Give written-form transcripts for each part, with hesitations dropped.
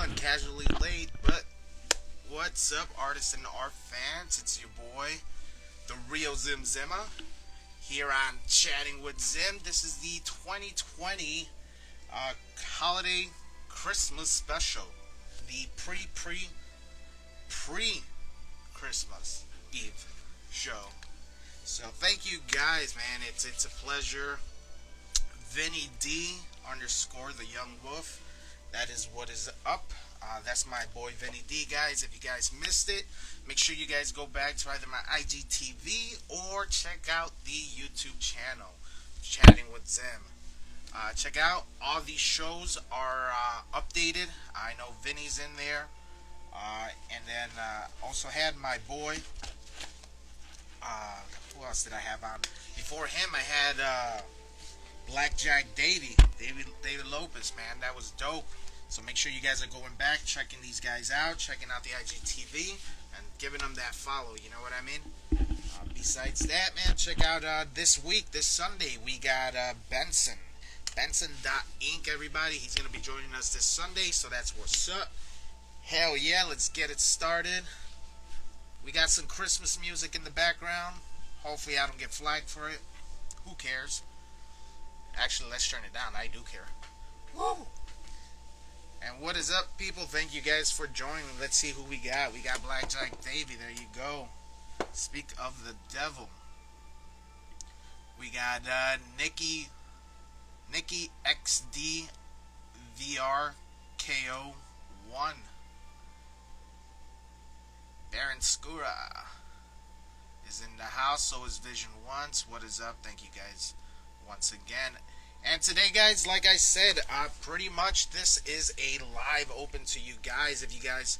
somewhat casually late, but what's up, artists and art fans? It's your boy, the real Zim Zimma, here on Chatting with Zim. This is the 2020 holiday Christmas special, the pre-Christmas Eve show. So thank you guys, man. It's a pleasure. Vinny D _ the Young Wolf. That is what is up. That's my boy Vinny D, guys. If you guys missed it, make sure you guys go back to either my IGTV or check out the YouTube channel, Chatting with Zim. Check out, all these shows are updated. I know Vinny's in there. And then also had my boy, who else did I have on? Before him, I had Blackjack David Lopez, man. That was dope. So make sure you guys are going back, checking these guys out, checking out the IGTV, and giving them that follow, you know what I mean? Besides that, man, check out this week, this Sunday, we got Benson. Benson.Inc., everybody. He's going to be joining us this Sunday, so that's what's up. Hell yeah, let's get it started. We got some Christmas music in the background. Hopefully I don't get flagged for it. Who cares? Actually, let's turn it down. I do care. Woo! And what is up, people? Thank you guys for joining. Let's see who we got. We got Blackjack Davy. There you go. Speak of the devil. We got Nikki XD VRKO1. Baron Skura is in the house. So is Vision Once. What is up? Thank you guys once again. And today, guys, like I said, pretty much this is a live open to you guys. If you guys,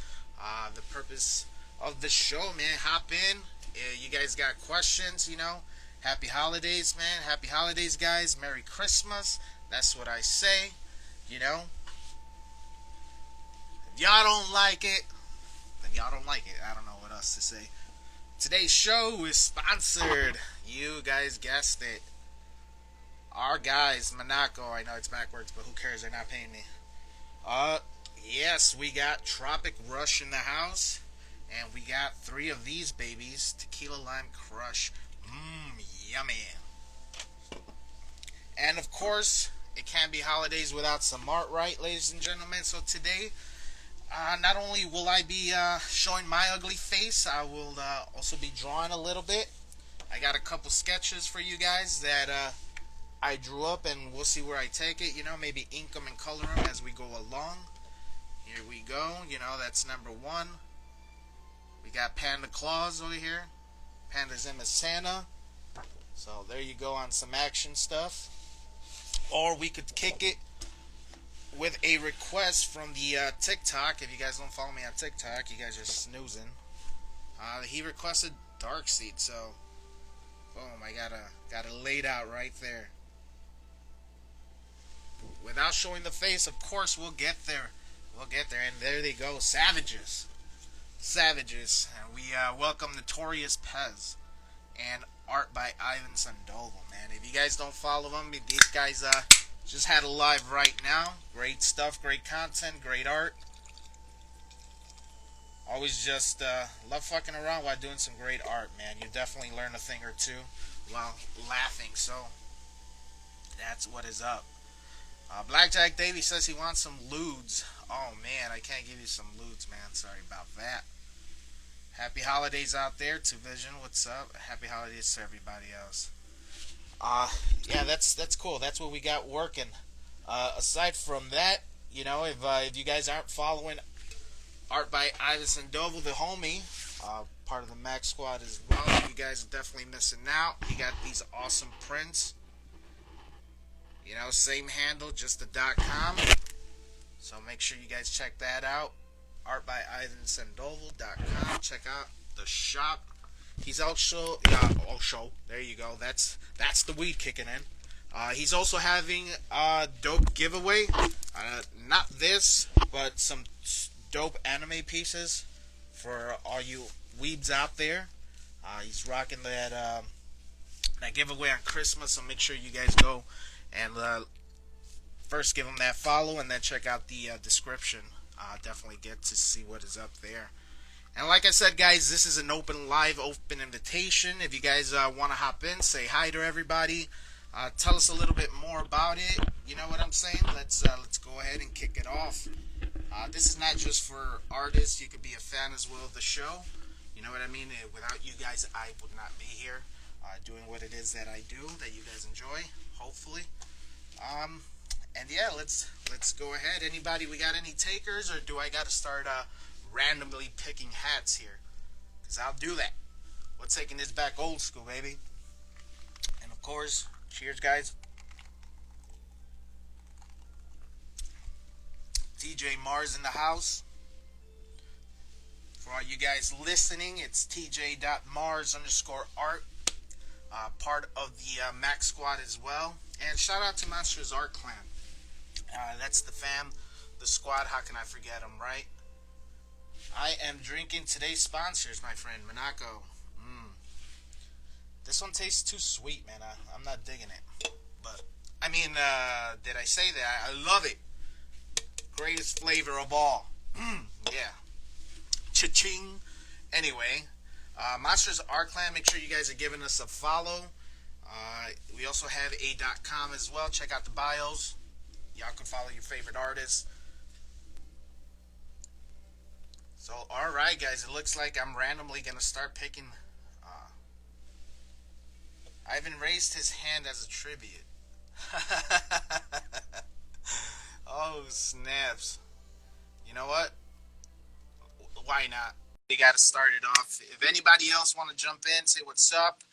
the purpose of the show, man, hop in. You guys got questions, you know. Happy holidays, man. Happy holidays, guys. Merry Christmas. That's what I say, you know. If y'all don't like it, then y'all don't like it. I don't know what else to say. Today's show is sponsored. You guys guessed it. Our guys, Monaco. I know it's backwards, but who cares? They're not paying me. Yes, we got Tropic Rush in the house. And we got 3 of these babies. Tequila Lime Crush. Yummy. And of course, it can't be holidays without some art, right, ladies and gentlemen? So today, not only will I be showing my ugly face, I will also be drawing a little bit. I got a couple sketches for you guys that I drew up, and we'll see where I take it. You know, maybe ink them and color them as we go along. Here we go. You know, that's number 1. We got Panda Claus over here. Panda's in as Santa. So there you go on some action stuff. Or we could kick it with a request from the TikTok. If you guys don't follow me on TikTok, you guys are snoozing. He requested Darkseid, so boom, I got it laid out right there. Without showing the face, of course, we'll get there. And there they go, Savages. And we welcome Notorious Pez and Art by Ivan Sandoval, man. If you guys don't follow them, these guys just had a live right now. Great stuff, great content, great art. Always just love fucking around while doing some great art, man. You definitely learn a thing or two while laughing, so that's what is up. Blackjack Davy says he wants some lewds. Oh man, I can't give you some lewds, man. Sorry about that. Happy holidays out there to Vision. What's up? Happy holidays to everybody else. Yeah, that's cool. That's what we got working. Aside from that, you know, if you guys aren't following Art by Ivan Sandoval, the homie, part of the Mac Squad as well, you guys are definitely missing out. He got these awesome prints. You know, same handle, just the .com. So make sure you guys check that out. artbyivansandoval.min. Check out the shop. He's also there you go. That's the weed kicking in. He's also having a dope giveaway. Not this, but some dope anime pieces for all you weebs out there. He's rocking that giveaway on Christmas, so make sure you guys go and first give him that follow and then check out the description Definitely get to see what is up there. And like I said, guys, this is an open invitation. If you guys want to hop in, say hi to everybody. Tell us a little bit more about it. You know what I'm saying? Let's go ahead and kick it off. This is not just for artists. You could be a fan as well of the show. You know what I mean? Without you guys, I would not be here doing what it is that I do that you guys enjoy. Hopefully. Um, and yeah, let's go ahead. Anybody, we got any takers, or do I got to start randomly picking hats here? Because I'll do that. We're taking this back old school, baby. And of course, cheers, guys. TJ Mars in the house. For all you guys listening, it's tj.mars_art. Part of the Mac Squad as well. And shout out to Monsters Art Clan. That's the fam, the squad. How can I forget them, right? I am drinking today's sponsors, my friend, Monaco. This one tastes too sweet, man. I'm not digging it. But, I mean, did I say that? I love it. Greatest flavor of all. Yeah. Cha-ching. Anyway, Monsters Art Clan, make sure you guys are giving us a follow. We also have a.com as well. Check out the bios. Y'all can follow your favorite artists. So, alright, guys. It looks like I'm randomly going to start picking. Ivan raised his hand as a tribute. Oh, snaps. You know what? Why not? We got to start it off. If anybody else want to jump in, say what's up.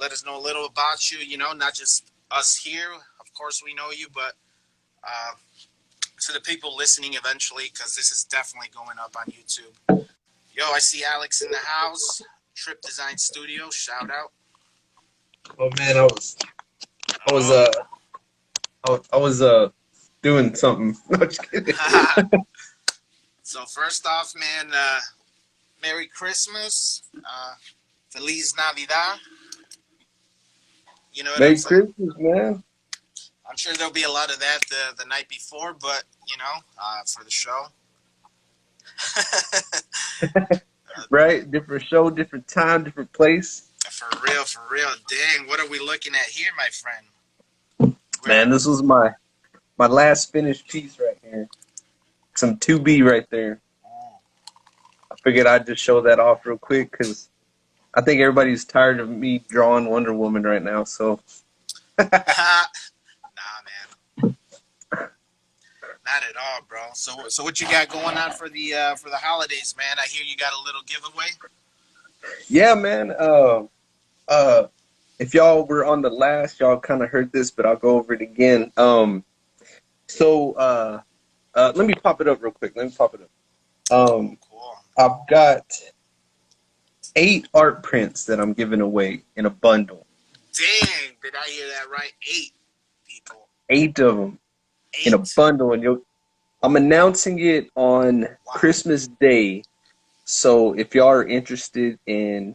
Let us know a little about you. You know, not just us here. Of course, we know you, but to the people listening eventually, because this is definitely going up on YouTube. Yo, I see Alex in the house. Trip Design Studio. Shout out. Oh man, I was doing something. No, just kidding. So first off, man, Merry Christmas, Feliz Navidad. You know what Merry I'm saying? Christmas, man. I'm sure there'll be a lot of that the night before, but you know, for the show. Right? Different show, different time, different place. For real, for real. Dang, what are we looking at here, my friend? Man, this was my last finished piece right here. Some 2B right there. I figured I'd just show that off real quick because I think everybody's tired of me drawing Wonder Woman right now. So. Nah, man. Not at all, bro. So what you got going on for the holidays, man? I hear you got a little giveaway. Yeah, man. If y'all were on the last, y'all kind of heard this, but I'll go over it again. So let me pop it up real quick. Cool. I've got 8 art prints that I'm giving away in a bundle. Dang, did I hear that right? 8 people. 8 of them. 8. In a bundle, and I'm announcing it on Christmas Day. So if y'all are interested in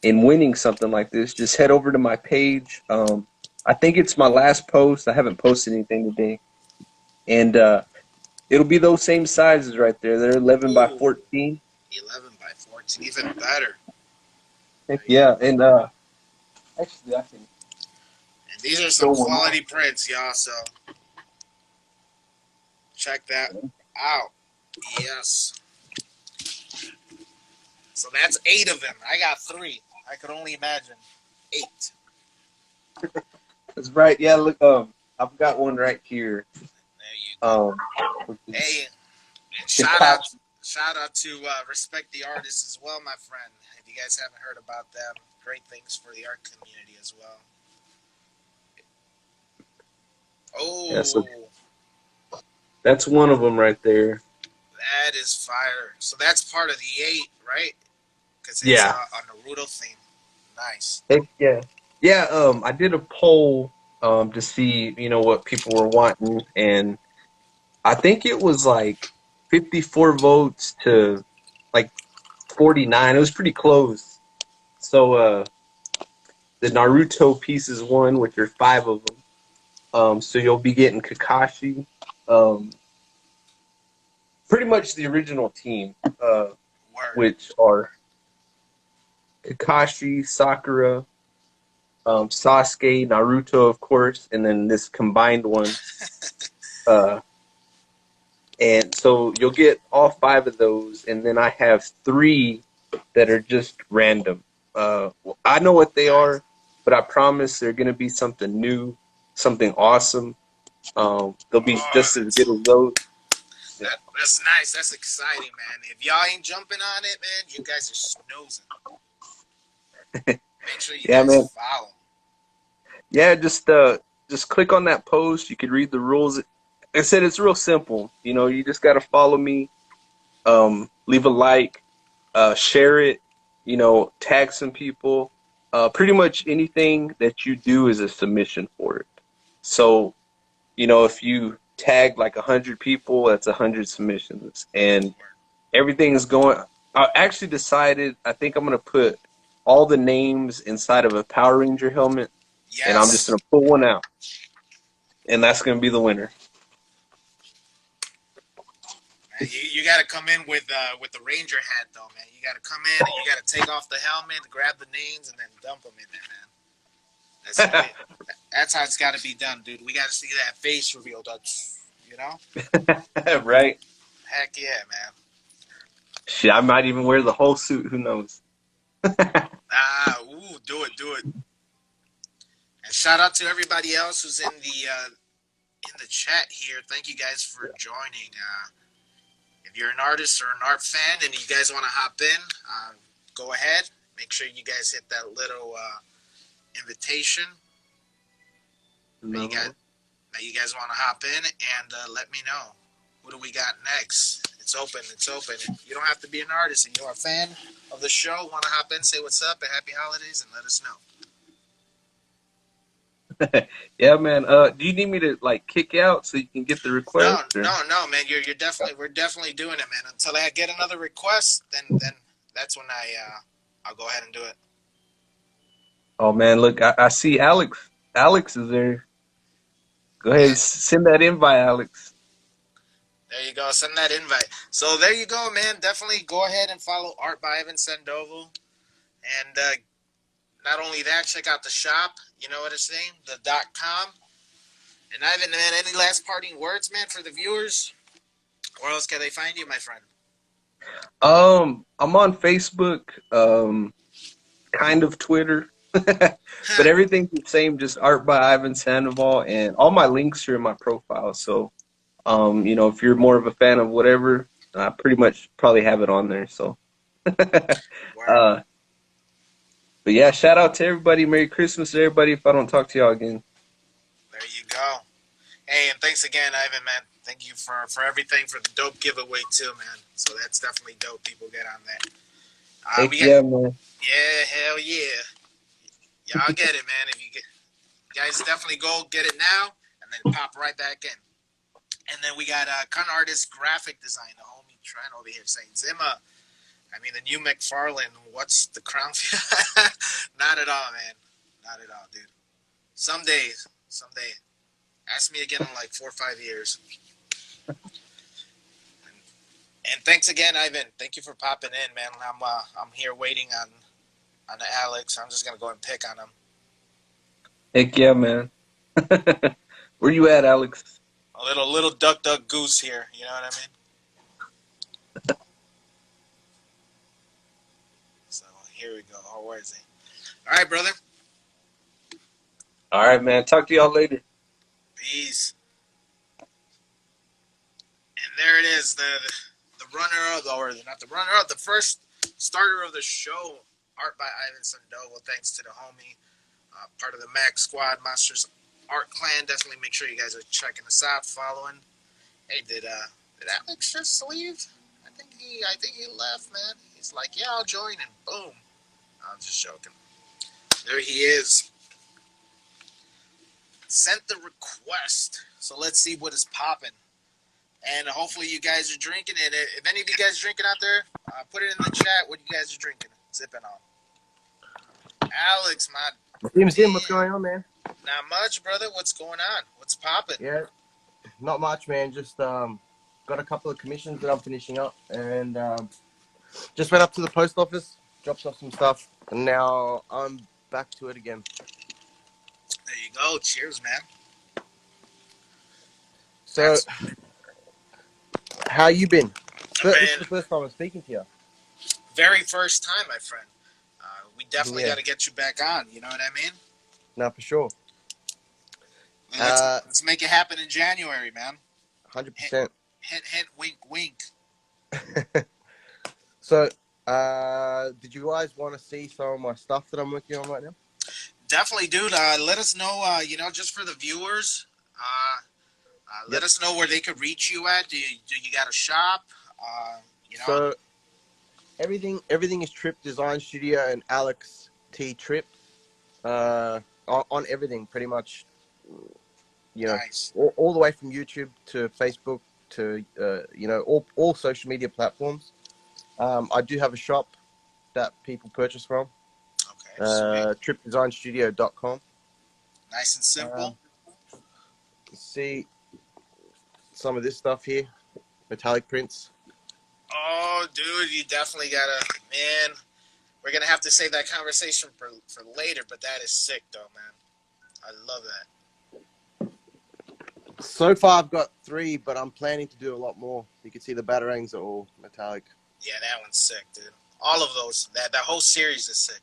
winning something like this, just head over to my page. I think it's my last post. I haven't posted anything today. And it'll be those same sizes right there. They're 11 by 14. 11 by 14, even better. Heck yeah, and actually I can. And these are some quality prints, y'all, so check that out. Yes. So that's 8 of them. I got 3. I could only imagine 8. That's right. Yeah, look, I've got one right here. There you go. Hey, shout out to Respect the Artists as well, my friend. If you guys haven't heard about them, great things for the art community as well. Oh, yeah, so that's one of them right there. That is fire. So that's part of the 8, right? Because it's a Naruto theme. Nice. Heck yeah. Yeah, I did a poll to see, what people were wanting, and I think it was like 54 votes to like 49. It was pretty close. So the Naruto pieces won, which are 5 of them. So you'll be getting Kakashi, pretty much the original team, Word. which are Kakashi, Sakura, Sasuke, Naruto, of course, and then this combined one. Uh, and so you'll get all five of those, and then I have three that are just random. I know what they Nice. are, but I promise they're gonna be something new, something awesome. They'll be Oh, just as good as those. Yeah. that's nice. That's exciting, man. If y'all ain't jumping on it, man, you guys are snoozing. Make sure you Yeah, guys man. follow. Yeah, just click on that post. You could read the rules. Like I said, it's real simple. You just gotta follow me. Leave a like, share it. Tag some people. Pretty much anything that you do is a submission for it. So, if you tag like 100 people, that's 100 submissions, and everything is going. I actually decided. I think I'm gonna put all the names inside of a Power Ranger helmet, and I'm just Yes. gonna pull one out, and that's gonna be the winner. Man, you got to come in with the Ranger hat, though, man. You got to come in and you got to take off the helmet, grab the names, and then dump them in there, man. That's the way. That's how it's got to be done, dude. We got to see that face reveal, you know? Right? Heck yeah, man. Shit, I might even wear the whole suit. Who knows? Ah, ooh, do it. And shout out to everybody else who's in the chat here. Thank you guys for joining. If you're an artist or an art fan and you guys want to hop in, go ahead. Make sure you guys hit that little invitation No. that you guys want to hop in and let me know. What do we got next? It's open. It's open. You don't have to be an artist. If you're a fan of the show, want to hop in, say what's up, and happy holidays, and let us know. Yeah, man. Do you need me to like kick out so you can get the request? Or? No, man. You're definitely we're definitely doing it, man. Until I get another request, then that's when I'll go ahead and do it. Oh man, look, I see Alex. Alex is there. Go ahead, and Man, send that invite, Alex. there you go. Send that invite. So there you go, man. Definitely go ahead and follow Art by Ivan Sandoval, and not only that, check out the shop. You know what I'm saying? The .com. And Ivan, man, any last parting words, man, for the viewers? Where else can they find you, my friend? I'm on Facebook, kind of Twitter, but everything's the same. Just Art by Ivan Sandoval, and all my links are in my profile. So, if you're more of a fan of whatever, I pretty much probably have it on there. So, Word. uh, but yeah, shout out to everybody. Merry Christmas to everybody. If I don't talk to y'all again. There you go. Hey, and thanks again, Ivan, man. Thank you for everything, for the dope giveaway, too, man. So that's definitely dope. People get on that. Heck We got, yeah, man. yeah, hell yeah. Y'all get it, man. If you guys definitely go get it now and then pop right back in. And then we got Con Artist Graphic Design, the homie Trent over here saying, Zimma, I mean, the new McFarlane, what's the crown? Not at all, man. Not at all, dude. Someday. Ask me again in like 4 or 5 years. And thanks again, Ivan. Thank you for popping in, man. I'm here waiting on Alex. I'm just gonna go and pick on him. Heck yeah, man. Where you at, Alex? A little duck goose here. You know what I mean? So here we go. Oh, where is he? All right, brother. All right, man. Talk to y'all later. Peace. And there it is, the runner of or not the runner up, the first starter of the show, Art by Ivan Sandoval. Thanks to the homie, part of the Mac Squad Monsters Art Clan. Definitely make sure you guys are checking us out, following. Hey, did Alex just leave? I think he left, man. He's like, yeah, I'll join, and boom. I'm just joking. There he is. Sent the request. So let's see what is popping. And hopefully you guys are drinking it. If any of you guys are drinking out there, put it in the chat what you guys are drinking. Sipping on. Alex, my Zim, what's man. going on, man? Not much, brother. What's going on? What's popping? Yeah, not much, man. Just got got a couple of commissions that I'm finishing up, and just went up to the post office, dropped off some stuff, and now I'm back to it again. There you go. Cheers, man. So, how you been? This is the first time I'm speaking to you. Very first time, my friend. We definitely Yeah. got to get you back on. You know what I mean? No, for sure. Let's make it happen in January, man. 100%. Hint, wink, wink. So, did you guys want to see some of my stuff that I'm working on right now? Definitely, dude. Let us know, just for the viewers, let us know where they could reach you at. Do you got a shop? So, everything is Trip Design Studio and Alex T. Trip. On everything, pretty much. Nice. all the way from YouTube to Facebook to, all social media platforms. I do have a shop that people purchase from. Okay, tripdesignstudio.com. Nice and simple. See some of this stuff here, metallic prints. Oh, dude, you definitely gotta, man. We're gonna have to save that conversation for later, but that is sick, though, man. I love that. So far, I've got 3, but I'm planning to do a lot more. You can see the batarangs are all metallic. Yeah, that one's sick, dude. All of those, that whole series is sick.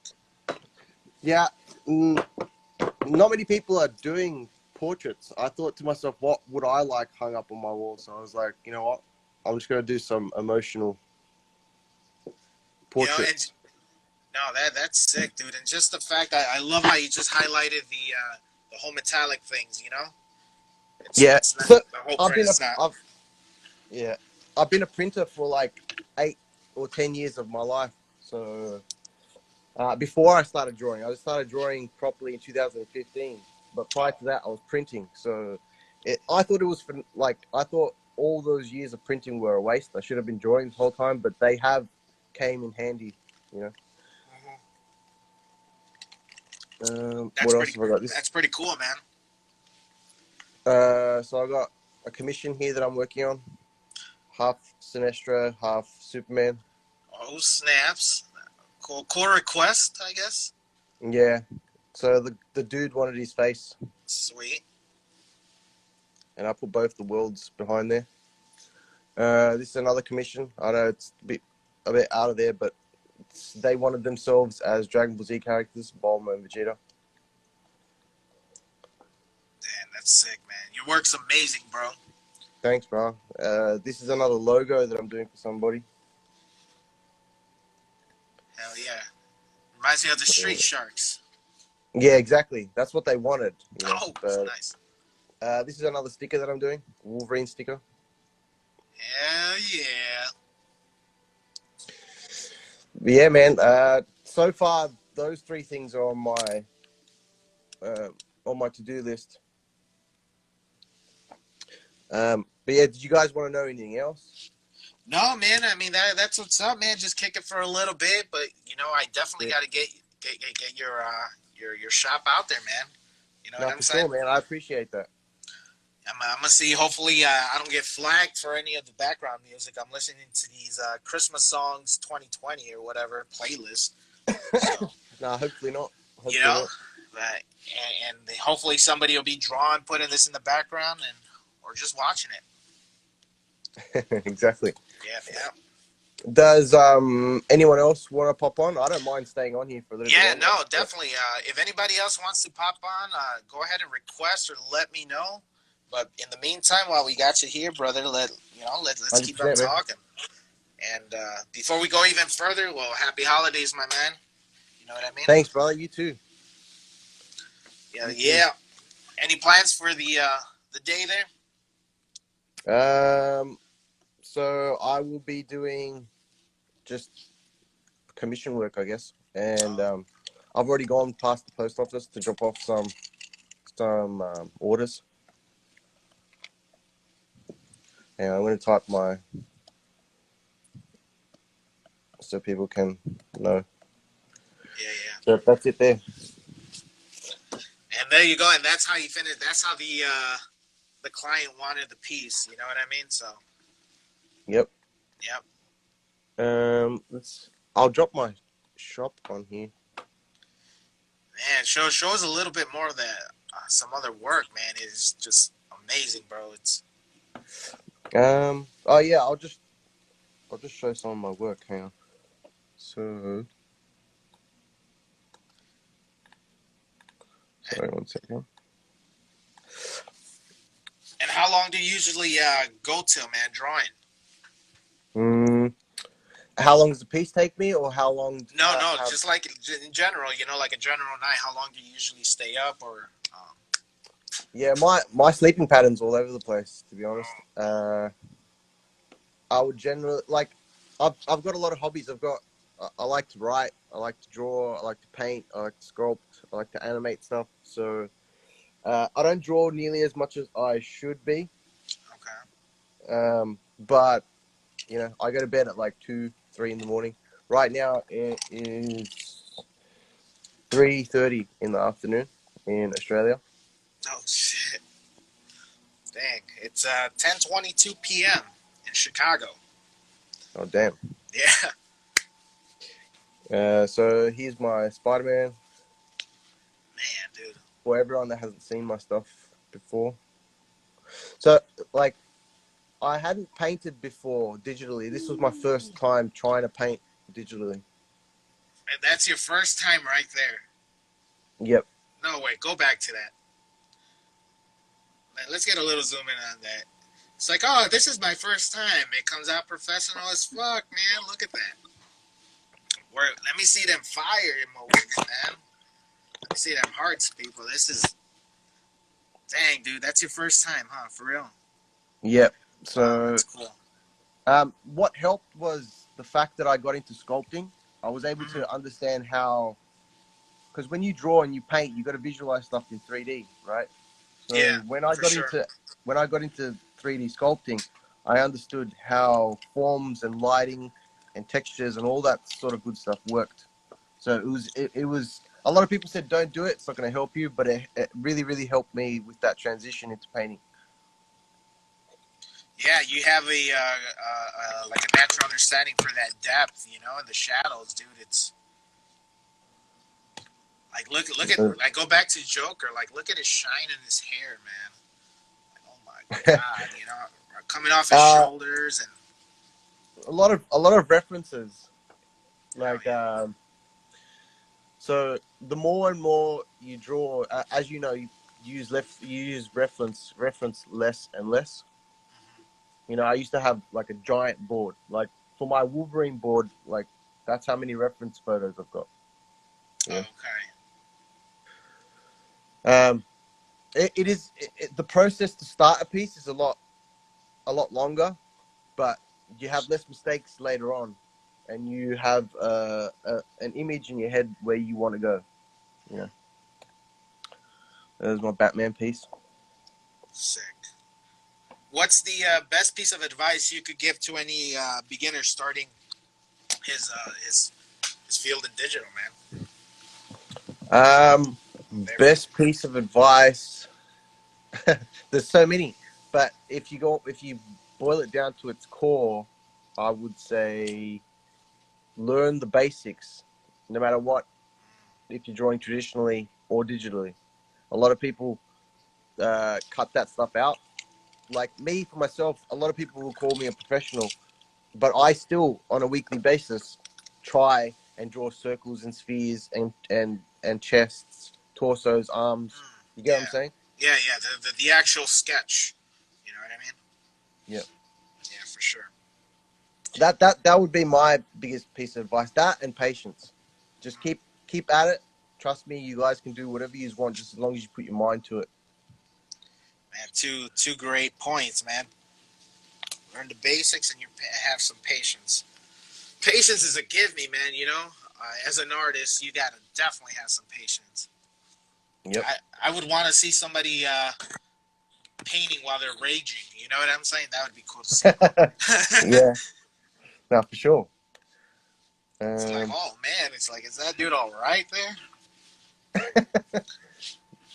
Yeah, not many people are doing portraits. I thought to myself, what would I like hung up on my wall? So I was like, you know what? I'm just going to do some emotional portraits. That's sick, dude. And just the fact I love how you just highlighted the whole metallic things, you know? It's not, So the whole print is not. I've been a printer for like 8 or 10 years of my life. So before I started drawing, I started drawing properly in 2015. But prior to that, I was printing. So I thought it was I thought all those years of printing were a waste. I should have been drawing the whole time, but they have came in handy, you know. What else have I got? That's pretty cool, man. So I got a commission here that I'm working on. Half Sinestro, half Superman. Oh, snaps. Cool request, I guess. Yeah. So the dude wanted his face. Sweet. And I put both the worlds behind there. This is another commission. I know it's a bit out of there, but they wanted themselves as Dragon Ball Z characters, Bulma and Vegeta. Damn, that's sick, man. Your work's amazing, bro. Thanks, bro. This is another logo that I'm doing for somebody. Hell yeah. Reminds me of the Street Sharks. Yeah, exactly. That's what they wanted. You know? Nice. This is another sticker that I'm doing. Wolverine sticker. Hell yeah. Yeah, man. So far, those 3 things are on my to-do list. But yeah, did you guys want to know anything else? No, man. I mean that's what's up, man. Just kick it for a little bit, but I definitely got to get your shop out there, man. You know what I'm saying? Sure, man. I appreciate that. I'm gonna see. Hopefully, I don't get flagged for any of the background music. I'm listening to these Christmas songs 2020 or whatever playlist. So, no, hopefully not. Hopefully not. And hopefully somebody will be drawing, putting this in the background, or just watching it. Exactly. Yeah. Does anyone else want to pop on? I don't mind staying on here for a little bit. Yeah, no, definitely. If anybody else wants to pop on, go ahead and request or let me know. But in the meantime, while we got you here, brother, let's keep on talking. And before we go even further, well, happy holidays, my man. You know what I mean? Thanks, brother. You too. Yeah. Any plans for the day there? So I will be doing just commission work, I guess. And I've already gone past the post office to drop off some orders. And I'm going to type so people can know. Yeah. So that's it there. And there you go. And that's how you finish. That's how the client wanted the piece. You know what I mean? So. Yep. Yep. I'll drop my shop on here. Man, shows a little bit more of that some other work, man. Is just amazing, bro. It's Oh yeah, I'll just show some of my work. Hang on. So, sorry, 1 second. and how long do you usually go till, man, drawing? How long does the piece take me, or how long? No, How? just like in general, like a general night. How long do you usually stay up, or? Yeah, my sleeping pattern's all over the place. To be honest, I would generally like. I've got a lot of hobbies. I like to write. I like to draw. I like to paint. I like to sculpt. I like to animate stuff. So I don't draw nearly as much as I should be. Okay. But I go to bed at like 2, 3 in the morning. Right now it is 3:30 in the afternoon in Australia. Oh shit! Dang, it's 10:22 p.m. in Chicago. Oh damn. Yeah. So here's my Spider-Man Man, dude. for everyone that hasn't seen my stuff before. So like I hadn't painted before digitally. This was my first time trying to paint digitally. And that's your first time right there. Yep. No way. Go back to that. Man, let's get a little zoom in on that. It's like, oh, this is my first time. It comes out professional as fuck, man. Look at that. Let me see them fire emojis, man. Let me see them hearts, people. This is, dang, dude. That's your first time, huh? For real? Yep. Wow, So that's cool. what helped was the fact that I got into sculpting. I was able Mm-hmm. to understand how, because when you draw and you paint, you got to visualize stuff in 3D, right? Yeah, So when I for got sure. into 3D sculpting, I understood how forms and lighting and textures and all that sort of good stuff worked. So it was a lot of people said don't do it, it's not going to help you, but it really really helped me with that transition into painting. Yeah, you have a like a natural understanding for that depth, and the shadows, dude. It's like look at like go back to Joker. Like look at his shine in his hair, man. Like, oh my god, coming off his uh, shoulders and a lot of references hell like yeah. so the more and more you draw, as you know, you use reference less and less. I used to have like a giant board. Like for my Wolverine board, like that's how many reference photos I've got. Yeah. Okay. Um, the process to start a piece is a lot longer, but you have less mistakes later on, and you have an image in your head where you want to go. You know, there's my Batman piece. Sick. What's the best piece of advice you could give to any beginner starting his uh, his his field in digital, man? Um, Oh, there we go. best piece of advice. There's so many, but if you boil it down to its core, I would say learn the basics, no matter what. If you're drawing traditionally or digitally, a lot of people cut that stuff out. Like me, for myself, a lot of people will call me a professional, but I still, on a weekly basis, try and draw circles and spheres and chests, torsos, arms. You get what I'm Yeah, saying? yeah. The actual sketch. You know what I mean? Yeah. Yeah, for sure. That would be my biggest piece of advice. That and patience. Just keep at it. Trust me, you guys can do whatever you want, just as long as you put your mind to it. Man, two great points, man. Learn the basics and you have some patience. Patience is a give me, man. As an artist, you gotta definitely have some patience. Yep. I would want to see somebody painting while they're raging. You know what I'm saying? That would be cool to see. Yeah. No, for sure. It's like, Um. oh man, it's like, is that dude all right there?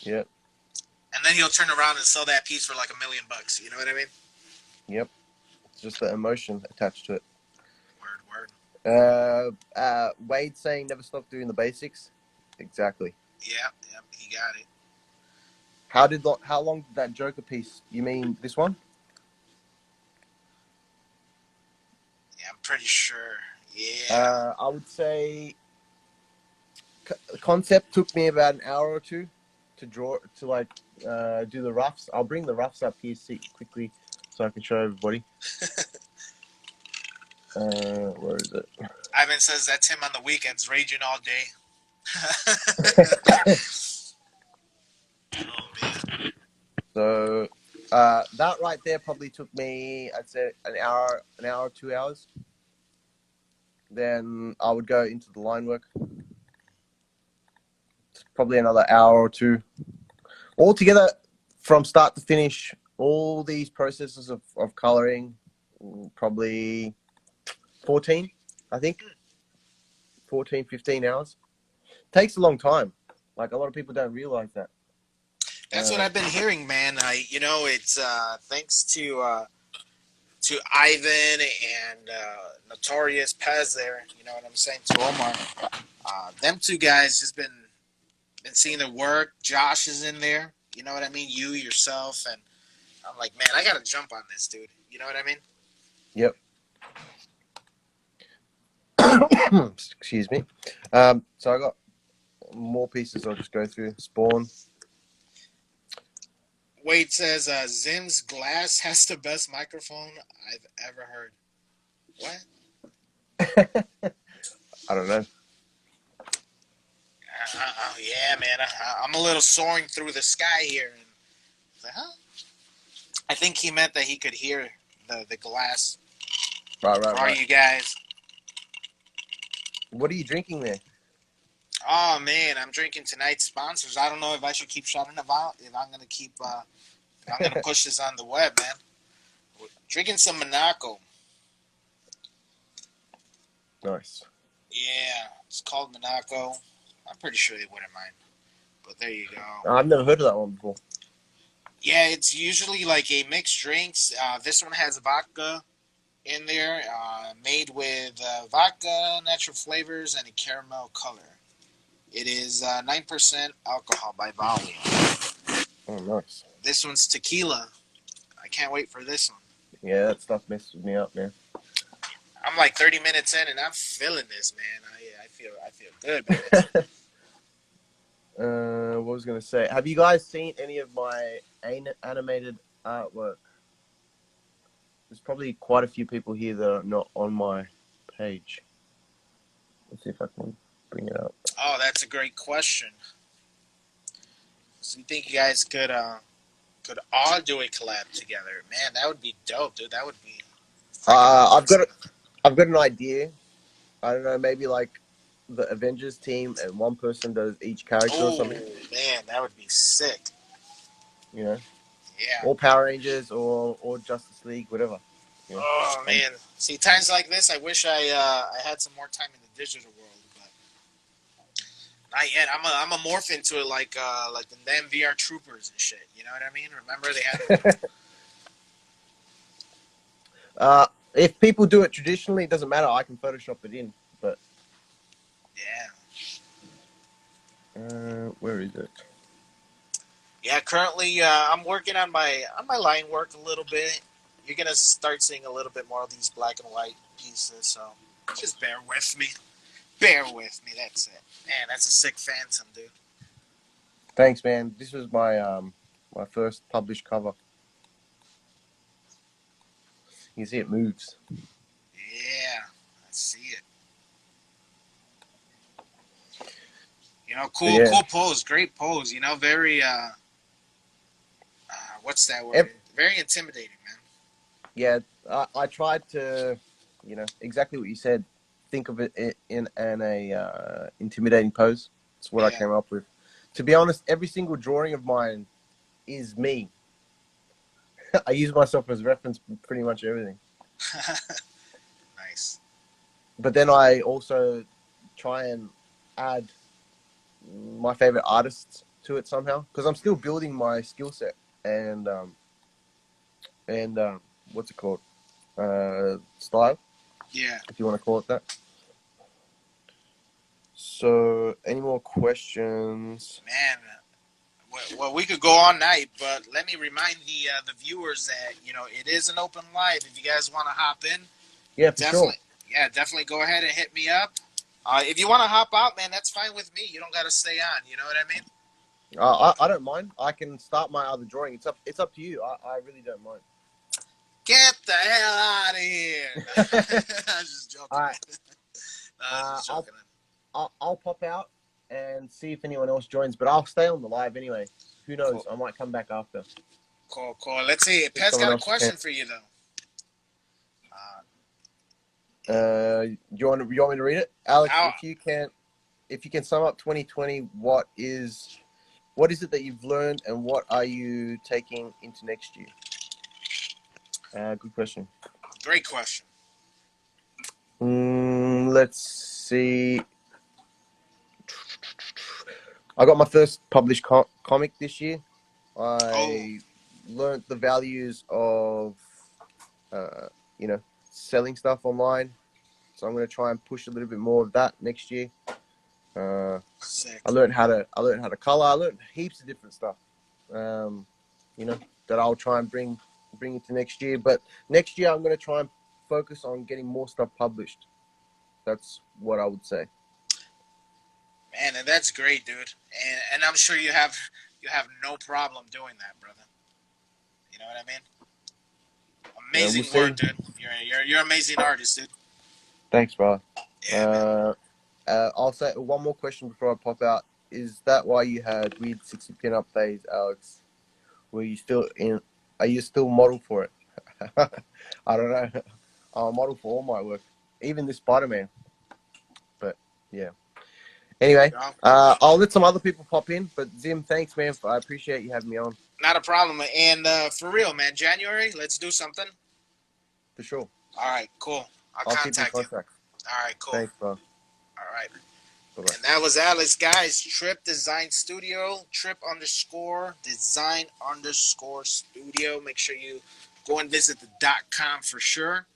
Yep. And then he'll turn around and sell that piece for like $1 million. You know what I mean? Yep. just the emotion attached to it. Word. Wade saying never stop doing the basics. Exactly. Yeah, he got it. How long did that Joker piece? You mean this one? Yeah, I'm pretty sure. Yeah. I would say concept took me about an hour or two to draw, to like do the roughs. I'll bring the roughs up here quickly so I can show everybody. Where is it? Ivan says that's him on the weekends, raging all day. Oh man. So that right there probably took me, I'd say, an hour, 2 hours. Then I would go into the line work. It's probably another hour or two. Altogether, from start to finish, all these processes of coloring, probably 14, I think. 14, 15 hours. Takes a long time. Like, a lot of people don't realize that. That's what I've been hearing, man. It's thanks to Ivan and Notorious Pez there. You know what I'm saying, to Omar. Them two guys just been seeing their work. Josh is in there. You know what I mean? You yourself, and I'm like, man, I gotta jump on this, dude. You know what I mean? Yep. Excuse me. So I got more pieces. I'll just go through. Spawn. Wade says Zim's Glass has the best microphone I've ever heard. What? I don't know. Yeah, man. I'm a little soaring through the sky here. And like, huh? I think he meant that he could hear the glass. Right. For all you guys. What are you drinking there? Oh man, I'm drinking tonight's sponsors. I don't know if I should keep shouting them out. If I'm gonna keep, if I'm gonna push this on the web, man. We're drinking some Monaco. Nice. Yeah, it's called Monaco. I'm pretty sure they wouldn't mind. But there you go. I've never heard of that one before. Yeah, it's usually like a mixed drinks. This one has vodka in there, made with vodka, natural flavors, and a caramel color. It is 9% alcohol by volume. Oh, nice. This one's tequila. I can't wait for this one. Yeah, that stuff messes me up, man. I'm like 30 minutes in, and I'm feeling this, man. I feel good, man. What was I going to say? Have you guys seen any of my animated artwork? There's probably quite a few people here that are not on my page. Let's see if I can bring it up. Oh, that's a great question. So you think you guys could all do a collab together? Man, that would be dope, dude. That would be. I've got an idea. I don't know, maybe like the Avengers team and one person does each character or something. Oh man, that would be sick. You know? Yeah. Or Power Rangers or Justice League, whatever. You know? Oh man. See, times like this, I wish I had some more time in the digital world, but not yet. I'm a morph into it like the damn VR troopers and shit. You know what I mean? Remember they had. If people do it traditionally, it doesn't matter. I can Photoshop it in, but yeah. Where is it? Yeah, currently I'm working on my line work a little bit. You're gonna start seeing a little bit more of these black and white pieces, so just bear with me. Bear with me. That's it. Man, that's a sick phantom, dude. Thanks, man. This was my my first published cover. You see, it moves. Yeah, I see it. You know, cool pose, great pose. You know, very what's that word? Very intimidating, man. Yeah, I tried to, you know, exactly what you said. Think of it in a intimidating pose. That's what I came up with. To be honest, every single drawing of mine is me. I use myself as reference for pretty much everything. Nice. But then I also try and add my favorite artists to it somehow, because I'm still building my skill set and what's it called? style, Yeah. if you want to call it that. So, any more questions? Man, well, we could go all night, but let me remind the viewers that it is an open live. If you guys want to hop in, Yeah, for sure. definitely go ahead and hit me up. If you want to hop out, man, that's fine with me. You don't got to stay on. You know what I mean? I don't mind. I can start my other drawing. It's up to you. I really don't mind. Get the hell out of here! I was just joking, All man. right. I was just joking. I'll pop out and see if anyone else joins, but I'll stay on the live anyway. Who knows? Cool. I might come back after. Cool. Let's see. If Pet's someone got a else can. question for you though. You want me to read it, Alex? How, If you can sum up 2020, what is it that you've learned, and what are you taking into next year? Good question. Great question. Let's see. I got my first published comic this year. I learned the values of, selling stuff online. So I'm going to try and push a little bit more of that next year. Sick. I learned how to color. I learned heaps of different stuff. That I'll try and bring into next year. But next year I'm going to try and focus on getting more stuff published. That's what I would say. Man, and that's great, dude. And I'm sure you have no problem doing that, brother. You know what I mean? Amazing We'll work, see. dude. You're an amazing artist, dude. Thanks, brother. Yeah, man. I'll say one more question before I pop out. Is that why you had weird 60 pin-up days, Alex? Are you still model for it? I don't know. I'm a model for all my work, even this Spider-Man. But yeah. Anyway, I'll let some other people pop in. But Zim, thanks, man. I appreciate you having me on. Not a problem. And for real, man, January, let's do something. For sure. All right, cool. I'll keep in contact you. contact. All right, cool. Thanks, bro. All right. Bye-bye. And that was Alex, guys. Trip Design Studio. Trip_design_studio. Make sure you go and visit the .com for sure.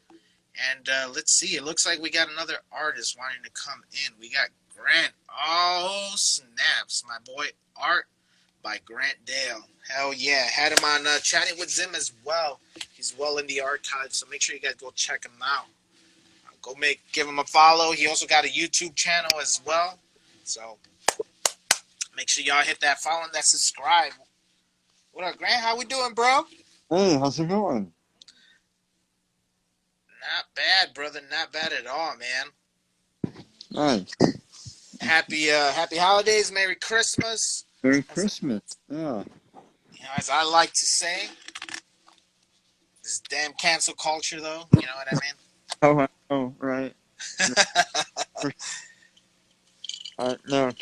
And let's see. It looks like we got another artist wanting to come in. We got Grant. Oh, snaps. My boy Art by Grant Dale. Hell yeah. Had him on chatting with Zim as well. He's well in the archives, so make sure you guys go check him out. Give him a follow. He also got a YouTube channel as well. So make sure y'all hit that follow and that subscribe. What up, Grant? How we doing, bro? Hey, how's it going? Not bad, brother. Not bad at all, man. Nice. Happy holidays. Merry Christmas. Merry Christmas. Yeah. As I like to say, this damn cancel culture, though. You know what I mean? Oh, right. No,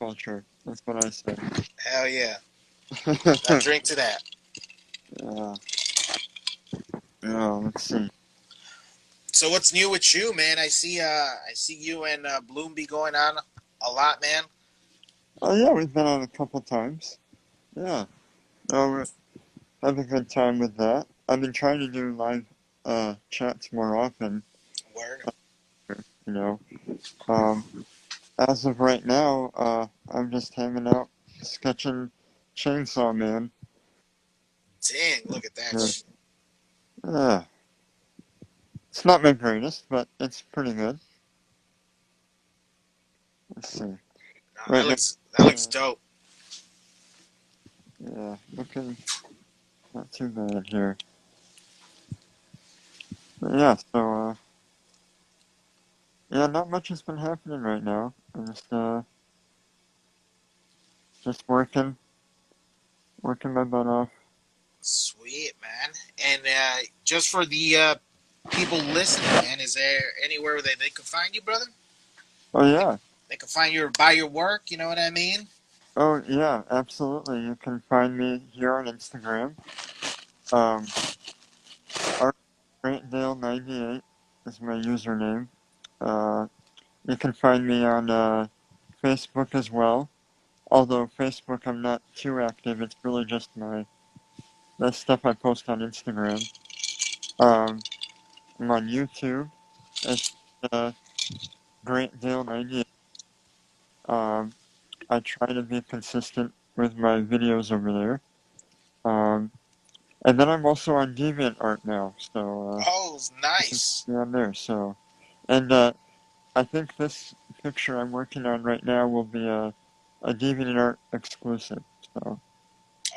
culture. That's what I say. Hell yeah. I drink to that. Yeah. Yeah, let's see. So what's new with you, man? I see you and Bloom be going on a lot, man. Oh, yeah, we've been on a couple times. Yeah. No, we're having a good time with that. I've been trying to do live chats more often, Word. you know. As of right now, I'm just hanging out, sketching Chainsaw Man. Dang, look at that. Yeah. It's not my greatest, but it's pretty good. Let's see. No, Right that looks dope. Yeah, looking not too bad here. But yeah, so yeah, not much has been happening right now. I'm just working my butt off. Sweet, man. And just for the people listening, man, is there anywhere where they can find you, brother? Oh yeah. They can find you or buy your work, you know what I mean? Oh yeah, absolutely. You can find me here on Instagram. artbyivansandoval.min is my username. You can find me on Facebook as well. Although Facebook I'm not too active, it's really just the stuff I post on Instagram. I'm on YouTube. It's Great Deal 98. I try to be consistent with my videos over there. And then I'm also on DeviantArt now, so Oh, nice. yeah, I'm there. So, and I think this picture I'm working on right now will be a DeviantArt exclusive. So,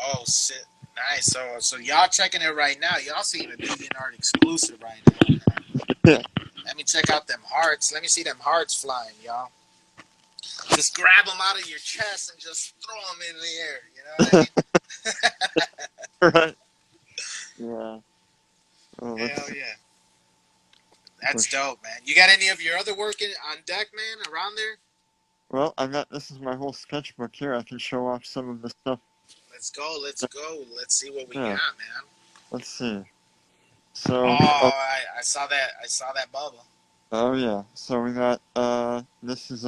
Oh, sit. Nice. So y'all checking it right now. Y'all seeing a DeviantArt exclusive right now, man. yeah, Let me check out them hearts. Let me see them hearts flying, y'all. Just grab them out of your chest and just throw them in the air. You know what I mean? right. Yeah. Oh, Hell that's yeah. for That's sure. dope, man. You got any of your other work on deck, man, around there? Well, this is my whole sketchbook here. I can show off some of the stuff. Let's go. Let's go. Let's see what we Yeah. got, man. Let's see. Oh, So, I saw that. I saw that bubble. oh yeah. So we got this is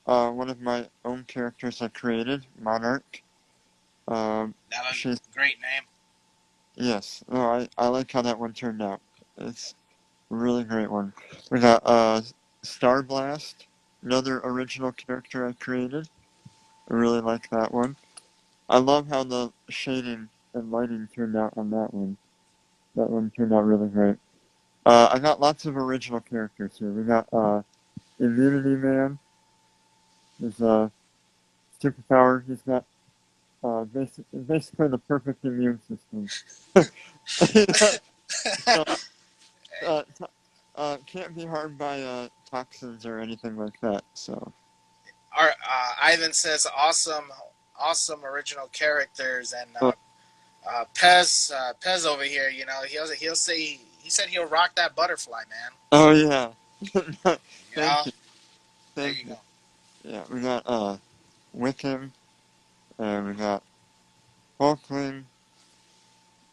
one of my own characters I created, Monarch. That was She's a great name. yes. Oh, I like how that one turned out. It's a really great one. We got Star Blast, another original character I created. I really like that one. I love how the shading and lighting turned out on that one. That one turned out really great. I got lots of original characters here. We got Immunity Man. His superpower. He's got basically the perfect immune system. so can't be harmed by toxins or anything like that. So Ivan says awesome original characters, and oh, Pez over here. You know, he'll say he said he'll rock that butterfly, man. oh yeah. You Thank know, you, there thank you you. go. Yeah, we got Wickham, and we got Hulkling,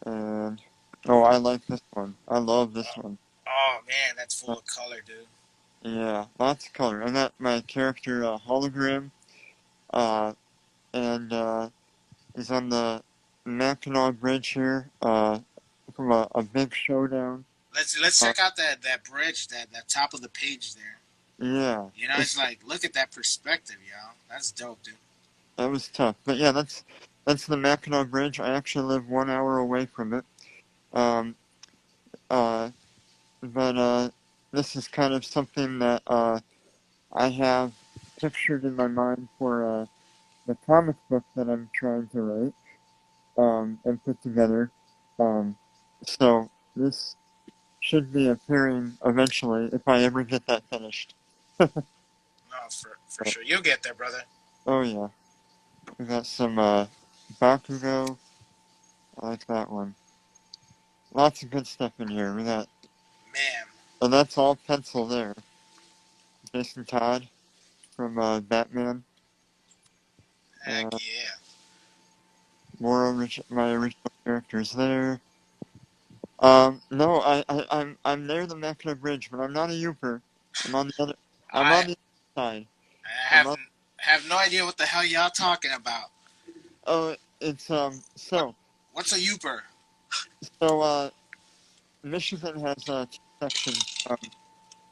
and oh, I like this one. I love this Oh, one. oh man, that's Uh, full of color, dude. yeah, lots of color. I got my character hologram, uh, and he's on the Mackinac Bridge here, from a big showdown. Let's Uh, check out that bridge, that top of the page there. yeah, You know, it's like look at that perspective, yo. That's dope, dude. that was tough. But yeah, that's the Mackinac Bridge. I actually live 1 hour away from it. Um, uh, but this is kind of something that I have pictured in my mind for the comic book that I'm trying to write and put together. Um, so this should be appearing eventually if I ever get that finished. No, for sure, you'll get there, brother. Oh yeah, we got some Bakugo. I like that one. Lots of good stuff in here. We got, Man, and that's all pencil there. Jason Todd from Batman. heck Uh, yeah. my original characters there. No, I'm near the Mackinac Bridge, but I'm not a Youper. I'm on the other. I'm I on the other side. I I'm have on. have no idea what the hell y'all talking about. Oh, it's What what's a Uper? so Michigan has two sections.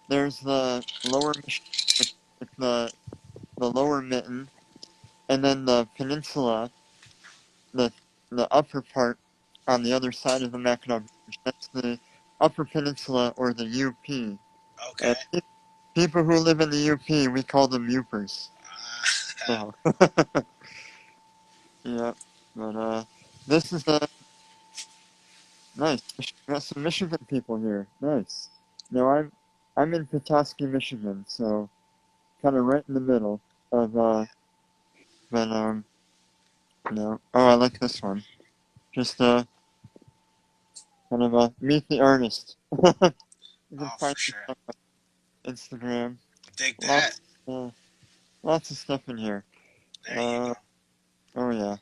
There's the lower Michigan, it's the lower mitten, and then the peninsula, the the upper part on the other side of the Mackinac Bridge. That's the upper peninsula or the UP. Okay. And people who live in the UP, we call them Upers. So yeah, but this is nice. We got some Michigan people here. Nice. No, I'm in Petoskey, Michigan, so kind of right in the middle of but no. Oh, I like this one. Just kind of meet the artist. You can Oh, find for this sure. on Instagram. Dig Lots, that. uh, lots of stuff in here. There you go. Oh yeah.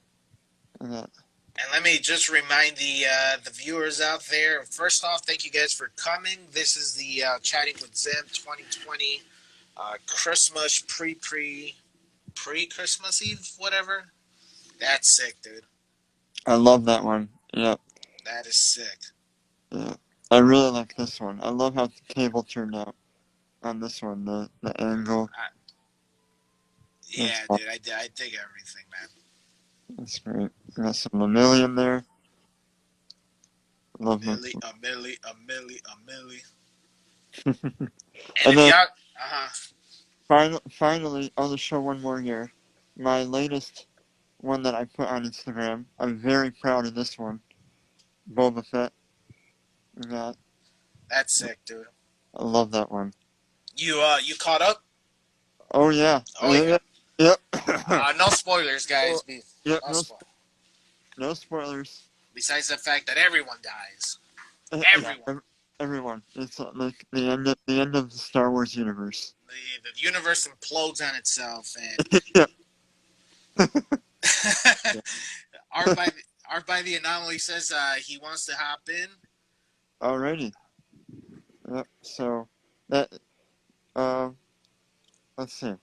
And And let me just remind the viewers out there. First off, thank you guys for coming. This is the Chatting with Zim 2020 Christmas pre Christmas Eve, whatever. That's sick, dude. I love that one. Yep. That is sick. Yeah. I really like this one. I love how the cable turned out on this one. The angle. Yeah, dude, I dig everything, man. That's great. Got some mammalian there. Love my. A milli. And And if then y'all, finally, I'll just show one more here. My latest one that I put on Instagram. I'm very proud of this one. Boba Fett. Yeah, that's sick, dude. I love that one. You caught up? Oh yeah. Oh yeah. Yep. No spoilers, guys. Yep. No spoil. No spoilers. Besides the fact that everyone dies. Yeah. Everyone. Everyone. It's like the end of the Star Wars universe. The universe implodes on itself, and Yeah. Art by the Anomaly says he wants to hop in. Alrighty. Yep. So that let's see.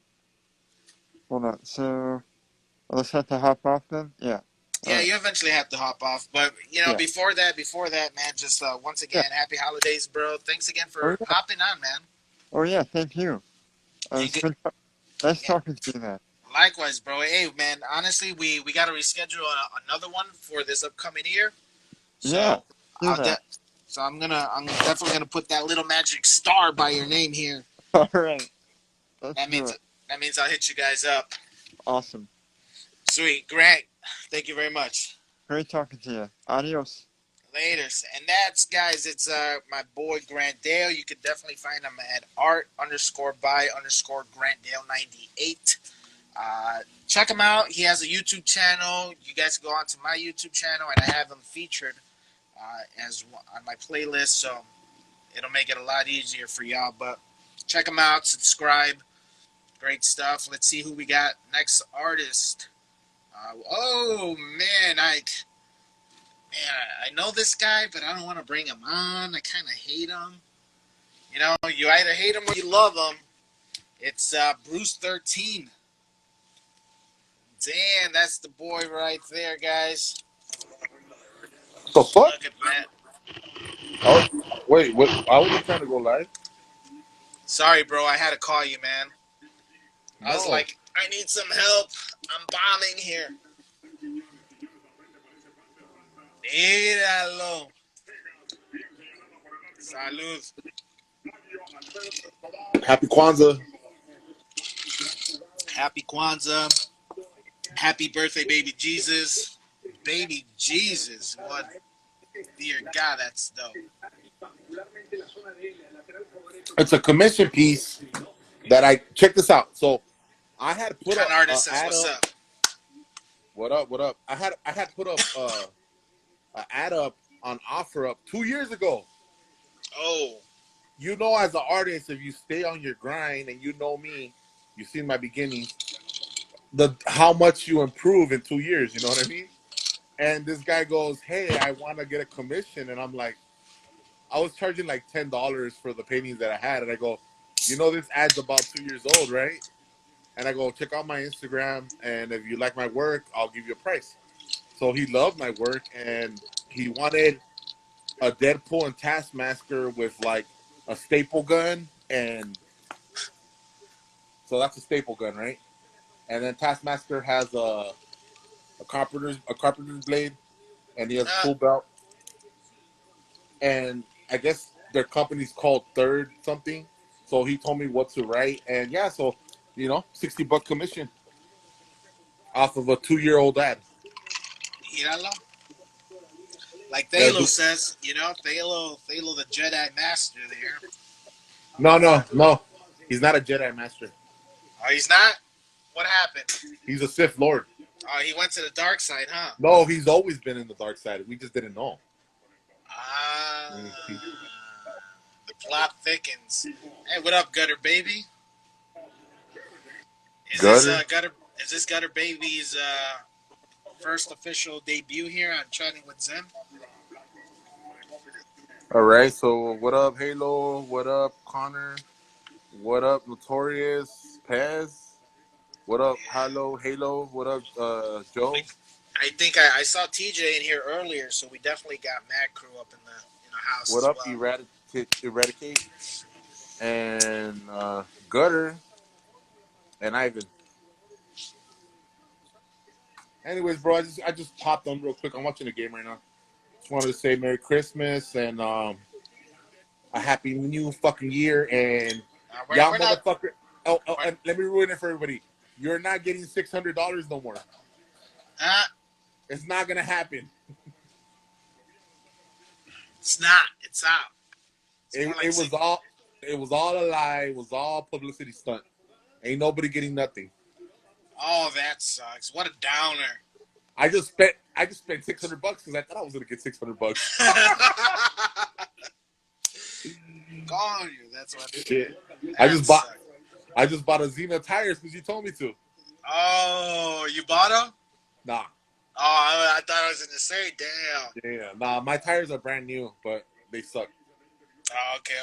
Hold on. So let's have to hop off then. Yeah. All Yeah, right. you eventually have to hop off, but Yeah. before that, man, just once again, happy holidays, bro. Thanks again for hopping on, man. Oh yeah. Thank you. And Nice yeah, talking to you, man. likewise, bro. Hey, man. Honestly, we got to reschedule another one for this upcoming year. So Yeah. Do that. So I'm definitely gonna put that little magic star by your name here. All right. Let's That do means it. I'll hit you guys up. Awesome. Sweet, Grant. Thank you very much. Great talking to you. Adios. Later. And that's, guys, it's my boy Grant Dale. You can definitely find him at art_by_GrantDale98. Check him out. He has a YouTube channel. You guys can go onto my YouTube channel, and I have him featured as on my playlist, so it'll make it a lot easier for y'all. But check him out. Subscribe. Great stuff. Let's see who we got next artist. Oh man, I know this guy, but I don't want to bring him on. I kind of hate him. You either hate him or you love him. It's Bruce 13. Damn, that's the boy right there, guys. The fuck? Look at that. Oh, wait, what? I wasn't trying to go live. Sorry, bro. I had to call you, man. I was No. like, I need some help. I'm bombing here. Míralo. Salud. Happy Kwanzaa. Happy Kwanzaa. Happy birthday, baby Jesus. Baby Jesus. What? Dear God, that's dope. It's a commission piece that I check this out. So I had put Con a artist says, ad "What's up. up?" What up? What up? I had put up an ad up on OfferUp 2 years ago. Oh, You know, as an artist, if you stay on your grind, and you know me, you've seen my beginnings. How much you improve in 2 years. You know what I mean? And this guy goes, "Hey, I want to get a commission," and I'm like, I was charging like $10 for the paintings that I had, and I go, this ad's about 2 years old, right? And I go, check out my Instagram, and if you like my work, I'll give you a price. So he loved my work, and he wanted a Deadpool and Taskmaster with like a staple gun, and so that's a staple gun, right? And then Taskmaster has a carpenter's blade, and he has a tool belt, and I guess their company's called Third something. So he told me what to write, and yeah, so $60 commission off of a 2-year-old ad. míralo. Like Yeah, Thalo says, Thalo the Jedi Master there. no, he's not a Jedi Master. Oh, he's not? What happened? He's a Sith Lord. Oh, he went to the dark side, huh? No, he's always been in the dark side. We just didn't know. Ah, the plot thickens. Hey, what up, Gutter Baby? Is Gutter? this Gutter Baby's first official debut here on Chatting with Zen? All right, so what up, Halo? What up, Connor? What up, Notorious? Pez? What up, Halo? What up, Joe? I think I saw TJ in here earlier, so we definitely got Mad Crew up in the house What as up, well. Eradicate, and Gutter, and Ivan. Anyways, bro, I just popped on real quick. I'm watching the game right now. Just wanted to say Merry Christmas and a Happy New fucking year, and y'all We're not. motherfucker. Oh, We're, and let me ruin it for everybody. You're not getting $600 no more. uh, It's not gonna happen. it's not. It's out. It's more It, like it was all it was all a lie. It was all publicity stunt. Ain't nobody getting nothing. Oh, that sucks. What a downer. I just spent $600 because I thought I was gonna get $600. Gone you. That's what. Shit. I That just bought sucks. I just bought a Xena tires because you told me to. Oh, you bought them? Nah. Oh, I thought I was gonna say, damn. Yeah. Nah. My tires are brand new, but they suck. Oh, okay.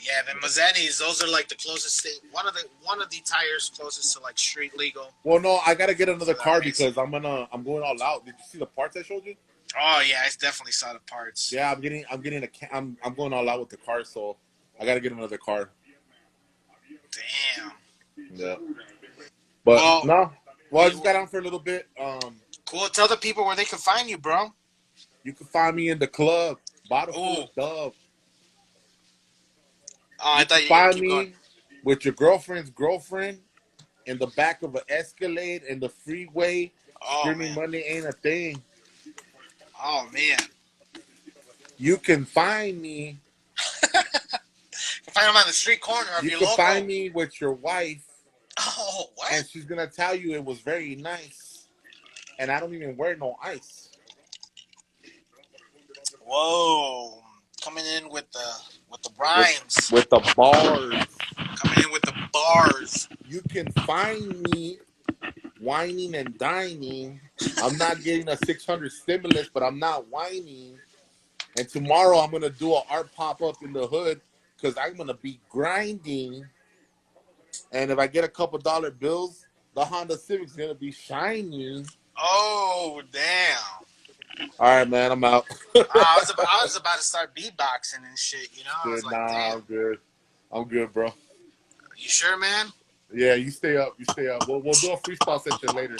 Yeah, the Mazzenis, those are like the closest thing. One of the tires closest to like street legal Well, no, I gotta get another for that car reason. because I'm going all out. Did you see the parts I showed you? Oh yeah, I definitely saw the parts. Yeah, I'm going all out with the car, so I gotta get another car. Damn. Yeah. But Well, no. Well, I you just got on for a little bit. cool. Tell the people where they can find you, bro. You can find me in the club, bottle full Ooh. of Dove. Oh, I You can thought you were gonna find keep going. me with your girlfriend's girlfriend in the back of an Escalade in the freeway, Oh screaming man. money ain't a thing. Oh man. You can find me. Find them on the street corner if You you're can find local. me with your wife, Oh, and what? she's gonna tell you it was very nice, and I don't even wear no ice. Whoa. Coming in with the With rhymes. with the bars. Coming in with the bars. You can find me whining and dining. I'm not getting a 600 stimulus, but I'm not whining. And tomorrow I'm gonna do an art pop up in the hood because I'm gonna be grinding. And if I get a couple dollar bills, the Honda Civic's gonna be shiny. Oh damn. All right, man, I'm out. I was about to start beatboxing and shit, you know? I was Shit, like, nah, damn. I'm good. I'm good, bro. You sure, man? Yeah, you stay up. You stay up. We'll do a freestyle session later.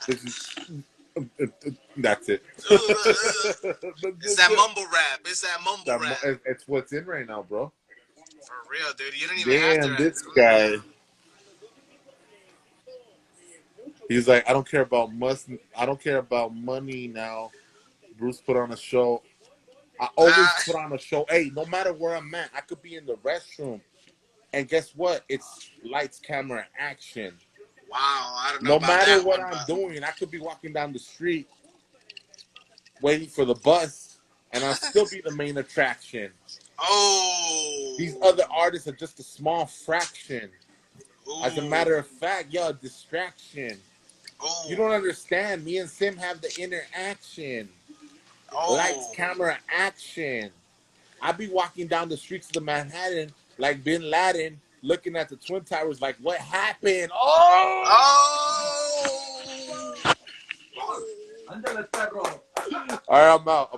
This is that's it. It's that mumble rap. It's that mumble That rap. it's what's in right now, bro. For real, dude. You don't even have to Damn, rap. this guy. He's like, I don't care about money now. Bruce put on a show. I always Ah, put on a show. Hey, no matter where I'm at, I could be in the restroom. And guess what? It's lights, camera, action. wow, I don't know No about matter that what one, I'm but doing, I could be walking down the street waiting for the bus, and I'll still be the main attraction. These oh, other artists are just a small fraction. As a ooh, matter of fact, y'all, distraction. You oh, don't understand. Me and Sim have the interaction. Lights, oh, camera, action. I be walking down the streets of the Manhattan like Bin Laden, looking at the Twin Towers like, what happened? Oh! oh. All right, I'm out.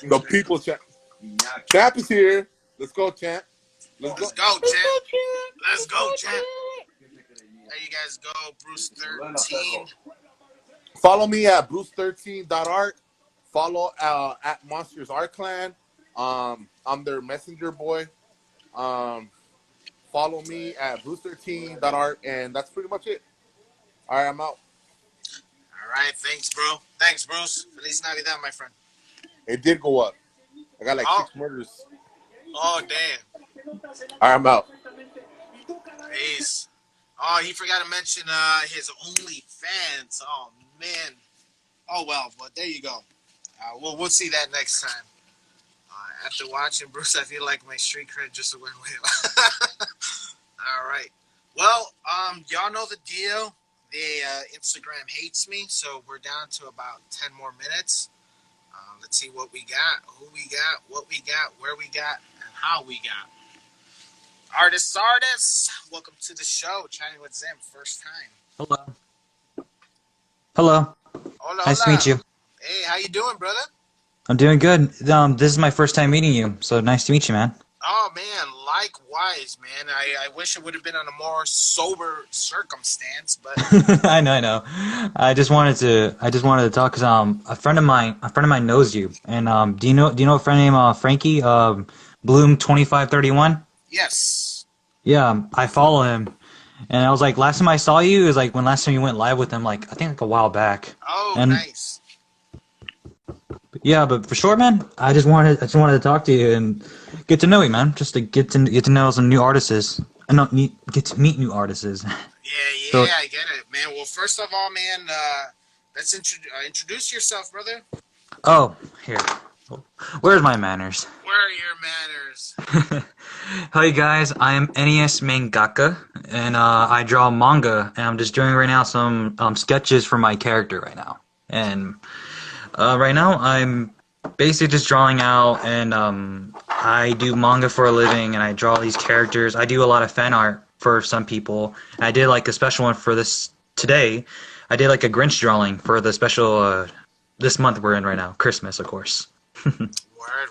The people champ. Champ is here. Let's go, champ. Let's go. Let's go, Let's go, champ. champ. Let's Let's go, go, champ. champ. There you guys go, Bruce 13. Follow me at bruce13.art. Follow at Monsters Art Clan. I'm their messenger boy. Um, follow me at bruce13.art, and that's pretty much it. All right, I'm out. All right, thanks, bro. Thanks, Bruce. Feliz Navidad, my friend. It did go up. I got like Oh, 6 murders. oh, damn. All right, I'm out. Peace. Oh, he forgot to mention his OnlyFans. Oh man. Oh well, but there you go. We'll see that next time. After watching Bruce, I feel like my street cred just went way up. All right. Well, y'all know the deal. The Instagram hates me, so we're down to about 10 more minutes. Let's see what we got, who we got, what we got, where we got, and how we got. Artists, welcome to the show. Chatting with Zim, first time. Hello. Hello. Hola, Nice to meet hola. you. Hey, how you doing, brother? I'm doing good. This is my first time meeting you, so nice to meet you, man. Oh man, likewise, man. I wish it would have been on a more sober circumstance, but I know. I just wanted to talk because a friend of mine knows you, and do you know a friend named Frankie Bloom 2531? yes. Yeah, I follow him, and I was like, last time I saw you is like when last time you went live with him, like I think like a while back, Oh, and nice. yeah, but for sure, man, I just wanted to talk to you and get to know you, man, just to get to know some new artists, and not get to meet new artists. Yeah, So, yeah, I get it, man. Well, first of all, man, let's introduce yourself, brother. oh, here, where's my manners? Where are your manners? Hi guys, I am n.e.s.mangaka, and I draw manga, and I'm just doing right now some sketches for my character right now. And right now I'm basically just drawing out, and I do manga for a living, and I draw these characters. I do a lot of fan art for some people. And I did like a special one for this today. I did like a Grinch drawing for the special this month we're in right now, Christmas, of course. Word,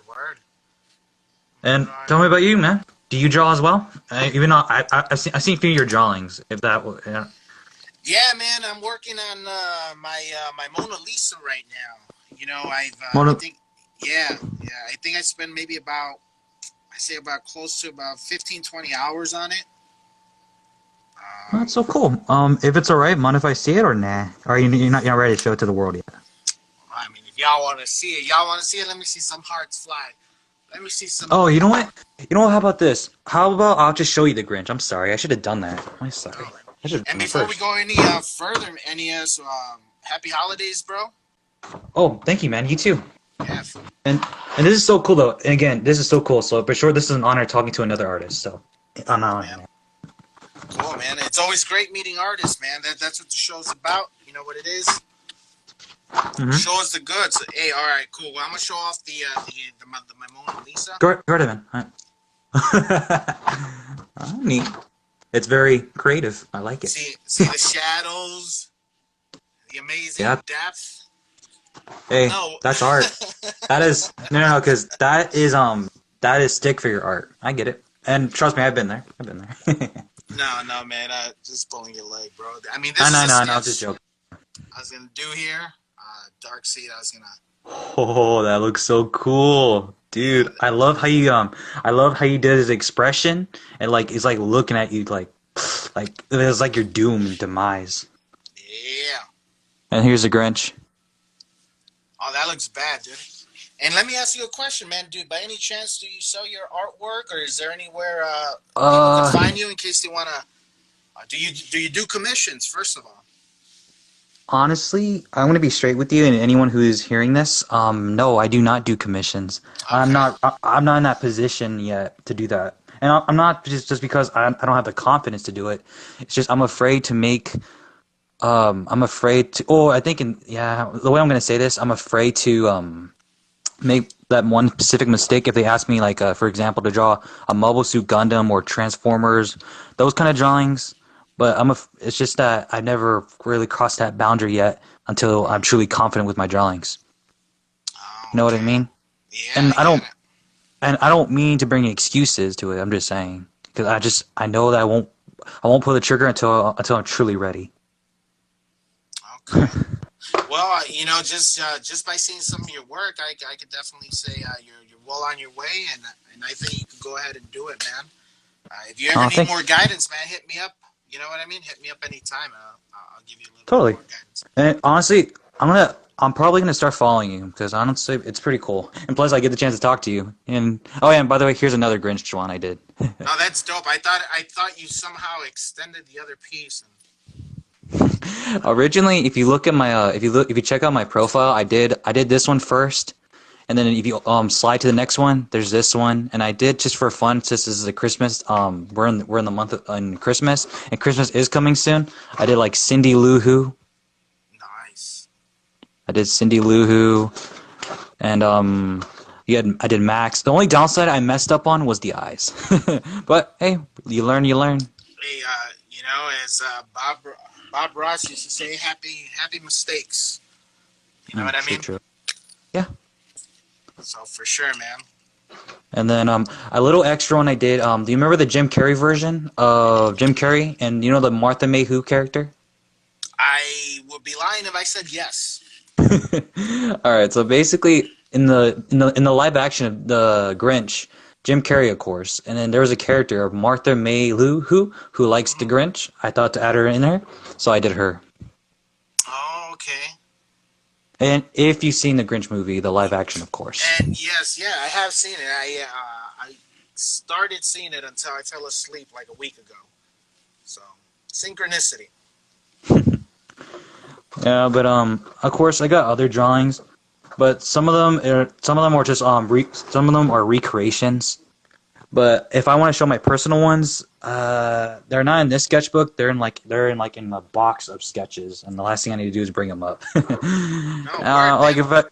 word. And Right. tell me about you, man. Do you draw as well? Even though I've seen a few of your drawings. If that, yeah. Yeah, man, I'm working on my Mona Lisa right now. You know, I Well, think, yeah, I think I spend maybe about I say about close to about 15, 20 hours on it. that's so cool. If it's alright, mind if I see it or nah? Or you're not ready to show it to the world yet? I mean, if y'all want to see it, let me see some hearts fly. Let me see some. Oh, you know what? You know what? How about this? How about I'll just show you the Grinch? I'm sorry. I should have done that. I'm sorry. Oh. I should have And done that before we first. go any further, NES, happy holidays, bro. Oh, thank you, man. You too. Yeah, And and this is so cool though. And again, this is so cool. So for sure, this is an honor talking to another artist. So I'm cool, not. man. Cool, man. It's always great meeting artists, man. That's what the show's about. You know what it is. Mm-hmm. Show us the goods. Hey, all right, cool. Well, I'm gonna show off my Mona Lisa. Go ahead, man. All right. Oh, neat. It's very creative. I like it. See the shadows, the amazing Yeah. depth. Hey, No, that's art. That is no, because that is stick for your art. I get it. And trust me, I've been there. I've been there. no, man. Just pulling your leg, bro. I mean, this I is know, a I know. I was just sketch joking. I was gonna do here. Dark seed. I was gonna. Oh, that looks so cool, dude. Yeah, I love how you did his expression and like he's like looking at you like it's like your doom and demise. yeah. And here's the Grinch. Oh, that looks bad, dude. And let me ask you a question, man, dude. By any chance, do you sell your artwork, or is there anywhere people can Uh, find you in case they wanna? Do you do commissions? First of all. Honestly, I'm gonna be straight with you, and anyone who is hearing this, no, I do not do commissions. Okay. I'm not in that position yet to do that, and I'm not just because I don't have the confidence to do it. It's just I'm afraid to make. I'm afraid to. Oh, I think yeah, the way I'm gonna say this, I'm afraid to make that one specific mistake if they ask me like for example to draw a Mobile Suit Gundam or Transformers, those kind of drawings. But it's just that I've never really crossed that boundary yet until I'm truly confident with my drawings. Oh, You know what I okay. mean? Yeah, And I get it. I don't mean to bring excuses to it. I'm just saying because I know that I won't pull the trigger until I'm truly ready. Okay. Well, just by seeing some of your work, I could definitely say you're well on your way, and I think you can go ahead and do it, man. If you ever Oh, need thank more guidance, man, hit me up. You know what I mean? Hit me up anytime. I'll give you a little bit totally. more guidance. And honestly, I'm probably gonna start following you because honestly, it's pretty cool. And plus, I get the chance to talk to you. And oh yeah, and by the way, here's another Grinch one I did. No, that's dope. I thought you somehow extended the other piece. Originally, if you look at my if you check out my profile, I did this one first, and then if you slide to the next one, there's this one, and I did just for fun since this is a Christmas we're in the month in Christmas and Christmas is coming soon. I did like Cindy Lou Who. Nice. I did Cindy Lou Who, and I did Max. The only downside I messed up on was the eyes, but hey, you learn, you learn. Hey, as Bob Ross used to say, happy mistakes. You know what I True, mean? true. Yeah. So for sure, man. And then a little extra one I did. Do you remember the Jim Carrey version of Jim Carrey and you know the Martha May Who character? I would be lying if I said yes. All right, so basically in the live action of the Grinch, Jim Carrey of course, and then there was a character of Martha May who likes the Grinch. I thought to add her in there, so I did her. Oh, okay. And if you've seen the Grinch movie, the live action of course. And yes, yeah, I have seen it. I started seeing it until I fell asleep like a week ago. So synchronicity. Yeah, but of course I got other drawings, but some of them are just some of them are recreations. But if I want to show my personal ones, they're not in this sketchbook. They're in a box of sketches, and the last thing I need to do is bring them up. No, word, Like man. if I,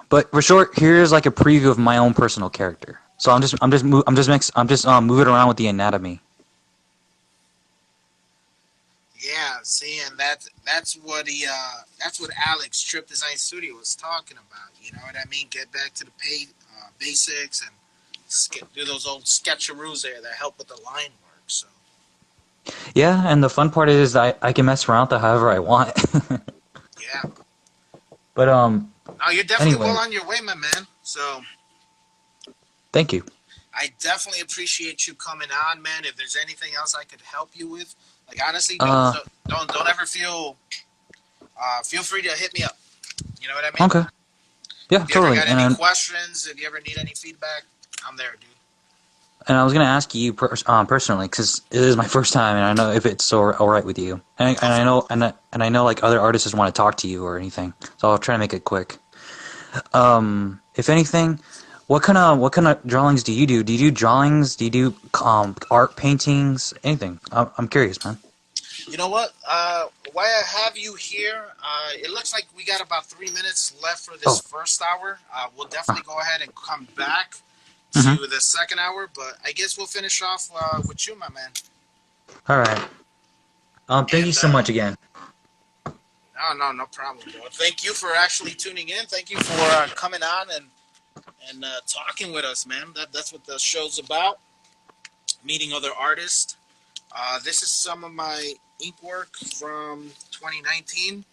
but for short, here's like a preview of my own personal character. So I'm just moving around with the anatomy. Yeah, see, and that's what Alex Trip Design Studio was talking about. You know what I mean? Get back to the basics and do those old sketcheroos there that help with the line work. So Yeah, and the fun part is I can mess around with it however I want. yeah, But no, you're definitely anyway, well on your way, my man. So thank you. I definitely appreciate you coming on, man. If there's anything else I could help you with, like honestly, Uh, don't ever feel free to hit me up. You know what I mean? okay. Yeah, If you ever totally. got any questions, if you ever need any feedback, I'm there, dude. And I was gonna ask you personally because it is my first time, and I know if it's so all right with you, and I know and I know like other artists just want to talk to you or anything, so I'll try to make it quick. If anything, what kind of drawings do you do? Do you do drawings? Do you do art paintings? Anything? I'm curious, man. You know what? Why I have you here? It looks like we got about 3 minutes left for this Oh, first hour. We'll uh, definitely go ahead and come back mm-hmm. to the second hour, but I guess we'll finish off with you, my man. All right. Thank you And so much again. no problem, bro. Thank you for actually tuning in. Thank you for coming on and talking with us, man. That's what the show's about. Meeting other artists. This is some of my ink work from 2019.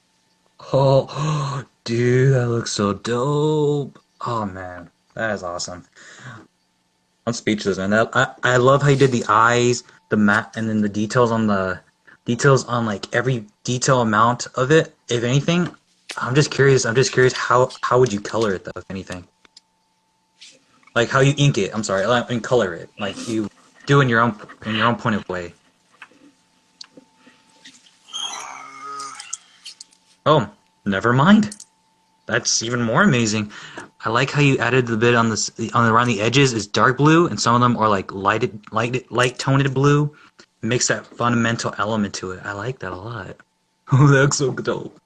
Oh, dude, that looks so dope. Oh man, that is awesome. I'm speechless, man. I love how you did the eyes, the map, and then the details on like every detail amount of it. If anything, I'm just curious. How would you color it though, if anything? Like how you ink it. I'm sorry, and color it. Like you do in your own point of way. Oh, never mind. That's even more amazing. I like how you added the bit on around the edges is dark blue, and some of them are like light toned blue. It makes that fundamental element to it. I like that a lot. Oh, that's so dope.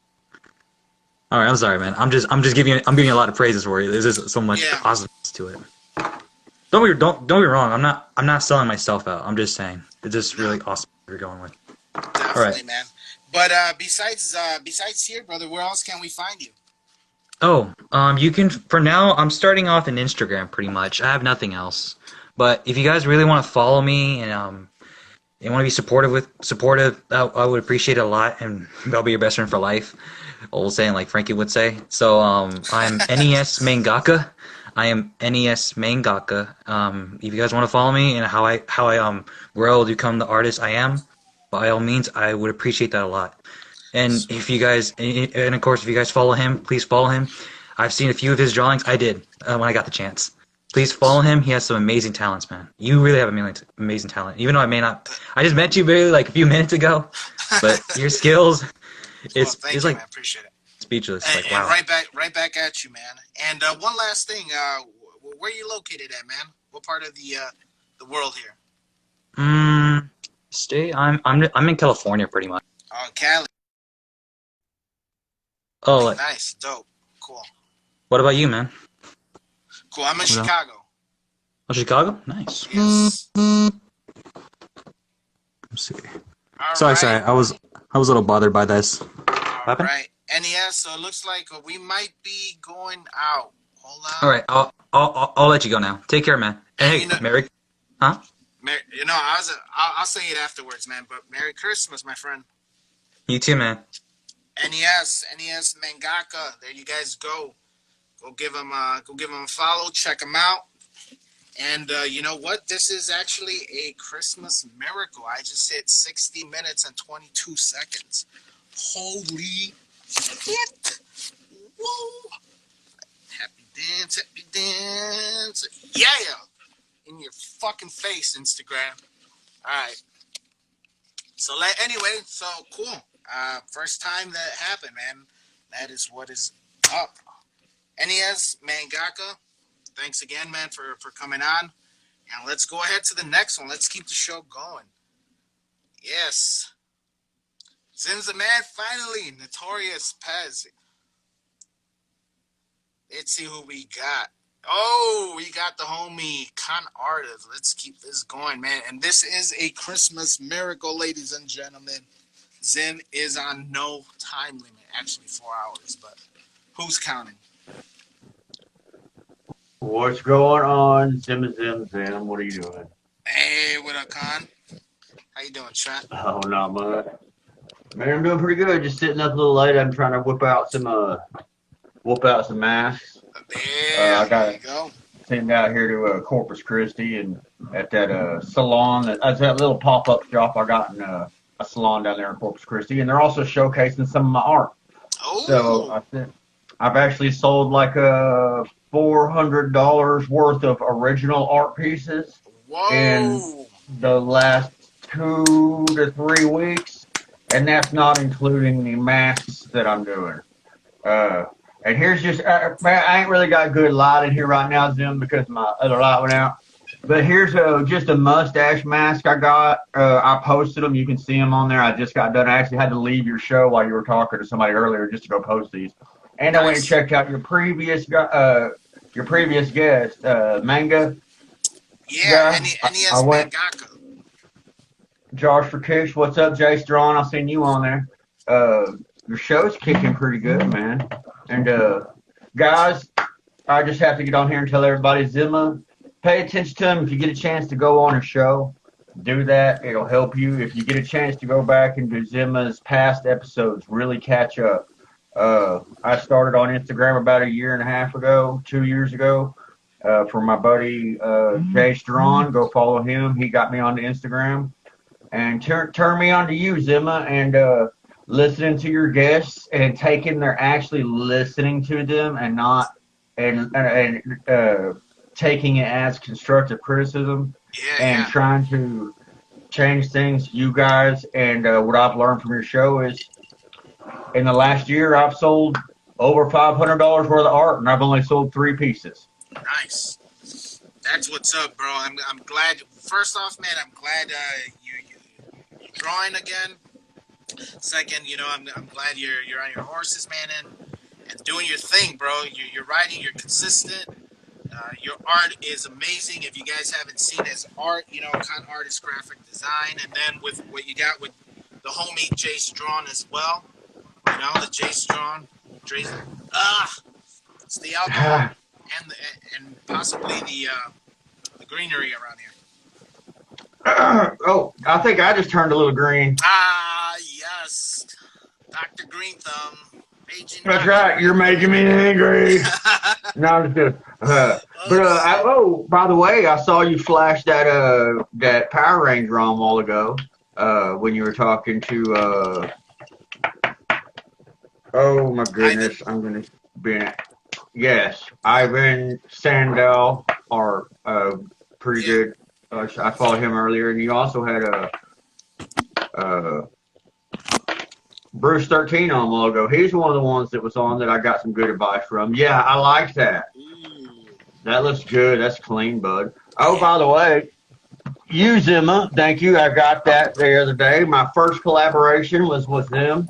All right, I'm sorry, man. I'm giving you a lot of praises for you. There's just so much Yeah, awesomeness to it. Don't be wrong. I'm not selling myself out. I'm just saying it's just no, really awesome what you're going with. All right. definitely, man. But besides here, brother, where else can we find you? Oh, you can for now. I'm starting off in Instagram pretty much. I have nothing else. But if you guys really want to follow me and you want to be supportive, I would appreciate it a lot, and I'll be your best friend for life. Old saying like Frankie would say. So I'm NES Mangaka. I am NES Mangaka. If you guys want to follow me and how I grow to become the artist I am, by all means, I would appreciate that a lot. And if you guys, and of course, if you guys follow him, please follow him. I've seen a few of his drawings. I did when I got the chance. Please follow him. He has some amazing talents, man. You really have amazing talent. Even though I may not, I just met you barely like a few minutes ago, but your skills, Well, it's thank you, like man. Appreciate it. speechless. Like And wow. right back at you, man. And one last thing, where are you located at, man? What part of the world here? Mm, I'm in California pretty much. Oh, Cali. Oh, like, Nice, dope, cool, what about you, man? cool. I'm in What else? Chicago. Oh, Chicago? Nice. Yes. Let's see. All Sorry, right. sorry. I was a little bothered by this. What All happened? right. NES. So it looks like we might be going out. Hold All on. right, I'll let you go now. Take care, man. And And hey, Merry, huh? I'll say it afterwards, man. But Merry Christmas, my friend. You too, man. NES Mangaka. There you guys go. Go give him a follow. Check him out. And you know what? This is actually a Christmas miracle. I just hit 60 minutes and 22 seconds. Holy shit! Whoa! Happy dance, yeah! In your fucking face, Instagram. All right. So anyway, so cool. First time that happened, man. That is what is up. NES Mangaka. Thanks again, man, for coming on. And let's go ahead to the next one. Let's keep the show going. Yes. Zim's the man, finally. Notorious Pez. Let's see who we got. Oh, we got the homie Con Artist. Let's keep this going, man. And this is a Christmas miracle, ladies and gentlemen. Zim is on no time limit. Actually, 4 hours, but who's counting? What's going on? Zim? What are you doing? Hey, what up, Con? How you doing, Trent? Oh, not much. Man, I'm doing pretty good. Just sitting up a little late. I'm trying to whip out some masks. Yeah, I got there you go. sitting out here to Corpus Christi and at that salon. That's that little pop-up shop I got in a salon down there in Corpus Christi, and they're also showcasing some of my art. Oh. So I've actually sold like $400 worth of original art pieces. Whoa. In the last 2 to 3 weeks, and that's not including the masks that I'm doing. And here's just, man, I ain't really got good light in here right now, Zim, because my other light went out. But here's just a mustache mask I got. I posted them. You can see them on there. I just got done. I actually had to leave your show while you were talking to somebody earlier just to go post these. And nice. I went and checked out your previous guest, Manga. Yeah, NES Mangaka. Josh Rakish, what's up, Jay Strawn? I've seen you on there. Your show's kicking pretty good, man. And guys, I just have to get on here and tell everybody, Zimma, pay attention to him. If you get a chance to go on a show, do that. It'll help you. If you get a chance to go back and do Zimma's past episodes, really catch up. I started on Instagram about 2 years ago. For my buddy Jay Strawn, go follow him. He got me onto Instagram. And turn me on to you, Zimma, and listening to your guests and they're actually listening to them and not and taking it as constructive criticism and trying to change things. You guys, and what I've learned from your show is in the last year I've sold over $500 worth of art, and I've only sold 3 pieces. Nice. That's what's up, bro. I'm glad. First off, man, I'm glad you're drawing again. Second, I'm glad you're on your horses, man, and doing your thing, bro. You're writing. You're consistent. Your art is amazing. If you guys haven't seen his art, Con Artist Graphic Design, and then with what you got with the homie Jay Strawn as well. The Jay Strawn. It's the alcohol and possibly the greenery around here. Oh, I think I just turned a little green. Yes. Dr. Green Thumb. That's right. You're making me angry. No, I'm just kidding. By the way, I saw you flash that Power Ranger on a while ago when you were talking to, oh my goodness, I'm going to be yes, Ivan Sandal, are pretty good. I followed him earlier, and you also had Bruce 13 on a while ago. He's one of the ones that was on that I got some good advice from. Yeah, I like that. That looks good. That's clean, bud. Oh, by the way, you, Zimma, thank you. I got that the other day. My first collaboration was with him.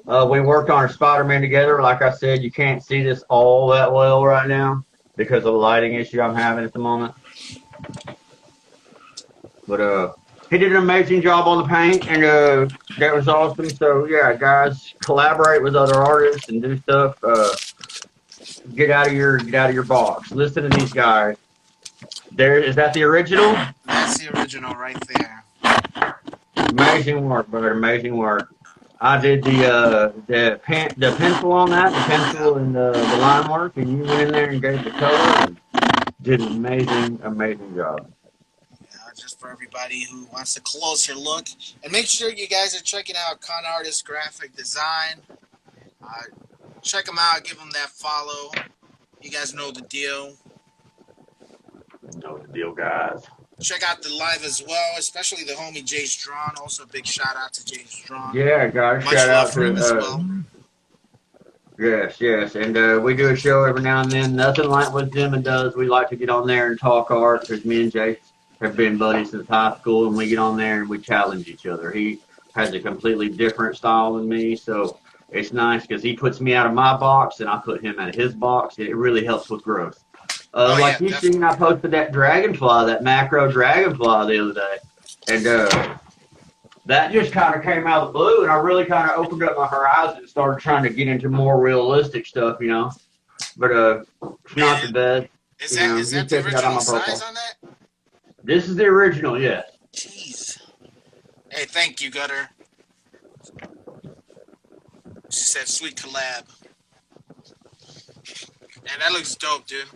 We worked on a Spider-Man together. Like I said, you can't see this all that well right now because of the lighting issue I'm having at the moment. But he did an amazing job on the paint, and that was awesome. So yeah, guys, collaborate with other artists and do stuff. Get out of your box. Listen to these guys. There is that the original? That's the original right there. Amazing work, brother. Amazing work. I did the pencil on that, the pencil and the line work, and you went in there and gave the color and did an amazing job. Just for everybody who wants a closer look. And make sure you guys are checking out Con Artist Graphic Design. Check them out. Give them that follow. You guys know the deal. Know the deal, guys. Check out the live as well, especially the homie Jay's Drawn. Also, a big shout out to Jay's Drawn. Yeah, guys, Much shout love out for him to as well. Yes, and we do a show every now and then. Nothing like what Jim does. We like to get on there and talk art because me and Jay have been buddies since high school, and we get on there and we challenge each other. He has a completely different style than me, so it's nice because he puts me out of my box and I put him out of his box. It really helps with growth. Like you seen, I posted that dragonfly, that macro dragonfly the other day, and that just kind of came out of the blue, and I really kind of opened up my horizon and started trying to get into more realistic stuff, you know. But it's not the best. Is that the original size on that? This is the original, yes. Jeez. Hey, thank you, Gutter. She said, sweet collab. And that looks dope, dude.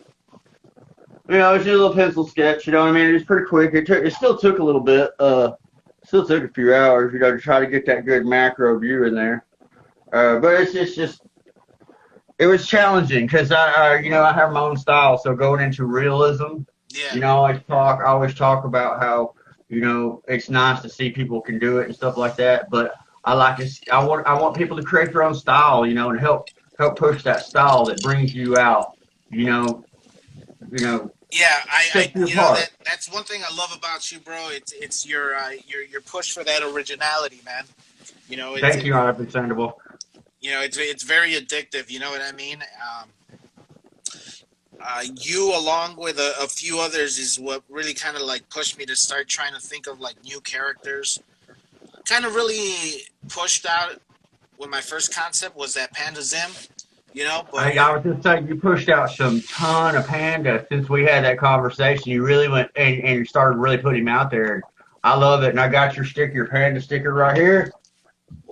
You know, it's just a little pencil sketch, you know what I mean? It's pretty quick. It still took a little bit. Still took a few hours, you know, to try to get that good macro view in there. But it's just it was challenging because I have my own style. So going into realism, you know, I always talk about how, you know, it's nice to see people can do it and stuff like that. But I want people to create their own style, you know, and help push that style that brings you out, you know. Yeah, you know that's one thing I love about you, bro. It's your push for that originality, man. You know, thank you, Understandable. You know, it's very addictive. You know what I mean? You, along with a few others, is what really kind of like pushed me to start trying to think of like new characters. Kind of really pushed out when my first concept was that Panda Zim. You know, but I was just saying, you pushed out some ton of panda since we had that conversation. You really went and you started really putting him out there. I love it, and I got your panda sticker right here.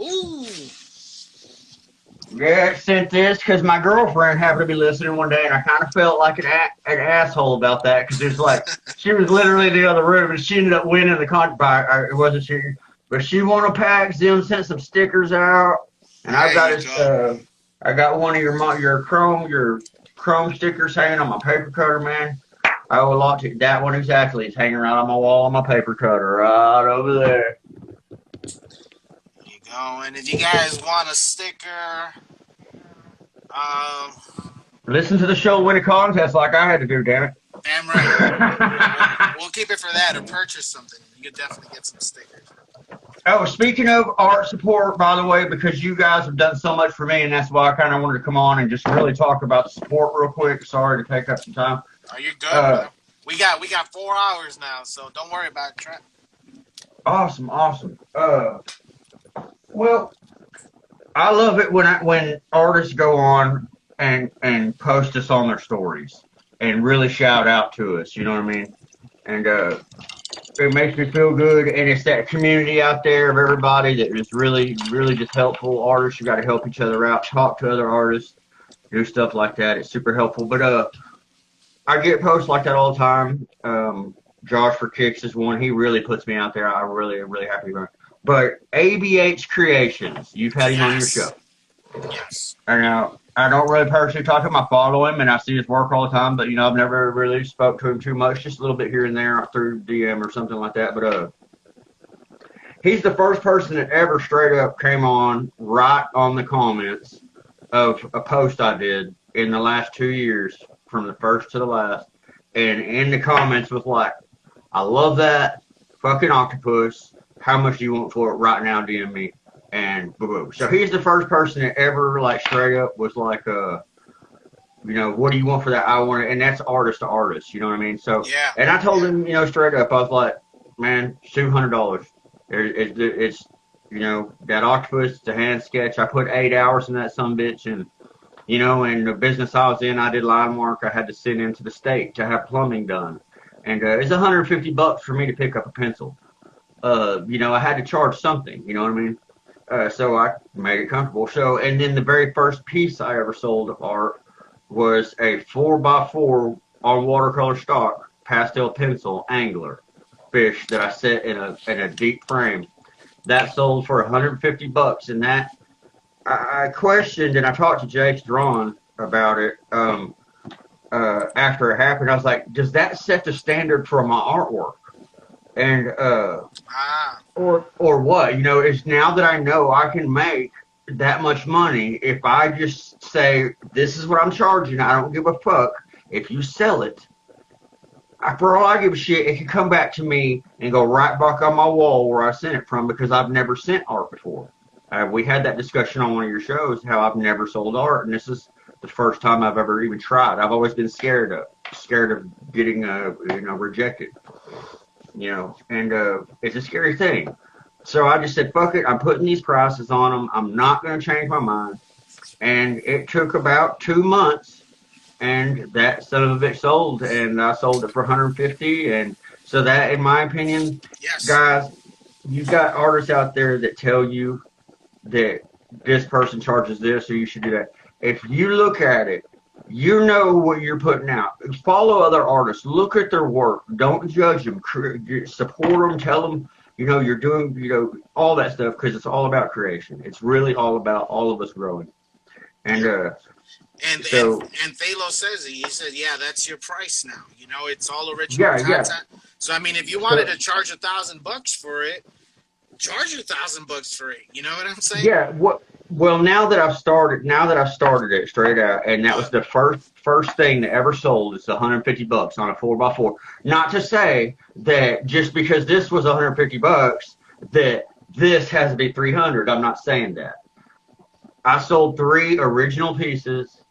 Ooh. Yeah, I sent this because my girlfriend happened to be listening one day, and I kind of felt like an asshole about that because it's like she was literally in the other room, and she ended up winning the contract. It wasn't she, but she won a pack. Zim sent some stickers out, and I got his. I got one of your chrome stickers hanging on my paper cutter, man. I would like to that one exactly. It's hanging right on my wall on my paper cutter, right over there. There you go. And if you guys want a sticker, listen to the show, win a contest like I had to do. Damn it. Damn right. We'll keep it for that, or purchase something. You could definitely get some stickers. Oh, speaking of art support, by the way, because you guys have done so much for me, and that's why I kind of wanted to come on and just really talk about the support real quick. Sorry to take up some time. Oh, you're good, brother. We got 4 hours now, so don't worry about it, Trent. Awesome. Well, I love it when artists go on and post us on their stories and really shout out to us. You know what I mean? And it makes me feel good, and it's that community out there of everybody that is really, really just helpful. Artists, you got to help each other out, talk to other artists, do stuff like that. It's super helpful. But I get posts like that all the time. Josh for Kicks is one. He really puts me out there. I'm really, really happy about it. But ABH Creations, you've had him on your show. Yes. And I don't really personally talk to him. I follow him, and I see his work all the time. But, you know, I've never really spoke to him too much, just a little bit here and there through DM or something like that. But he's the first person that ever straight up came on right on the comments of a post I did in the last 2 years, from the first to the last. And in the comments was like, I love that fucking octopus. How much do you want for it right now? DM me. And boom. So he's the first person that ever, like, straight up was like, you know, what do you want for that? I want it. And that's artist to artist, you know what I mean? So, yeah. And I told him, you know, straight up, I was like, man, $200. It's that octopus, the hand sketch. I put 8 hours in that bitch, and in the business I was in, I did line work. I had to send into the state to have plumbing done, and it's $150 for me to pick up a pencil. I had to charge something. You know what I mean? So I made it comfortable. So, and then the very first piece I ever sold of art was a 4x4 on watercolor stock pastel pencil angler fish that I set in a deep frame. That sold for $150, and that I questioned, and I talked to Jake Drawn about it after it happened. I was like, does that set the standard for my artwork? And or what? It's now that I know I can make that much money if I just say this is what I'm charging. I don't give a fuck if you sell it. For all I give a shit, it can come back to me and go right back on my wall where I sent it from, because I've never sent art before. We had that discussion on one of your shows, how I've never sold art, and this is the first time I've ever even tried. I've always been scared of getting rejected. And it's a scary thing. So I just said, fuck it, I'm putting these prices on them. I'm not going to change my mind. And it took about 2 months, and that son of a bitch sold, and I sold it for $150. And so that, in my opinion, guys, you've got artists out there that tell you that this person charges this, or you should do that. If you look at it, you know what you're putting out. Follow other artists. Look at their work. Don't judge them. Support them. Tell them, you're doing, all that stuff, because it's all about creation. It's really all about all of us growing. And Thalo says it. He said, yeah, that's your price now. It's all original content. Yeah. So, I mean, if you wanted to charge $1,000 for it, charge $1,000 for it. You know what I'm saying? Yeah. Well, now that I've started it straight out, and that was the first thing that ever sold. It's $150 on a 4x4. Not to say that just because this was $150 that this has to be $300. I'm not saying that. I sold 3 original pieces.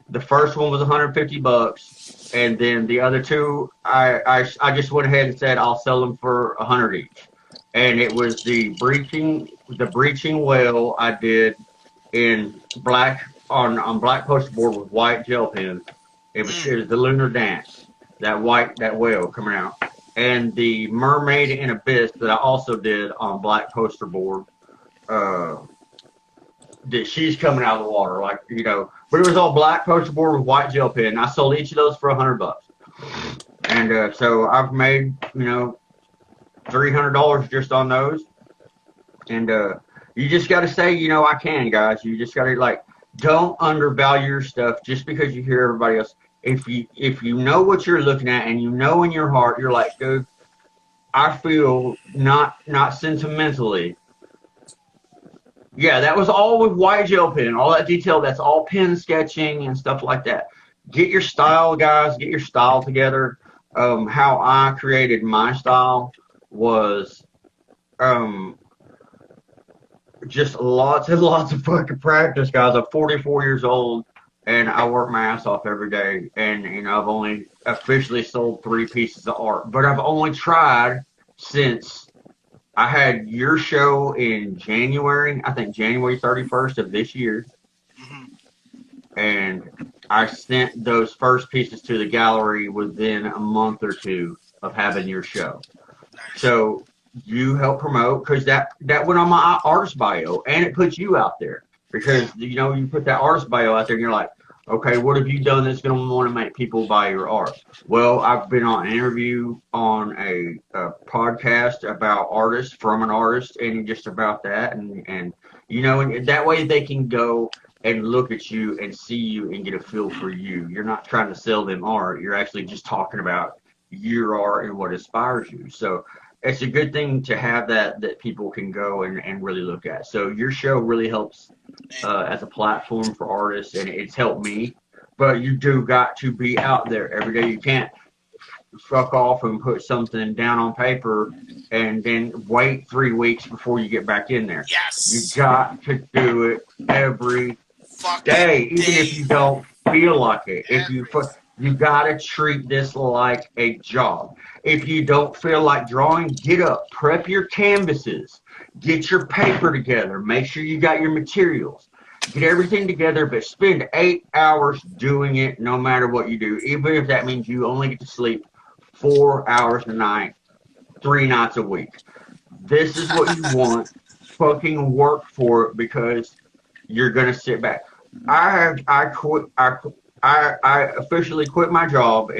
The first one was $150, and then the other 2, I just went ahead and said I'll sell them for $100 each. And it was the breaching whale I did in black on black poster board with white gel pen. It was the lunar dance, that whale coming out, and the mermaid in abyss that I also did on black poster board. That she's coming out of the water, but it was all black poster board with white gel pen. I sold each of those for $100, and so I've made $300 just on those. And you just got to say, I can, guys. You just got to don't undervalue your stuff just because you hear everybody else. If you know what you're looking at, and in your heart, you're like, dude, I feel not sentimentally. Yeah, that was all with white gel pen, all that detail. That's all pen sketching and stuff like that. Get your style, guys. Get your style together. How I created my style was just lots and lots of fucking practice, guys. I'm 44 years old, and I work my ass off every day. And I've only officially sold 3 pieces of art, but I've only tried since I had your show in January, I think January 31st of this year. And I sent those first pieces to the gallery within a month or 2 of having your show. So you help promote, because that went on my artist bio, and it puts you out there, because you put that artist bio out there, and you're like, okay, what have you done that's going to want to make people buy your art? Well, I've been on an interview on a podcast about artists, from an artist, and just about that, and that way they can go and look at you and see you and get a feel for you. You're not trying to sell them art. You're actually just talking about your art and what inspires you. So it's a good thing to have that people can go and really look at. So your show really helps as a platform for artists, and it's helped me. But you do got to be out there every day. You can't fuck off and put something down on paper and then wait 3 weeks before you get back in there. Yes. You got to do it every day, even if you don't feel like it. You gotta treat this like a job. If you don't feel like drawing, get up, prep your canvases, get your paper together, make sure you got your materials, get everything together, but spend 8 hours doing it no matter what you do, even if that means you only get to sleep 4 hours a night, 3 nights a week. This is what you want. Fucking work for it because you're gonna sit back. I quit. I officially quit my job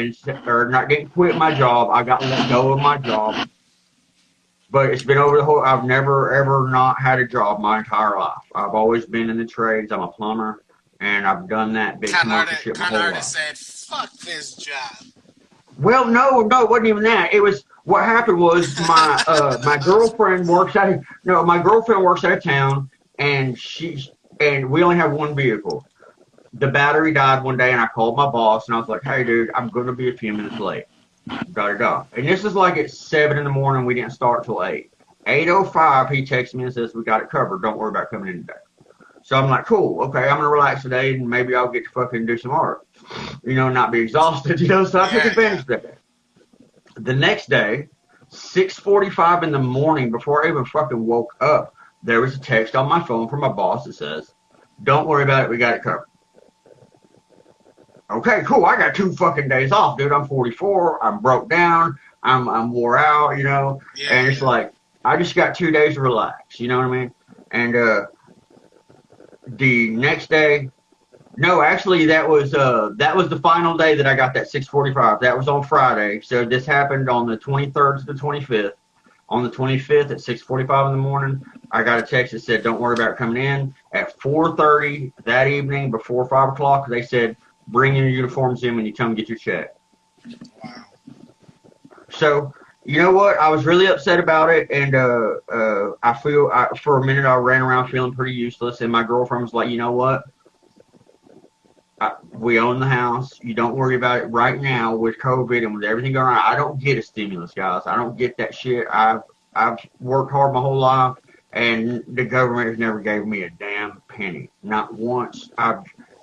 or not didn't quit my job. I got let go of my job, but it's been over the whole. I've never ever not had a job my entire life. I've always been in the trades. I'm a plumber, and I've done that big commercial shit my whole life. Said, "Fuck this job." Well, no, it wasn't even that. It was what happened was my girlfriend works out. My girlfriend works out of town, and we only have one vehicle. The battery died one day, and I called my boss, and I was like, "Hey, dude, I'm going to be a few minutes late." And this is like at 7 in the morning. We didn't start till 8. 8:05, he texts me and says, "We got it covered. Don't worry about coming in today." So I'm like, cool, okay, I'm going to relax today, and maybe I'll get to fucking do some art. Not be exhausted, so I took advantage of that. The next day, 6:45 in the morning, before I even fucking woke up, there was a text on my phone from my boss that says, "Don't worry about it, we got it covered." Okay, cool, I got 2 fucking days off, dude. I'm 44, I'm broke down, I'm wore out, and it's like, I just got 2 days to relax, you know what I mean? And the next day, no, actually, that was the final day that I got that 6:45. That was on Friday. So this happened on the 23rd to the 25th. On the 25th at 6:45 in the morning, I got a text that said, "Don't worry about coming in." At 4:30 that evening, before 5 o'clock, they said, "Bring your uniforms in when you come get your check." Wow. So, you know what? I was really upset about it, and for a minute I ran around feeling pretty useless, and my girlfriend was like, "You know what? We own the house. You don't worry about it right now with COVID and with everything going on. I don't get a stimulus, guys. I don't get that shit. I've worked hard my whole life, and the government has never gave me a damn penny. Not once.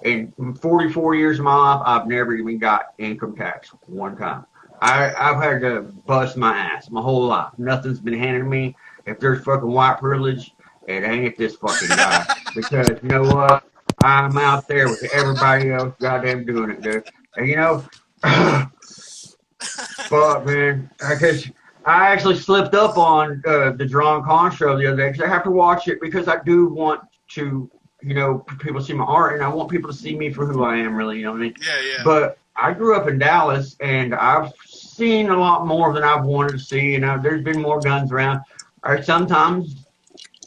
In 44 years of my life, I've never even got income tax one time. I've had to bust my ass my whole life. Nothing's been handed to me. If there's fucking white privilege, it ain't this fucking guy. Because you know what? I'm out there with everybody else goddamn doing it, dude. And fuck, man. I actually slipped up on the Draw and Con show the other day because I have to watch it because I do want to, people see my art and I want people to see me for who I am, really, you know what I mean? Yeah. But I grew up in Dallas and I've seen a lot more than I've wanted to see. There's been more guns around. Or sometimes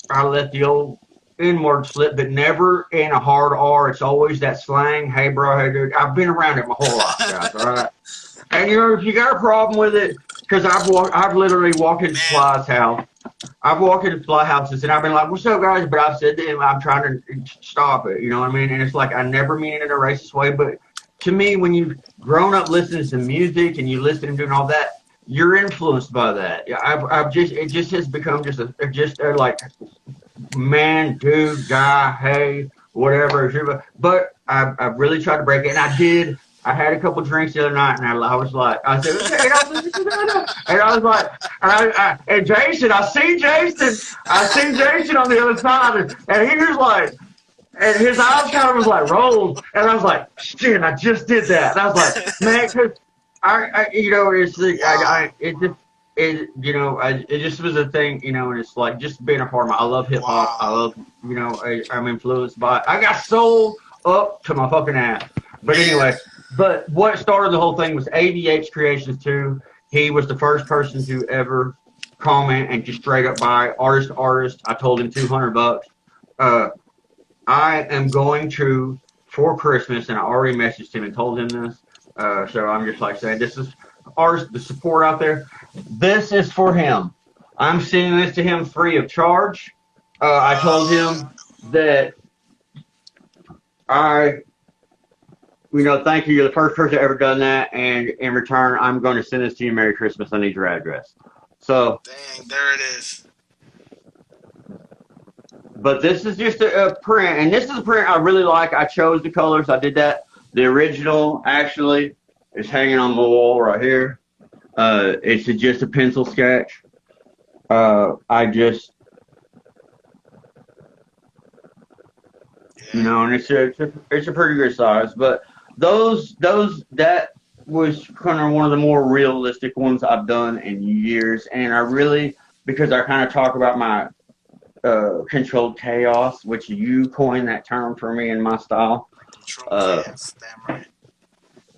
I let the old N-word slip, but never in a hard R. It's always that slang. Hey, bro, hey, dude. I've been around it my whole life, guys, all right? And, if you got a problem with it, because I've literally walked into Fly's house. I've walked into Fly houses, and I've been like, "What's up, guys?" But I've said to him, I'm trying to stop it, you know what I mean? And it's like, I never mean it in a racist way, but to me, when you've grown up listening to music and you listen and doing all that, you're influenced by that. It just has become just a like, man, dude, guy, hey, whatever. But I've really tried to break it, and I did. I had a couple drinks the other night, and I was like, I said, okay, and I was like, and Jason, I see Jason on the other side, and he was like, and his eyes kind of was like rolled, and I was like, shit, I just did that, and I was like, man, because it just was a thing, and it's like just being a part of I love hip hop. I love, I'm influenced by it. I got soul up to my fucking ass. But anyway, but what started the whole thing was AVH Creations 2. He was the first person to ever comment and just straight up buy artist to artist. I told him $200. I am going to for Christmas, and I already messaged him and told him this. So I'm just like saying, this is artist, the support out there. This is for him. I'm sending this to him free of charge. I told him that thank you. You're the first person ever done that. And in return, I'm going to send this to you. Merry Christmas. I need your address. So. Dang, there it is. But this is just a print. And this is a print I really like. I chose the colors. I did that. The original, actually, It's hanging on the wall right here. It's just a pencil sketch. I just, Yeah. and it's a pretty good size. But that was kind of one of the more realistic ones I've done in years, and I really, because I kind of talk about my controlled chaos, which you coined that term for me in my style. Control chaos. Damn right.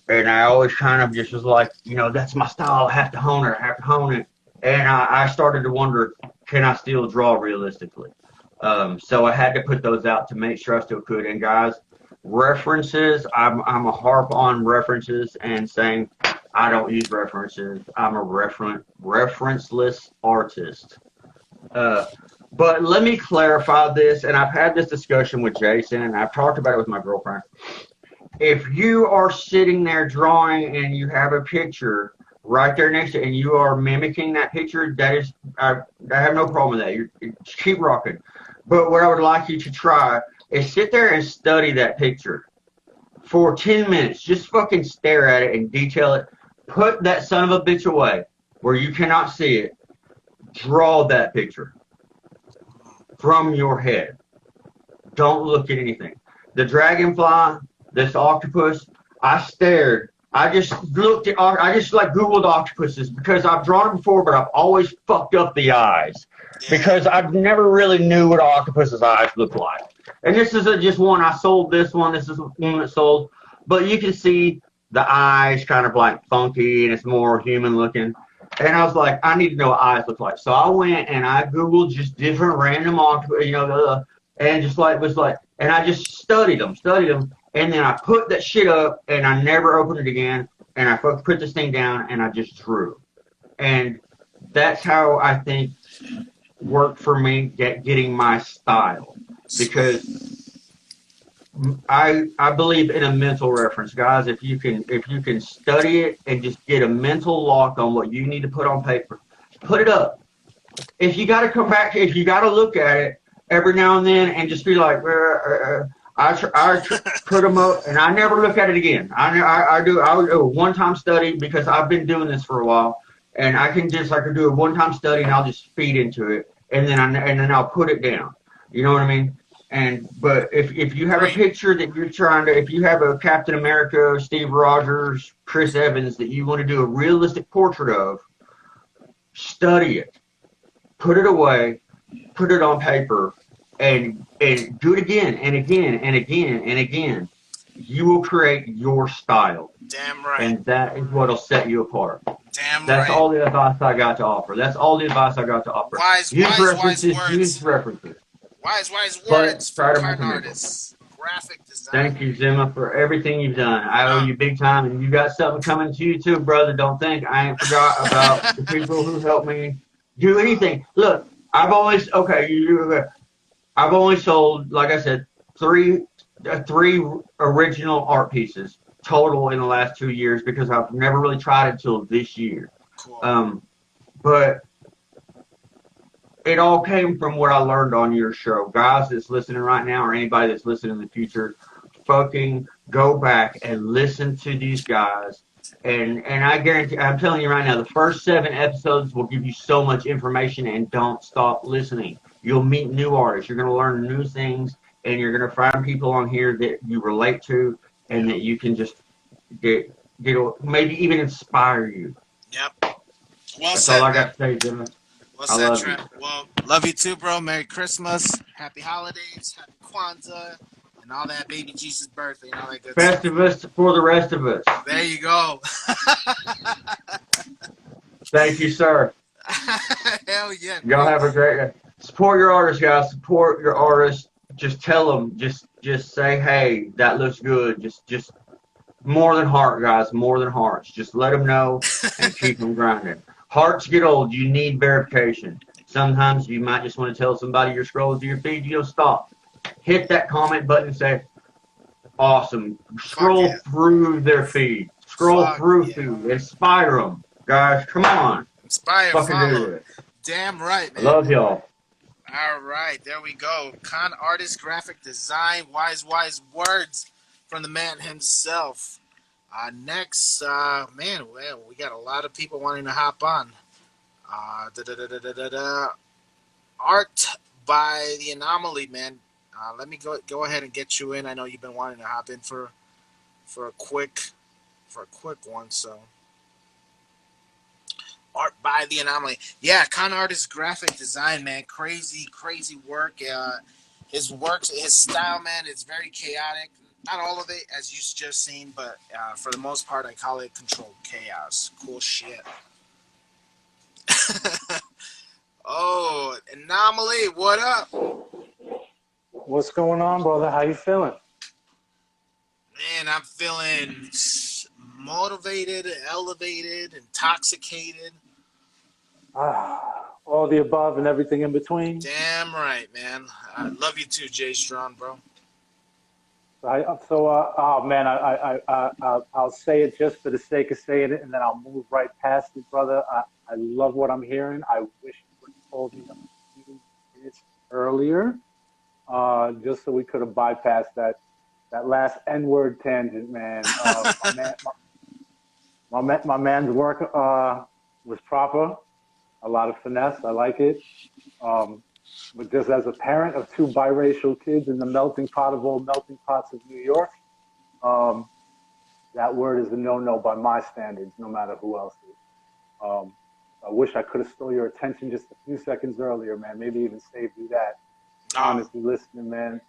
And I always kind of just was like, that's my style. I have to hone it. And I started to wonder, can I still draw realistically? So I had to put those out to make sure I still could. And guys, references, I'm a harp on references and saying I don't use references. I'm a referenceless artist. But let me clarify this, and I've had this discussion with Jason, and I've talked about it with my girlfriend. If you are sitting there drawing and you have a picture right there next to it, and you are mimicking that picture, I have no problem with that. You just keep rocking. But what I would like you to try is sit there and study that picture for 10 minutes. Just fucking stare at it and detail it. Put that son of a bitch away where you cannot see it. Draw that picture from your head. Don't look at anything. The dragonfly, this octopus, I stared. I just looked at, I just like Googled octopuses because I've drawn them before, but I've always fucked up the eyes because I've never really knew what an octopus's eyes look like. And this is just one, I sold this one. This is one that sold, but you can see the eyes kind of like funky and it's more human looking. And I was like, I need to know what eyes look like. So I went and I Googled just different random octopus, and just like, and I just studied them. And then I put that shit up and I never opened it again. And I put this thing down and I just drew. And that's how I think worked for me getting my style. Because I believe in a mental reference, guys. If you can study it and just get a mental lock on what you need to put on paper, put it up. If you got to come back, if you got to look at it every now and then and just be like, I put them up and I never look at it again. I would do a one-time study because I've been doing this for a while, and I can do a one-time study and I'll just feed into it, and then I'll put it down. You know what I mean? But if you have a picture that you're trying to, if you have a Captain America, Steve Rogers, Chris Evans that you want to do a realistic portrait of, study it, put it away, put it on paper, and do it again and again and again and again. You will create your style. Damn right. And that is what will set you apart. Damn That's right. all the advice I got to offer. Wise words. Use references. Wise words from con artists. Graphic design. Thank you, Zimma, for everything you've done. I owe you big time, and you got something coming to you too, brother. Don't think I ain't forgot about the people who helped me do anything. Look, I've only sold, like I said, three original art pieces total in the last 2 years because I've never really tried it until this year. Cool. But it all came from what I learned on your show. Guys that's listening right now or anybody that's listening in the future, fucking go back and listen to these guys. And I guarantee, I'm telling you right now, the first 7 episodes will give you so much information, and don't stop listening. You'll meet new artists. You're going to learn new things, and you're going to find people on here that you relate to and that you can just get maybe even inspire you. Yep. Well That's said, all I got to say, Jimmy. Well said, Trent. Well, love you too, bro. Merry Christmas, Happy Holidays, Happy Kwanzaa, and all that baby Jesus birthday and all that good stuff. Festivus for the rest of us. There you go. Thank you, sir. Hell yeah. Y'all have a great day. Support your artists, guys. Support your artists. Just tell them. Just say, hey, that looks good. Just more than heart, guys. More than hearts. Just let them know and keep them grinding. Hearts get old. You need verification. Sometimes you might just want to tell somebody you're scrolling through your feed. You'll stop. Hit that comment button and say, awesome. Scroll through their feed. Scroll through. Inspire them. Guys, come on. Inspire, fucking follow. do it. Damn right, man. Love y'all. All right, there we go. Con artist, graphic design, wise words from the man himself. Next, man, well, we got a lot of people wanting to hop on. Da, da, da, da, da, da, da. Art by the Anomaly, man. Let me go ahead and get you in. I know you've been wanting to hop in for a quick one. So, Art by the Anomaly, yeah, con artist graphic design, man. Crazy work. His style, man. It's very chaotic. Not all of it, as you just seen, but for the most part, I call it controlled chaos. Cool shit. Oh, Anomaly, what up? What's going on, brother? How you feeling? Man, I'm feeling motivated, elevated, intoxicated. All the above and everything in between. Damn right, man. I love you too, Jay Strong, bro. Oh man, I'll say it just for the sake of saying it, and then I'll move right past it, brother. I love what I'm hearing. I wish you would have told me a few minutes earlier, just so we could have bypassed that last N-word tangent, man. My man's work was proper, a lot of finesse. I like it. But just as a parent of two biracial kids in the melting pot of all melting pots of New York, that word is a no-no by my standards, no matter who else is. I wish I could have stole your attention just a few seconds earlier, man. Maybe even saved you that. Honestly, listening, man.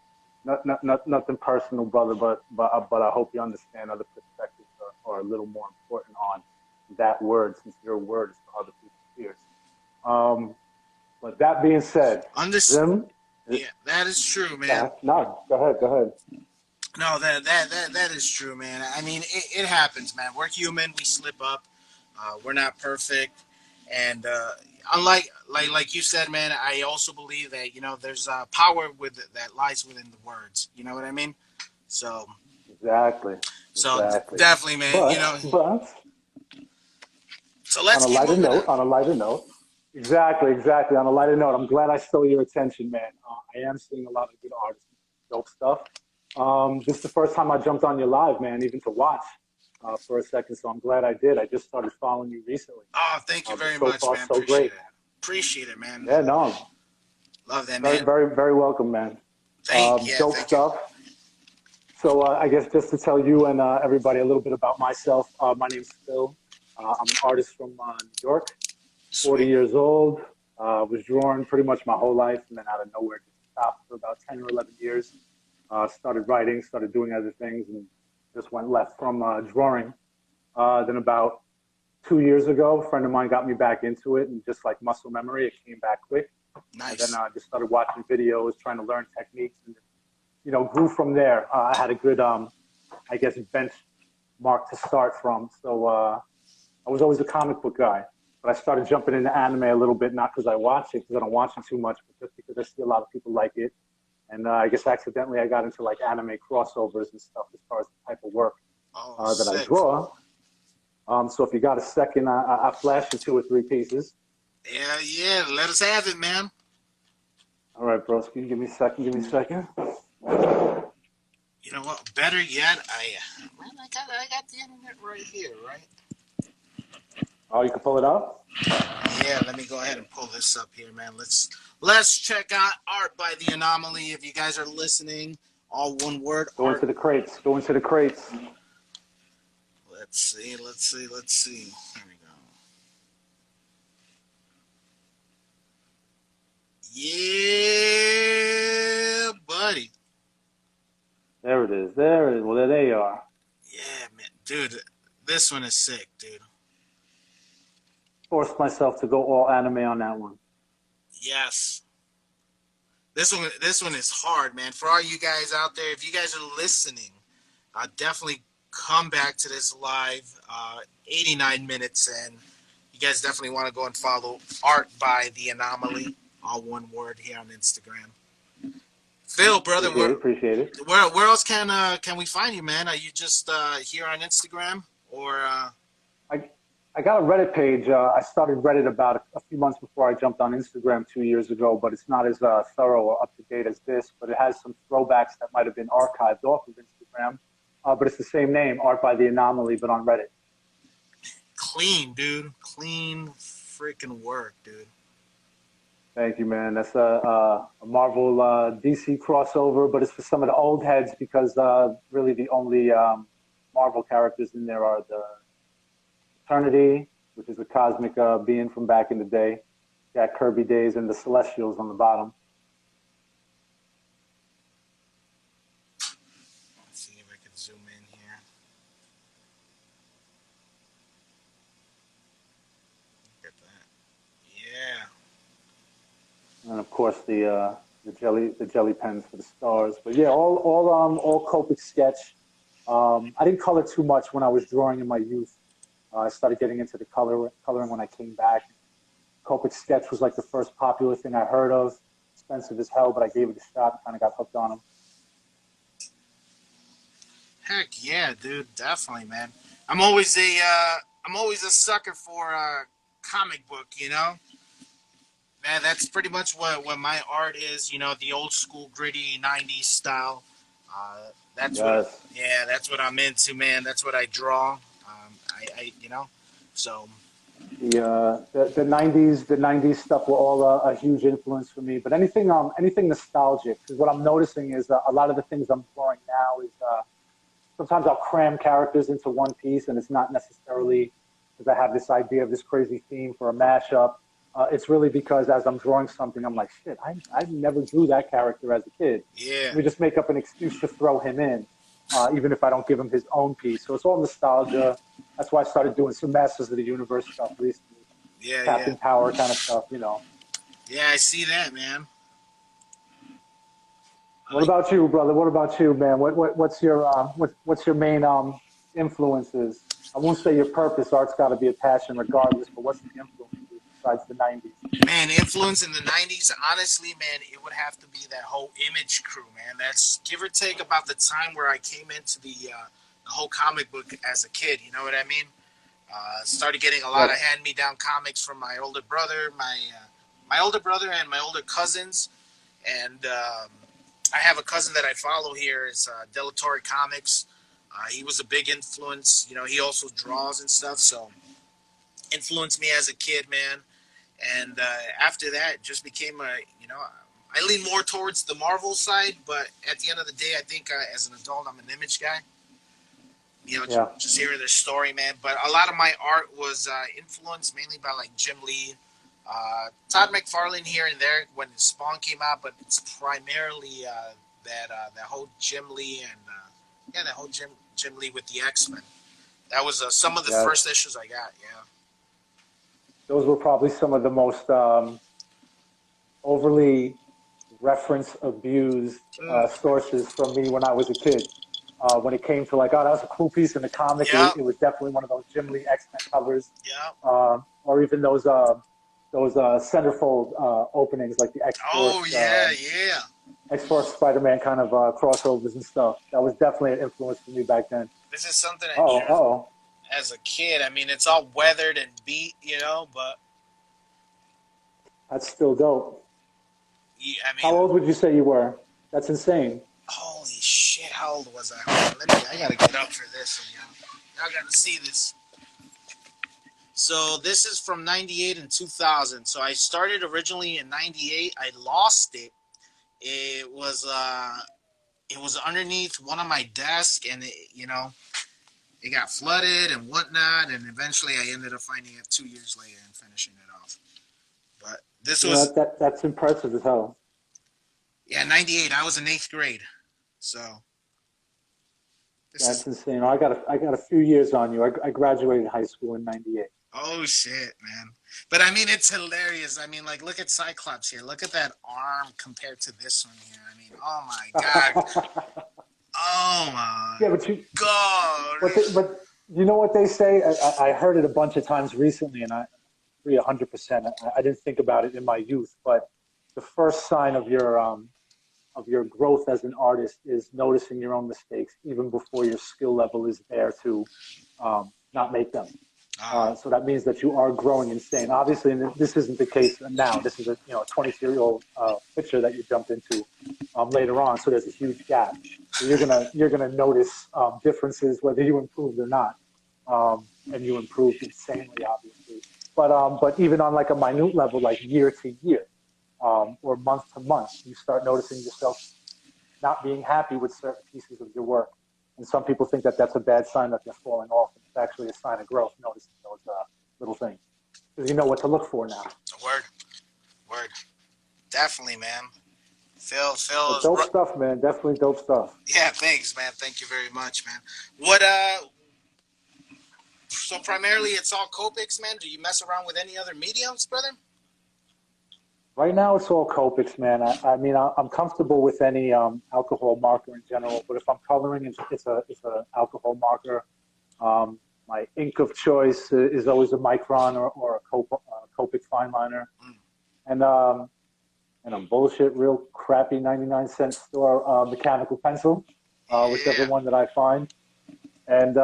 Nothing personal, brother, but I hope you understand other perspectives are a little more important on that word, since your word is for other people's ears. But that being said, Zim. Yeah, that is true, man. No, go ahead. No, that is true, man. I mean, it happens, man. We're human. We slip up. We're not perfect, and like you said, man. I also believe that there's power that lies within the words. You know what I mean? So Exactly. Definitely, man. But So let's on a keep lighter moving note, exactly. On a lighter note, I'm glad I stole your attention, man. I am seeing a lot of good artists, dope stuff. This is the first time I jumped on your live, man, even to watch for a second. So I'm glad I did. I just started following you recently. Oh, thank you very so much, far, man. so great. Appreciate it, man. Yeah, no. Love that, man. Very welcome, man. Thank stuff. You. So I guess just to tell you and everybody a little bit about myself, my name's Phil. I'm an artist from New York, 40 years old. Was drawing pretty much my whole life, and then out of nowhere just stopped for about 10 or 11 years. Started writing, started doing other things, and just went left from drawing. Then about 2 years ago, a friend of mine got me back into it, and just like muscle memory, it came back quick. Nice. And then I just started watching videos, trying to learn techniques, and grew from there. I had a good, I guess, benchmark to start from. So I was always a comic book guy, but I started jumping into anime a little bit, not because I watch it, because I don't watch it too much, but just because I see a lot of people like it. And I guess accidentally I got into like anime crossovers and stuff as far as the type of work that I draw. So if you got a second, I flash you 2 or 3 pieces. Yeah. Let us have it, man. All right, broski. Give me a second. You know what? Better yet, I got the internet right here, right? Oh, you can pull it up? Yeah, let me go ahead and pull this up here, man. Let's check out Art by the Anomaly. If you guys are listening, all one word. Go into the crates. Let's see. Here we go. Yeah, buddy. There it is. Well, there they are. Yeah, man. Dude, this one is sick, dude. Forced myself to go all anime on that one. Yes. This one is hard, man. For all you guys out there, if you guys are listening, definitely come back to this live. 89 minutes in. You guys definitely want to go and follow Art by the Anomaly, all one word, here on Instagram. Phil, brother, appreciate it. Where else can we find you, man? Are you just here on Instagram, or? I got a Reddit page. I started Reddit about a few months before I jumped on Instagram 2 years ago, but it's not as thorough or up to date as this. But it has some throwbacks that might have been archived off of Instagram. but it's the same name, Art by the Anomaly, but on Reddit. Clean, dude. Clean freaking work, dude. Thank you, man. That's a Marvel DC crossover, but it's for some of the old heads because really the only Marvel characters in there are the Eternity, which is a cosmic being from back in the day, Jack Kirby days, and the Celestials on the bottom. Let's see if I can zoom in here. Look at that. Yeah. And of course the jelly pens for the stars. But yeah, all Copic sketch. I didn't color too much when I was drawing in my youth. I started getting into the coloring when I came back. Copic sketch was like the first popular thing I heard of. Expensive as hell, but I gave it a shot. Kind of got hooked on them. Heck yeah, dude. Definitely, man. I'm always a sucker for comic book, you know? Man, that's pretty much what my art is, you know, the old school gritty 90s style. That's what, Yes. yeah, that's what I'm into, man. That's what I draw. I you know, so The 90s stuff were all a huge influence for me. But anything nostalgic, because what I'm noticing is a lot of the things I'm drawing now is sometimes I'll cram characters into one piece, and it's not necessarily because I have this idea of this crazy theme for a mashup. It's really because as I'm drawing something, I'm like, shit, I never drew that character as a kid. yeah, We just make up an excuse to throw him in, even if I don't give him his own piece. So it's all nostalgia. That's why I started doing some Masters of the Universe stuff recently, yeah. Captain Power kind of stuff, you know. Yeah, I see that, man. What about you, brother? What about you, man? What's your main influences? I won't say your purpose. Art's got to be a passion, regardless. But what's the influences besides the '90s? Man, influence in the 90s, honestly, man, it would have to be that whole Image crew, man. That's give or take about the time where I came into the whole comic book as a kid, you know what I mean? Started getting a lot of Yep. hand-me-down comics from my older brother, my older brother and my older cousins. And I have a cousin that I follow here. It's Delatorre Comics. He was a big influence. You know, he also draws and stuff, so influenced me as a kid, man. And after that, just became you know, I lean more towards the Marvel side, but at the end of the day, I think as an adult, I'm an Image guy. You know, Yeah. just hearing their story, man. But a lot of my art was influenced mainly by like Jim Lee, Todd McFarlane here and there when Spawn came out, but it's primarily that whole Jim Lee and yeah, that whole Jim Lee with the X-Men. That was some of the Yes. first issues I got. Yeah. Those were probably some of the most overly reference abused Mm. sources from me when I was a kid. When it came to like, oh, that was a cool piece in the comic. Yeah. It was definitely one of those Jim Lee X-Men covers, Yeah. or even those centerfold openings like the Oh yeah, yeah. X-Force Spider-Man kind of crossovers and stuff. That was definitely an influence for me back then. This is something I Oh, drew oh, as a kid. I mean, it's all weathered and beat, you know, but that's still dope. I How mean, old would you say you were? That's insane. holy shit! How old was I? Hold on, I gotta get up for this one, y'all gotta see this. So this is from '98 and 2000. So I started originally in '98. I lost it. It was underneath one of my desk, and you know, it got flooded and whatnot. And eventually, I ended up finding it 2 years later and finishing it off. But this You know was that's impressive as hell. yeah '98. I was in eighth grade. So this is That's insane. I got a few years on you. I graduated high school in '98. oh shit, man. But I mean, it's hilarious. I mean, like, look at Cyclops here. Look at that arm compared to this one here. I mean, oh my god. Oh my Yeah, god. but you know what they say? I heard it a bunch of times recently, and I agree 100%. I didn't think about it in my youth, but the first sign of your growth as an artist is noticing your own mistakes, even before your skill level is there to not make them. So that means that you are growing insane. Obviously, and this isn't the case now. This is a 22-year-old picture that you jumped into later on. So there's a huge gap. So you're gonna notice differences whether you improved or not, and you improved insanely, obviously. But even on like a minute level, like year to year, or month to month, you start noticing yourself not being happy with certain pieces of your work. And some people think that that's a bad sign that they're falling off. And it's actually a sign of growth, noticing those little things. Because you know what to look for now. Word. Definitely, man. Phil But is dope stuff, man. Definitely dope stuff. yeah, thanks, man. Thank you very much, man. What so primarily it's all Copics, man. Do you mess around with any other mediums, brother? Right now, it's all Copics, man. I mean, I'm comfortable with any alcohol marker in general. But if I'm coloring, it's a alcohol marker. My ink of choice is always a Micron or a Copic fine liner. And I'm bullshit, real crappy 99-cent store mechanical pencil, whichever one that I find. And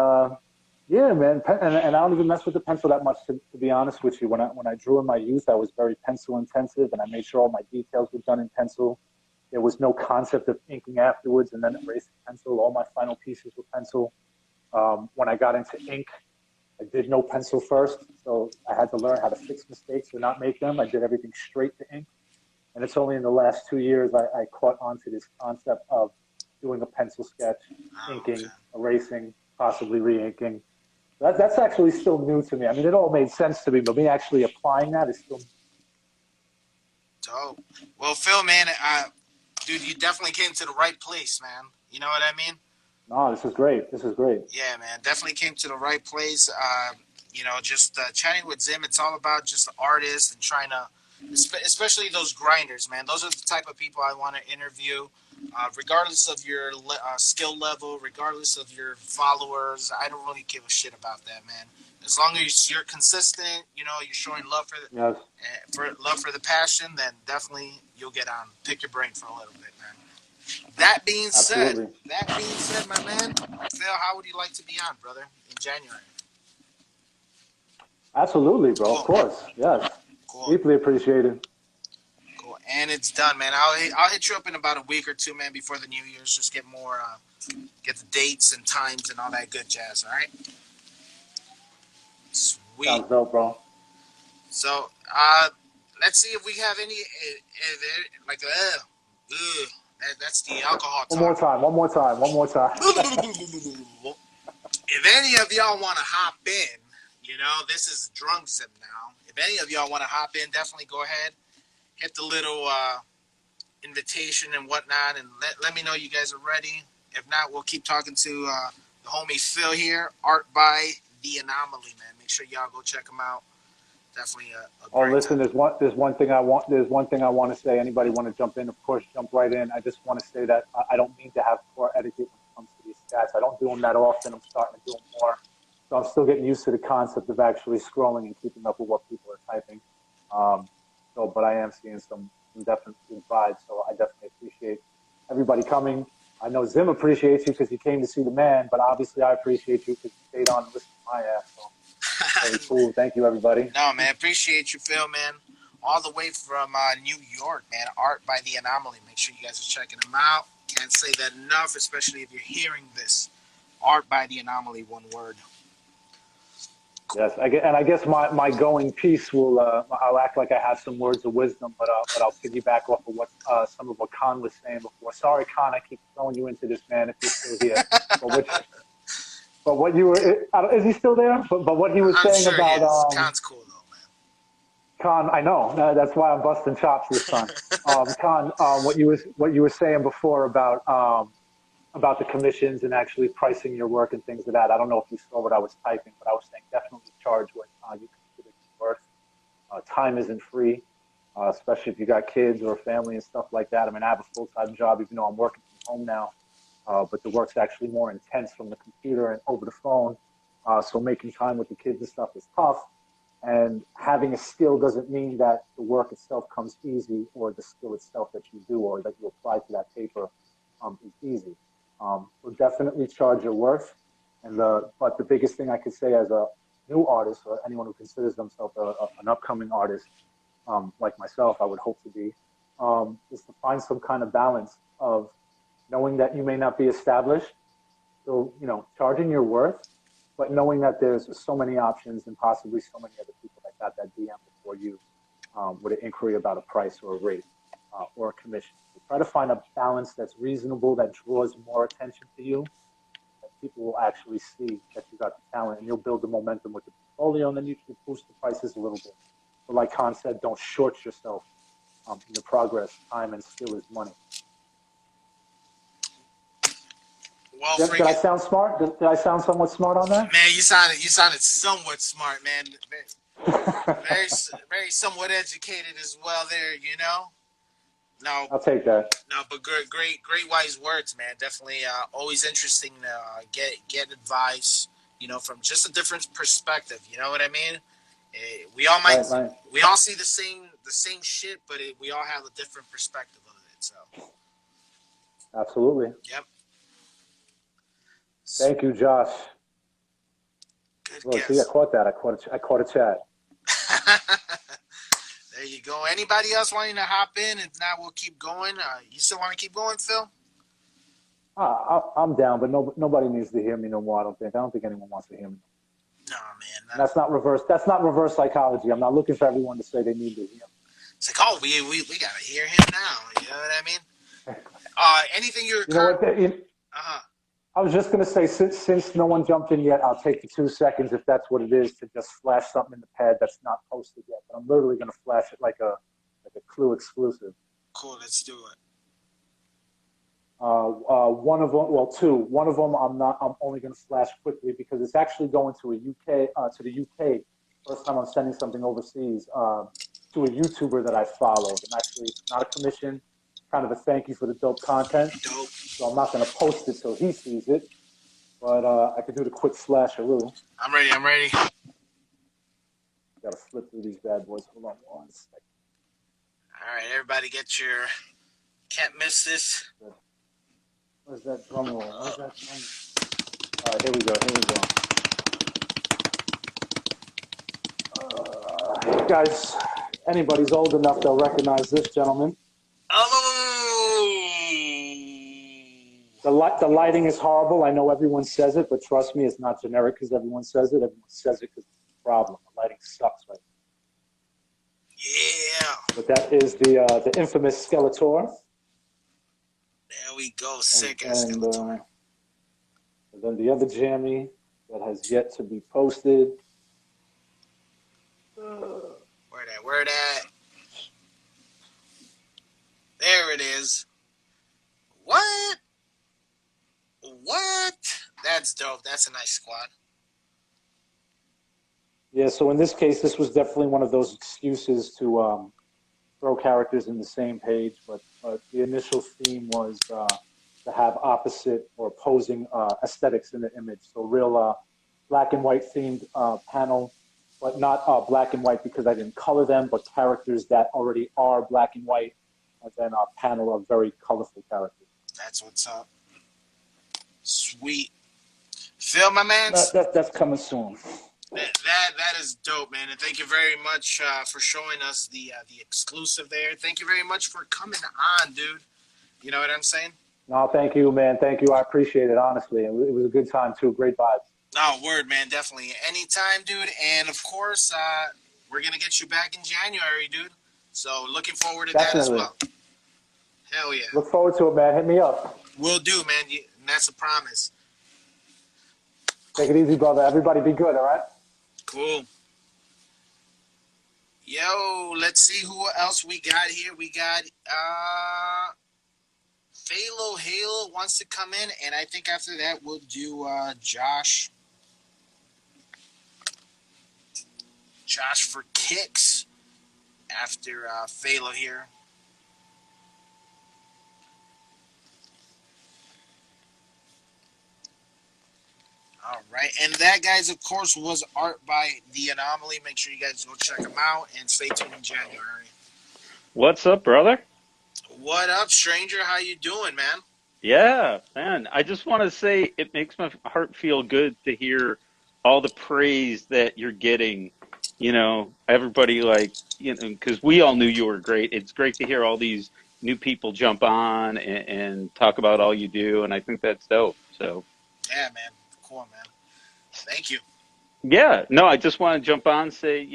yeah, man, and I don't even mess with the pencil that much, to be honest with you. When I drew in my youth, I was very pencil intensive, and I made sure all my details were done in pencil. There was no concept of inking afterwards and then erasing pencil. All my final pieces were pencil. When I got into ink, I did no pencil first, so I had to learn how to fix mistakes or not make them. I did everything straight to ink. And it's only in the last 2 years I caught onto this concept of doing a pencil sketch, inking, erasing, possibly re-inking. That's actually still new to me. I mean, it all made sense to me, but me actually applying that is still. Dope. Well, Phil, man, dude, you definitely came to the right place, man. You know what I mean? No, this is great. This is great. Yeah, man, definitely came to the right place. Just chatting with Zim, it's all about just the artists and trying to, especially those grinders, man. Those are the type of people I want to interview, regardless of your skill level, regardless of your followers. I don't really give a shit about that, man. As long as you're consistent, you're showing love Yes. love for the passion, then definitely you'll get on. Pick your brain for a little bit, man. That being Absolutely. said, my man, Phil, how would you like to be on, brother, in January? Absolutely, bro. Of Cool, course. Yes. cool, Deeply appreciated. cool. And it's done, man. I'll hit you up in about a week or two, man, before the New Year's. Just get get the dates and times and all that good jazz. All right. Sweet. Sounds dope, bro. So, let's see if we have any like that's the alcohol One more talk. time. One more time. One more time. If any of y'all want to hop in, this is drunk Zim now. If any of y'all want to hop in, definitely go ahead, hit the little invitation and whatnot, and let me know you guys are ready. If not, we'll keep talking to the homie Phil here, Art by the Anomaly, man. Make sure y'all go check him out. Definitely a Oh, great listen. time. There's one thing I want to say. Anybody want to jump in? Of course, jump right in. I just want to say that I don't mean to have poor etiquette when it comes to these stats. I don't do them that often. I'm starting to do them more, so I'm still getting used to the concept of actually scrolling and keeping up with what people are typing. But I am seeing some definite good vibes. So I definitely appreciate everybody coming. I know Zim appreciates you because he came to see the man, but obviously I appreciate you because you stayed on and listened to my ass. So very cool. Thank you, everybody. No, man, appreciate you, Phil, man. All the way from New York, man. Art by the Anomaly. Make sure you guys are checking him out. Can't say that enough, especially if you're hearing this. Art by the Anomaly, one word. Cool. Yes, I guess my going piece will I'll act like I have some words of wisdom, but I'll piggyback off of what some of what Khan was saying before. Sorry, Khan, I keep throwing you into this, man. If you're still here, but what you were is he still there? But what he was I'm saying sure he about is. Khan's cool, though, man. Khan, I know that's why I'm busting chops this time. Khan, what you were saying before about the commissions and actually pricing your work and things of that. I don't know if you saw what I was typing, but I was saying definitely charge what you consider worth. Time isn't free, especially if you got kids or a family and stuff like that. I mean, I have a full-time job, even though I'm working from home now, but the work's actually more intense from the computer and over the phone. So making time with the kids and stuff is tough. And having a skill doesn't mean that the work itself comes easy or the skill itself that you do or that you apply to that paper is easy. So definitely charge your worth. But the biggest thing I could say as a new artists or anyone who considers themselves an upcoming artist, like myself, I would hope to be, is to find some kind of balance of knowing that you may not be established, so charging your worth, but knowing that there's so many options and possibly so many other people that got that DM before you with an inquiry about a price or a rate or a commission. So try to find a balance that's reasonable, that draws more attention to you, that people will actually see that you got the talent, and you'll build the momentum with the portfolio, and then you can boost the prices a little bit. But like Khan said, don't short yourself in your progress. Time and skill is money. Well, Did I sound smart? Did I sound somewhat smart on that? Man, you sounded somewhat smart, man. Very somewhat educated as well there, No, I'll take that. no, but great wise words, man. Definitely always interesting to get advice, from just a different perspective. You know what I mean? We all Right. we all see the same shit, but we all have a different perspective of it. So, Absolutely. yep. Thank you, Josh. Good Well, guess. see, I caught that. I caught a chat. There you go. Anybody else wanting to hop in? If not, we'll keep going. You still want to keep going, Phil? I'm down, but nobody needs to hear me no more. I don't think anyone wants to hear me. No, man. That's not reverse. That's not reverse psychology. I'm not looking for everyone to say they need to hear me. It's like, oh, we gotta hear him now. You know what I mean? Anything you're. You know what? Uh-huh. I was just going to say, since no one jumped in yet, I'll take the 2 seconds, if that's what it is, to just flash something in the pad that's not posted yet. But I'm literally going to flash it like a Clue exclusive. Cool, let's do it. One of them, well, 2. One of them I'm only going to flash quickly because it's actually going to the UK. First time I'm sending something overseas to a YouTuber that I follow. And actually, it's not a commission, kind of a thank you for the dope content. Dope. So I'm not going to post it till he sees it. But I could do the quick flasheroo. I'm ready. Got to flip through these bad boys. Hold on one second. All right, everybody get your... Can't miss this. Where's that drum roll? All right, here we go. Guys, anybody's old enough, they'll recognize this gentleman. Oh! The lighting is horrible. I know everyone says it, but trust me, it's not generic because everyone says it. Everyone says it because it's a problem. The lighting sucks right now. Yeah. But that is the infamous Skeletor. There we go. Sick and Skeletor. And then the other jammy that has yet to be posted. Where that? There it is. What? That's dope. That's a nice squad. Yeah, so in this case, this was definitely one of those excuses to throw characters in the same page, but the initial theme was to have opposite or opposing aesthetics in the image. So real black and white themed panel, but not black and white because I didn't color them, but characters that already are black and white, and then a panel of very colorful characters. That's what's up. Sweet. Phil, my man. That's coming soon. That is dope, man, and thank you very much for showing us the exclusive there. Thank you very much for coming on, dude. You know what I'm saying? No, thank you, man. Thank you. I appreciate it, honestly. It was a good time, too. Great vibes. No, word, man. Definitely. Anytime, dude. And, of course, we're going to get you back in January, dude. So, looking forward to that as well. Hell yeah. Look forward to it, man. Hit me up. Will do, man. And that's a promise. Take it easy, brother. Everybody be good, all right? Cool. Yo, let's see who else we got here. We got thalohalo wants to come in, and I think after that we'll do Josh. Josh for kicks after Phalo here. All right, and that, guys, of course, was Art by the Anomaly. Make sure you guys go check them out and stay tuned in January. What's up, brother? What up, stranger? How you doing, man? Yeah, man. I just want to say it makes my heart feel good to hear all the praise that you're getting. Everybody because we all knew you were great. It's great to hear all these new people jump on and talk about all you do, and I think that's dope. So Yeah, man. Cool, man. Thank you. yeah, no, I just want to jump on and say,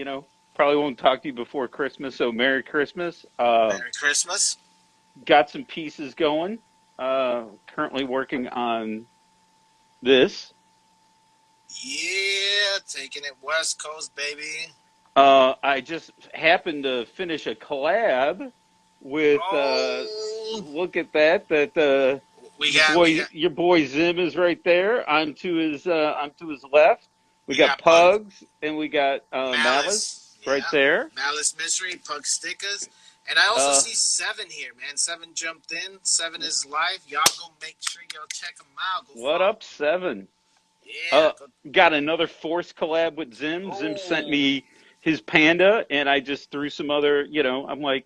probably won't talk to you before Christmas, so Merry Christmas. Merry Christmas. Got some pieces going. Currently working on this. Yeah, taking it West Coast, baby. I just happened to finish a collab with Oh, look at that we got your boy Zim is right there. I'm to his left. We we got got Pug Pugs and we got Malice Malice. right Yeah, there. Malice Mystery, Pug Stickers, and I also Uh, see Seven here, man. Seven jumped in. Seven is live. Y'all go make sure y'all check him out. Go what follow. up, Seven? Yeah. Uh, got another Force collab with Zim. Zim sent Oh, me his panda, and I just threw some other. I'm like,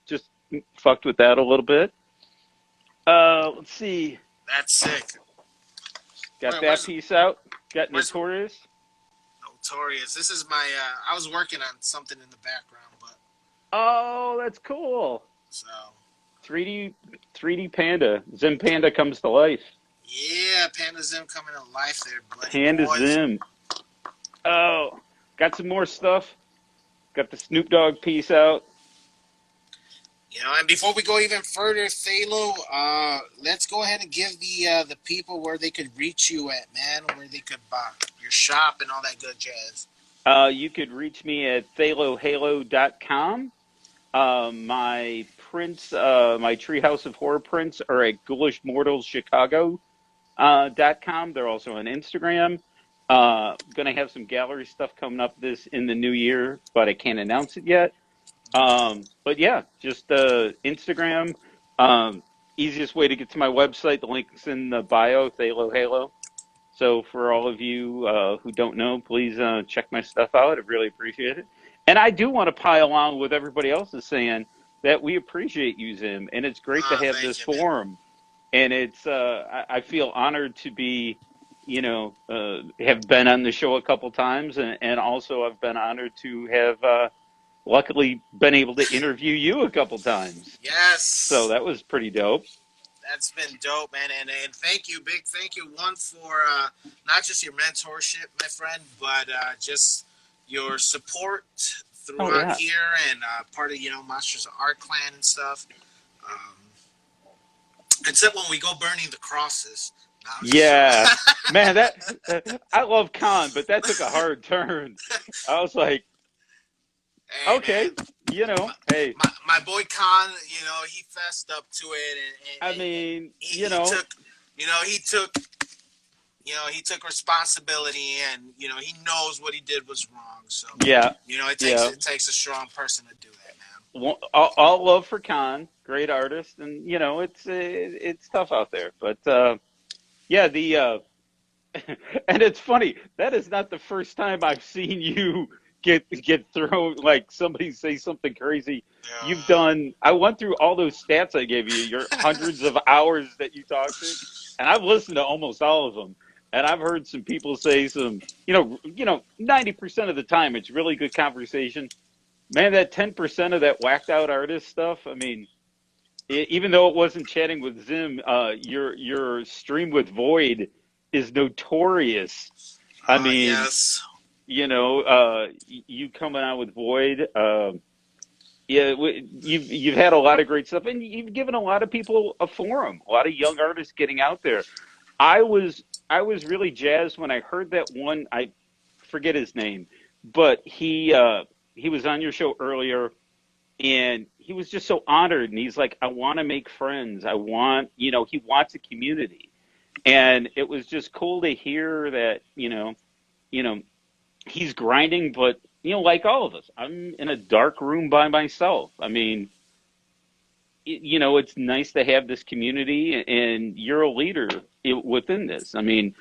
just fucked with that a little bit. Let's see. that's sick. Got that Where's piece out. Got where's Notorious. Notorious? This is my. I was working on something in the background, but Oh, that's cool. so 3D Panda. Zim Panda comes to life. yeah, Panda Zim coming to life there, buddy Panda boys. Zim. Oh, got some more stuff. Got the Snoop Dogg piece out. And before we go even further, Thalo, let's go ahead and give the people where they could reach you at, man, where they could buy your shop and all that good jazz. You could reach me at thalohalo.com. My prints, my Treehouse of Horror prints are at ghoulishmortalschicago.com. They're also on Instagram. Going to have some gallery stuff coming up in the new year, but I can't announce it yet. But yeah, just Instagram. Easiest way to get to my website. The link's in the bio, Thalohalo. So for all of you who don't know, please check my stuff out. I really appreciate it. And I do want to pile on with everybody else is saying that we appreciate you, Zim, and it's great to have Thank this you, man. forum. And I feel honored to be, have been on the show a couple times, and also I've been honored to have luckily been able to interview you a couple times. So Yes, that was pretty dope. that's been dope, man, and thank you, big thank you, one for not just your mentorship, my friend, but just your support Oh throughout yeah. here and part of Monsters of Art Clan and stuff. Um, Except when we go burning the crosses. No, I'm just Yeah, joking. man, I love Khan, but that took a hard turn. I was like, Hey okay, man, hey, my boy Khan, he fessed up to it, I and mean, he took, he took, he took responsibility, and he knows what he did was wrong. So, yeah, it takes yeah. a strong person to do that, man. All love for Khan, great artist, and it's tough out there, but yeah, and it's funny. That is not the first time I've seen you get thrown like somebody say something crazy. You've done. I went through all those stats I gave you. Your hundreds of hours that you talked to, and I've listened to almost all of them. And I've heard some people say some. 90% of the time it's really good conversation. Man, that 10% of that whacked out artist stuff. I mean, even though it wasn't chatting with Zim, your stream with Void is notorious. I mean, Yes. you coming out with Void, yeah, you've had a lot of great stuff, and you've given a lot of people a forum, a lot of young artists getting out there. I was really jazzed when I heard that one. I forget his name, but he was on your show earlier and he was just so honored and he's like, I want to make friends, he wants a community, and it was just cool to hear that you know he's grinding, but like all of us, I'm in a dark room by myself. I mean, it's nice to have this community, and you're a leader within this. I mean,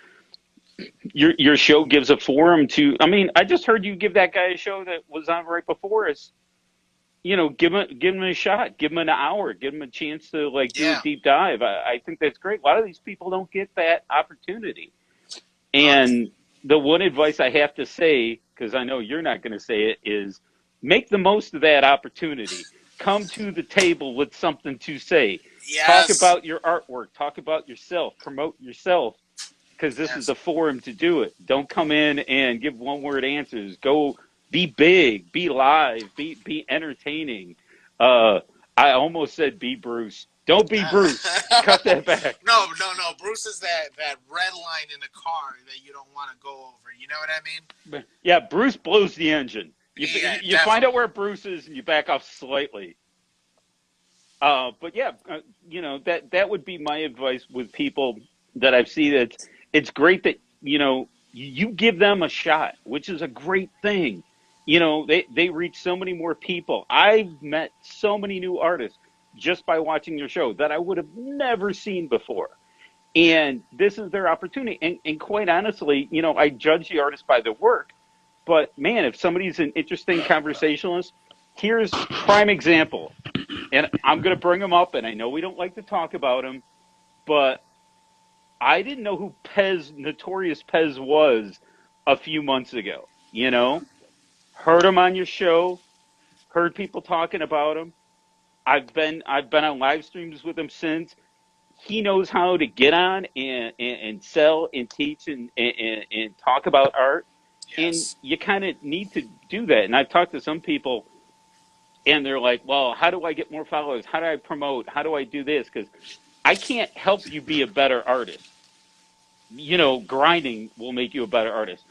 your show gives a forum to, I mean, I just heard you give that guy a show that was on right before us. Give him a shot, give him an hour, give him a chance to like do a Yeah. deep dive. I think that's great. A lot of these people don't get that opportunity, Uh, and the one advice I have to say, because I know you're not going to say it, is make the most of that opportunity. Come to the table with something to say. Talk Yes. about your artwork. Talk about yourself. Promote yourself, because this is Yes. the forum to do it. Don't come in and give one word answers. Go be big, be live, be entertaining. Uh, I almost said be Bruce. Don't be Bruce. Cut that back. No, no, no. Bruce is that red line in the car that you don't want to go over. You know what I mean? Yeah, Bruce blows the engine. Yeah, You find out definitely. where Bruce is and you back off slightly. But yeah, that would be my advice with people that I've seen. It's great that you give them a shot, which is a great thing. They reach so many more people. I've met so many new artists just by watching your show that I would have never seen before. Yeah. And this is their opportunity. And quite honestly, I judge the artist by their work. But man, if somebody's an interesting conversationalist, here's prime example. And I'm going to bring him up, and I know we don't like to talk about him, but I didn't know who Notorious Pez was a few months ago. Heard him on your show, heard people talking about him. I've been on live streams with him since. He knows how to get on and sell and teach and talk about art. And Yes. you kind of need to do that. And I've talked to some people and they're like, well, how do I get more followers? How do I promote? How do I do this? Because I can't help you be a better artist. Grinding will make you a better artist.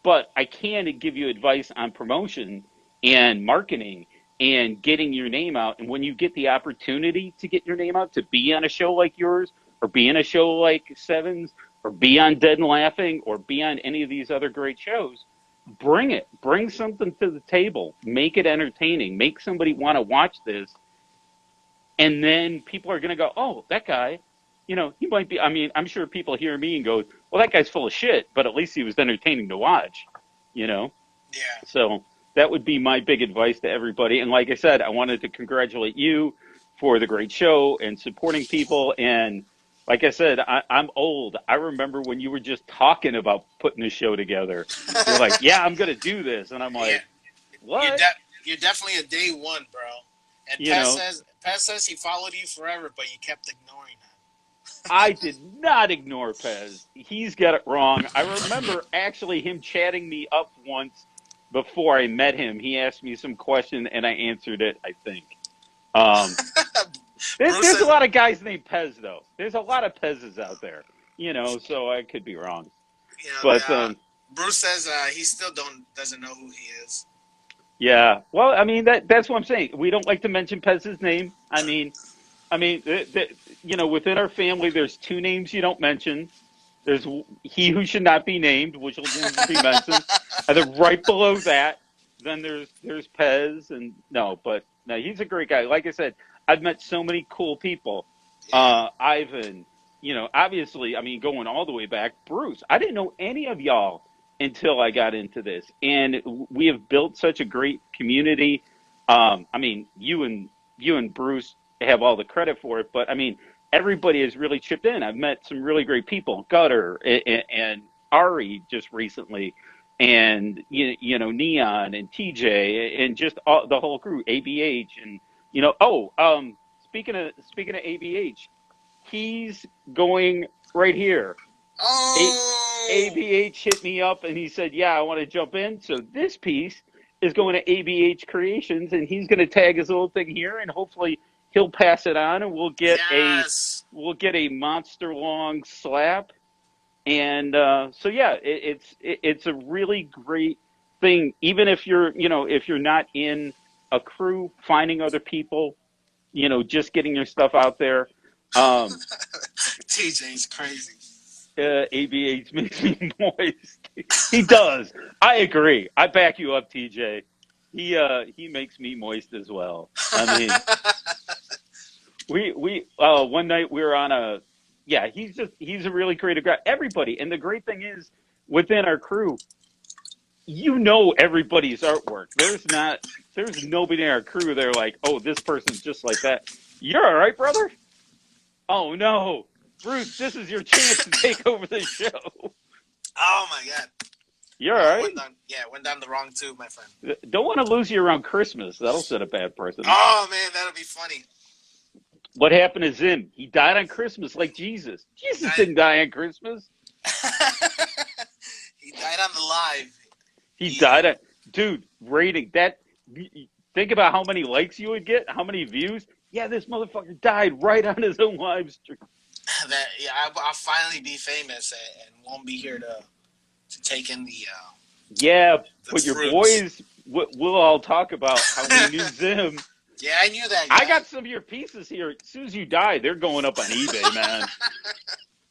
But I can give you advice on promotion and marketing and getting your name out. And when you get the opportunity to get your name out, to be on a show like yours, or be in a show like Sevens, or be on Dead and Laughing, or be on any of these other great shows, bring it. Bring something to the table. Make it entertaining. Make somebody want to watch this, and then people are going to go, oh, that guy, he might be. I mean, I'm sure people hear me and go, well, that guy's full of shit, but at least he was entertaining to watch, you know? Yeah. So that would be my big advice to everybody. And like I said, I wanted to congratulate you for the great show and supporting people. And like I said, I'm old. I remember when you were just talking about putting a show together. You're like, yeah, I'm going to do this. And I'm Yeah. like, You're what? de- you're definitely a day one, bro. And You know, Pez says he followed you forever, but you kept ignoring him. I did not ignore Pez. He's got it wrong. I remember actually him chatting me up once before I met him. He asked me some question and I answered it, I think. Um, Bruce there's a says, lot of guys named Pez, though. There's a lot of Pez's out there, so I could be wrong. But Bruce says he still doesn't know who he is. yeah, well, I mean, that's what I'm saying. We don't like to mention Pez's name. I mean, within our family, there's two names you don't mention. There's he who should not be named, which will never be mentioned. And then right below that, then there's Pez, and no, but no, he's a great guy. Like I said, I've met so many cool people. Yeah. Ivan, obviously, I mean, going all the way back, Bruce. I didn't know any of y'all until I got into this, and we have built such a great community. I mean, you and Bruce have all the credit for it, but I mean, everybody has really chipped in. I've met some really great people, Gutter and Ari just recently, and Neon and TJ and just the whole crew, ABH, and speaking of ABH, he's going right here. A- Oh. ABH hit me up and he said, "Yeah, I want to jump in." So this piece is going to ABH Creations, and he's going to tag his little thing here, and hopefully he'll pass it on, and Yes. we'll get a monster long slab. And so yeah, it's a really great thing. Even if you're not in a crew, finding other people, just getting your stuff out there. Um, TJ's crazy. ABH makes me moist. He does. I agree. I back you up, TJ. He makes me moist as well. I mean, we one night we were on a yeah. He's a really creative guy. Everybody, and the great thing is within our crew, everybody's artwork. There's nobody in our crew. They're like, oh, this person's just like that. You're all right, brother. Oh no, Bruce, this is your chance to take over the show. Oh my god. You're all Oh, right. went down the wrong tube, my friend. Don't want to lose you around Christmas. That'll set a bad precedent. Oh man, that'll be funny. What happened to Zim? He died on Christmas like Jesus. He Jesus died. didn't die on Christmas. He died on the live. He died on, dude, rating that. Think about how many likes you would get, how many views. Yeah, this motherfucker died right on his own live stream. That I'll finally be famous and won't be here to take in the Yeah, the but your fruits. boys will all talk about how we knew Zim. Yeah, I knew that guy. I got some of your pieces here. As soon as you die, they're going up on eBay, man.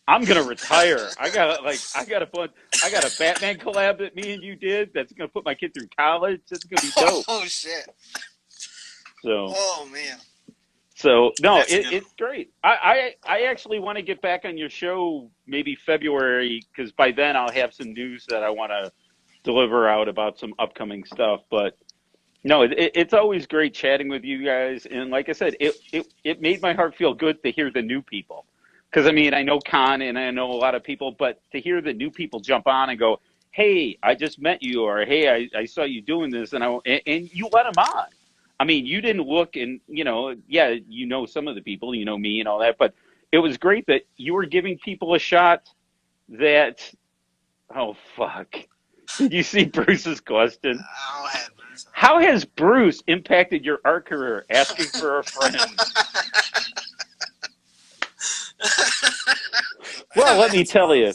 I'm gonna retire. I got a Batman collab that me and you did. That's gonna put my kid through college. It's gonna be dope. Oh shit. So. Oh man. So no, That's good. it's great. I actually want to get back on your show maybe February, because by then I'll have some news that I want to deliver out about some upcoming stuff. But no, it's always great chatting with you guys. And like I said, it made my heart feel good to hear the new people. Because I mean, I know Con and I know a lot of people, but to hear the new people jump on and go, "Hey, I just met you," or "Hey, I saw you doing this," and you let them on. I mean, you didn't look and, yeah, you know some of the people, you know me and all that, but it was great that you were giving people a shot that, oh, fuck. Did you see Bruce's question? How has Bruce impacted your art career? Asking for a friend. Well, let me tell you,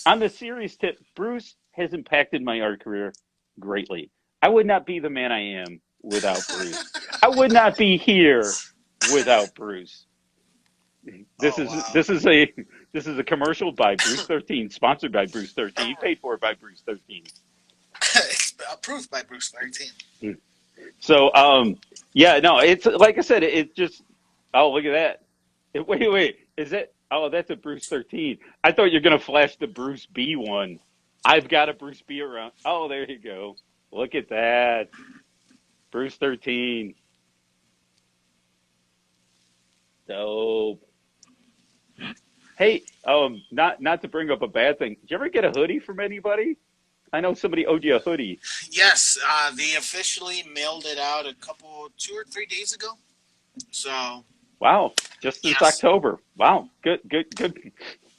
on the serious tip, Bruce has impacted my art career greatly. I would not be the man I am without Bruce. I would not be here without Bruce. This is a commercial by Bruce 13, sponsored by Bruce 13, paid for by Bruce 13. Approved by Bruce 13. So yeah, no, it's like I said, it just, oh, look at that. Wait, is it? Oh, that's a Bruce 13. I thought you're gonna flash the Bruce B one. I've got a Bruce B around. Oh, there you go. Look at that. Bruce 13. Dope. Hey, not to bring up a bad thing. Did you ever get a hoodie from anybody? I know somebody owed you a hoodie. Yes, they officially mailed it out 2 or 3 days ago. So. Wow, just since October. Wow, good. There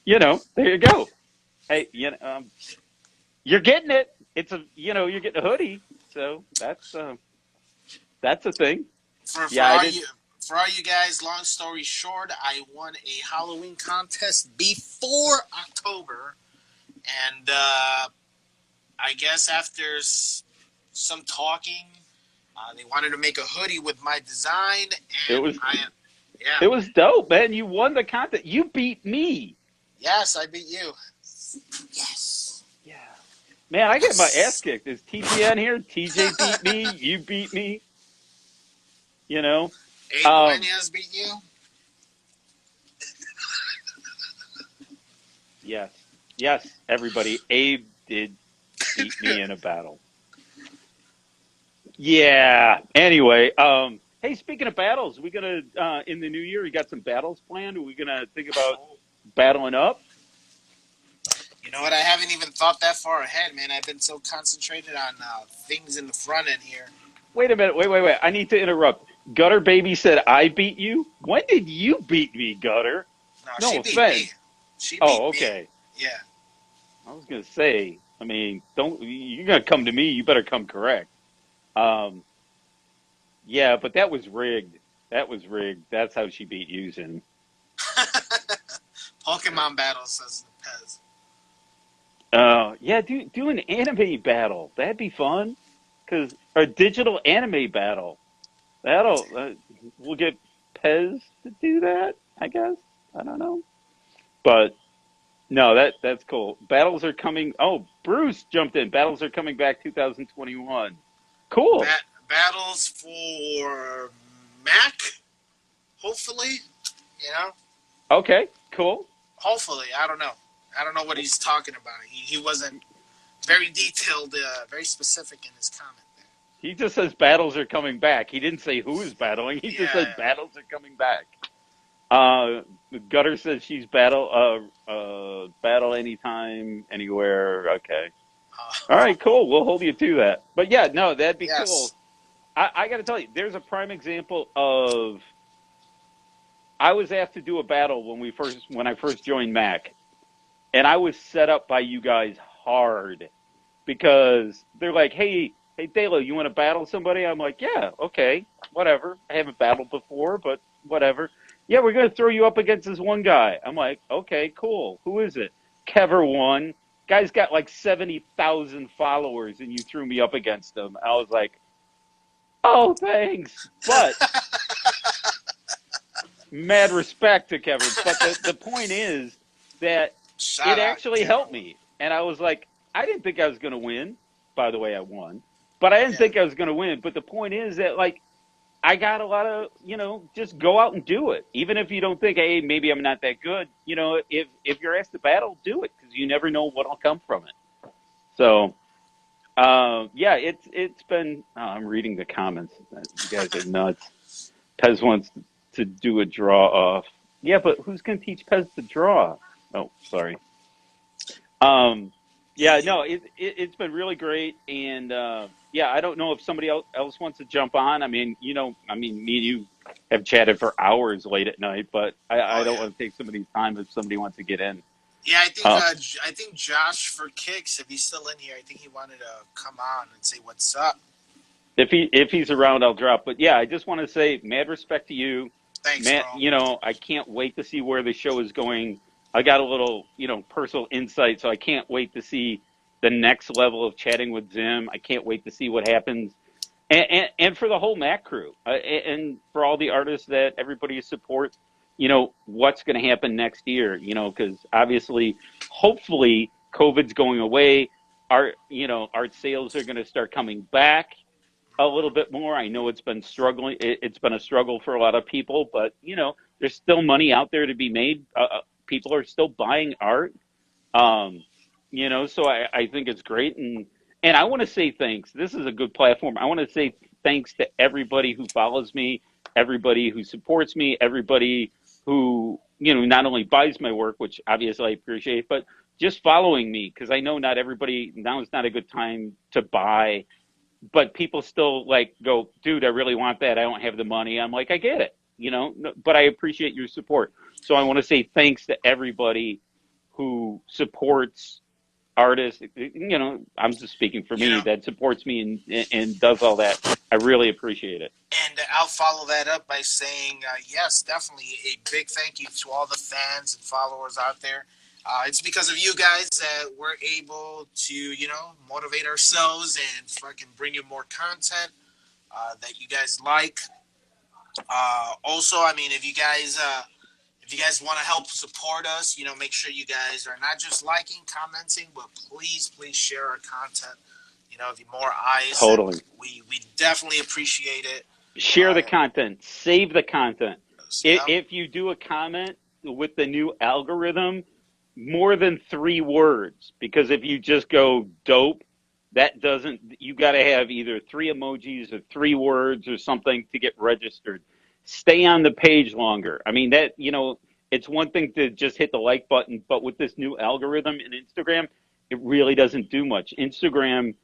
you go. Hey, you're getting it. You're getting a hoodie. So that's a thing. For all you guys, long story short, I won a Halloween contest before October, and I guess after some talking, they wanted to make a hoodie with my design, and it was dope, man. You won the contest. You beat me. Yes, I beat you. Yes. Yeah. Man, I get my ass kicked. Is TPN here? TJ beat me. You beat me. Abe Duenas beat you? Yes, everybody. Abe did beat me in a battle. Yeah. Anyway, hey, speaking of battles, we gonna in the new year, you got some battles planned? Are we gonna think about battling up? You know what? I haven't even thought that far ahead, man. I've been so concentrated on things in the front end here. Wait a minute. Wait. I need to interrupt. Gutter Baby said I beat you. When did you beat me, Gutter? No, she beat me. She beat okay. Me. Yeah. I was gonna say. I mean, you're gonna come to me. You better come correct. Yeah, but that was rigged. That's how she beat you, Zin. Pokemon battle, says Pez. Yeah, do an anime battle. That'd be fun. A digital anime battle. We'll get Pez to do that, I guess. I don't know. But no, that's cool. Battles are coming. Oh, Bruce jumped in. Battles are coming back 2021. Cool. Battles for Mac, hopefully. Okay, cool. Hopefully, I don't know. I don't know what he's talking about. He wasn't very detailed, very specific in his comment there. He just says battles are coming back. He didn't say who is battling. He just said battles are coming back. Gutter says she's battle anytime, anywhere. Okay. All right, cool. We'll hold you to that. But yeah, no, that'd be Yes. cool. I got to tell you, there's a prime example of I was asked to do a battle when I first joined Mac, and I was set up by you guys hard because they're like, hey, Thalo, you want to battle somebody? I'm like, yeah, okay, whatever. I haven't battled before, but whatever. Yeah, we're gonna throw you up against this one guy. I'm like, okay, cool. Who is it? Kever won. Guy's got like 70,000 followers, and you threw me up against him. I was like, oh, thanks, but mad respect to Kevin. But the point is that it Shout out, actually Kevin. helped me. And I was like, I didn't think I was going to win. By the way, I won. But I didn't Yeah. think I was going to win. But the point is that, like, I got a lot of, just go out and do it. Even if you don't think, hey, maybe I'm not that good. If you're asked to battle, do it because you never know what'll come from it. So, yeah, it's been. Oh, I'm reading the comments. You guys are nuts. Pez wants to do a draw off. Yeah, but who's going to teach Pez to draw? Oh, sorry. Yeah, no, it's been really great, and yeah, I don't know if somebody else wants to jump on. I mean, me and you have chatted for hours late at night, but I Oh don't yeah. want to take somebody's time if somebody wants to get in. Yeah, Uh, I think Josh for kicks, if he's still in here, I think he wanted to come on and say what's up. if he's around, I'll drop. But yeah, I just want to say mad respect to you, Thanks, Matt. bro. I can't wait to see where the show is going. I got a little, personal insight, so I can't wait to see the next level of chatting with Zim. I can't wait to see what happens, and for the whole Mac crew, and for all the artists that everybody supports. What's going to happen next year? Because obviously, hopefully, COVID's going away. Art sales are going to start coming back a little bit more. I know it's been struggling. It's been a struggle for a lot of people, but there's still money out there to be made. People are still buying art. Um, so I think it's great, and I want to say thanks. This is a good platform. I want to say thanks to everybody who follows me, everybody who supports me, everybody who not only buys my work, which obviously I appreciate, but just following me because I know not everybody now is not a good time to buy, but people still like go, dude, I really want that. I don't have the money. I'm like, I get it, but I appreciate your support. So I want to say thanks to everybody who supports artists. I'm just speaking for You me know, that supports me and does all that. I really appreciate it. and I'll follow that up by saying, yes, definitely a big thank you to all the fans and followers out there. It's because of you guys that we're able to, motivate ourselves and fucking bring you more content that you guys like. Also, I mean, if you guys want to help support us, make sure you guys are not just liking, commenting, but please share our content. The more eyes, and Totally. we definitely appreciate it. Share the content, save the content. So, yeah, If you do a comment with the new algorithm, more than 3 words, because if you just go dope, that doesn't, you got to have either 3 emojis or 3 words or something to get registered. Stay on the page longer. I mean, it's one thing to just hit the like button, but with this new algorithm in Instagram, it really doesn't do much. Instagram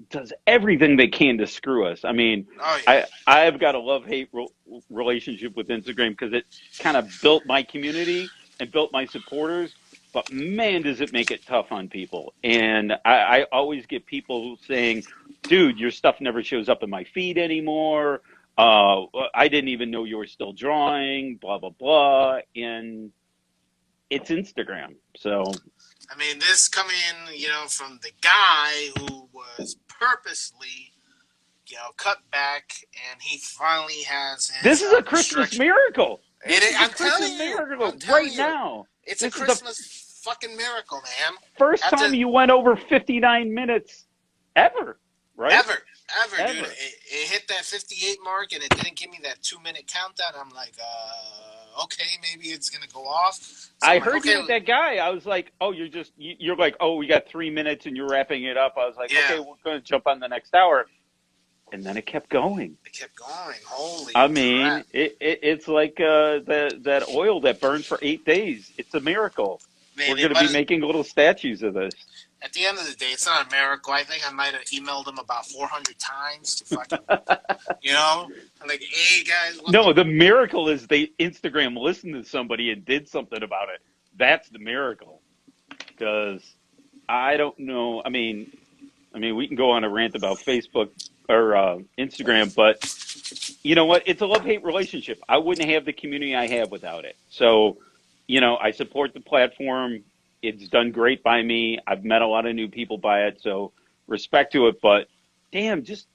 does everything they can to screw us. I mean, oh yeah, I've got a love-hate relationship with Instagram because it kind of built my community and built my supporters. But man, does it make it tough on people. And I always get people saying, dude, your stuff never shows up in my feed anymore. I didn't even know you were still drawing, blah, blah, blah. And it's Instagram. So I mean, this coming, from the guy who was purposely, cut back, and he finally has this his is a Christmas restriction. miracle. This is a I'm Christmas telling you, miracle right now. it's a This is the Christmas fucking miracle, man. first After time you went over 59 minutes ever, right? ever, dude, Ever. it hit that 58 mark, and it didn't give me that 2 minute countdown. I'm like, okay, maybe it's gonna go off. So I I'm like, heard okay, you with that guy. I was like, oh, you're like, oh, we got 3 minutes and you're wrapping it up. I was like, yeah. okay, we're going to jump on the next hour. And then it kept going. It kept going. Holy I crap! mean, it's like that oil that burned for 8 days. It's a miracle. Man, We're going to be making little statues of this. At the end of the day, it's not a miracle. I think I might have emailed them about 400 times to fucking, I'm like, hey guys, what the? No, the miracle is they Instagram listened to somebody and did something about it. That's the miracle. Because I don't know. I mean, we can go on a rant about Facebook or Instagram, but you know what? It's a love-hate relationship. I wouldn't have the community I have without it. So, I support the platform. It's done great by me. I've met a lot of new people by it, so respect to it. But damn, just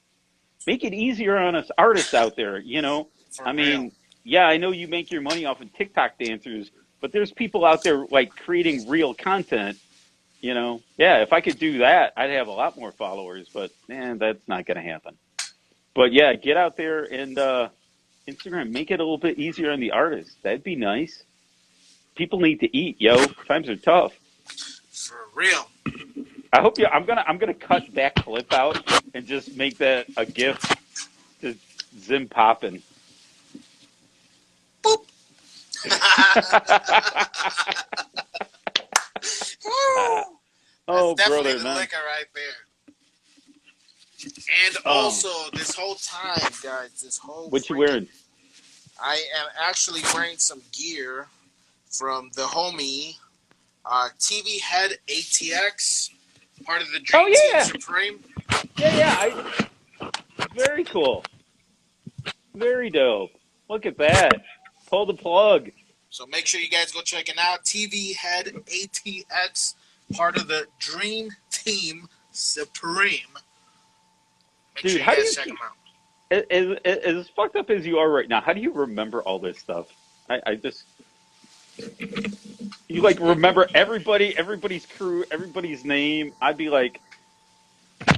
make it easier on us artists out there. For I real. mean, yeah, I know you make your money off of TikTok dancers, but there's people out there like creating real content. Yeah, if I could do that, I'd have a lot more followers, but man, that's not going to happen. But yeah, get out there and Instagram, make it a little bit easier on the artists. That'd be nice. People need to eat, yo. Times are tough. For real. I hope you. I'm gonna cut that clip out and just make that a GIF to Zim popping. Boop. That's Oh, definitely brother, the man. liquor right there. And Um, also, this whole time, guys, this whole what you freaking, wearing? I am actually wearing some gear from the homie TV Head ATX, part of the Oh Dream Team yeah, Supreme. yeah. Very cool. Very dope. Look at that. Pull the plug. So make sure you guys go check it out. TV Head ATX, part of the Dream Team Supreme. Make Dude, sure you how do guys you check them keep out. as fucked up as you are right now? How do you remember all this stuff? I just you like remember everybody's crew, everybody's name. I'd be like,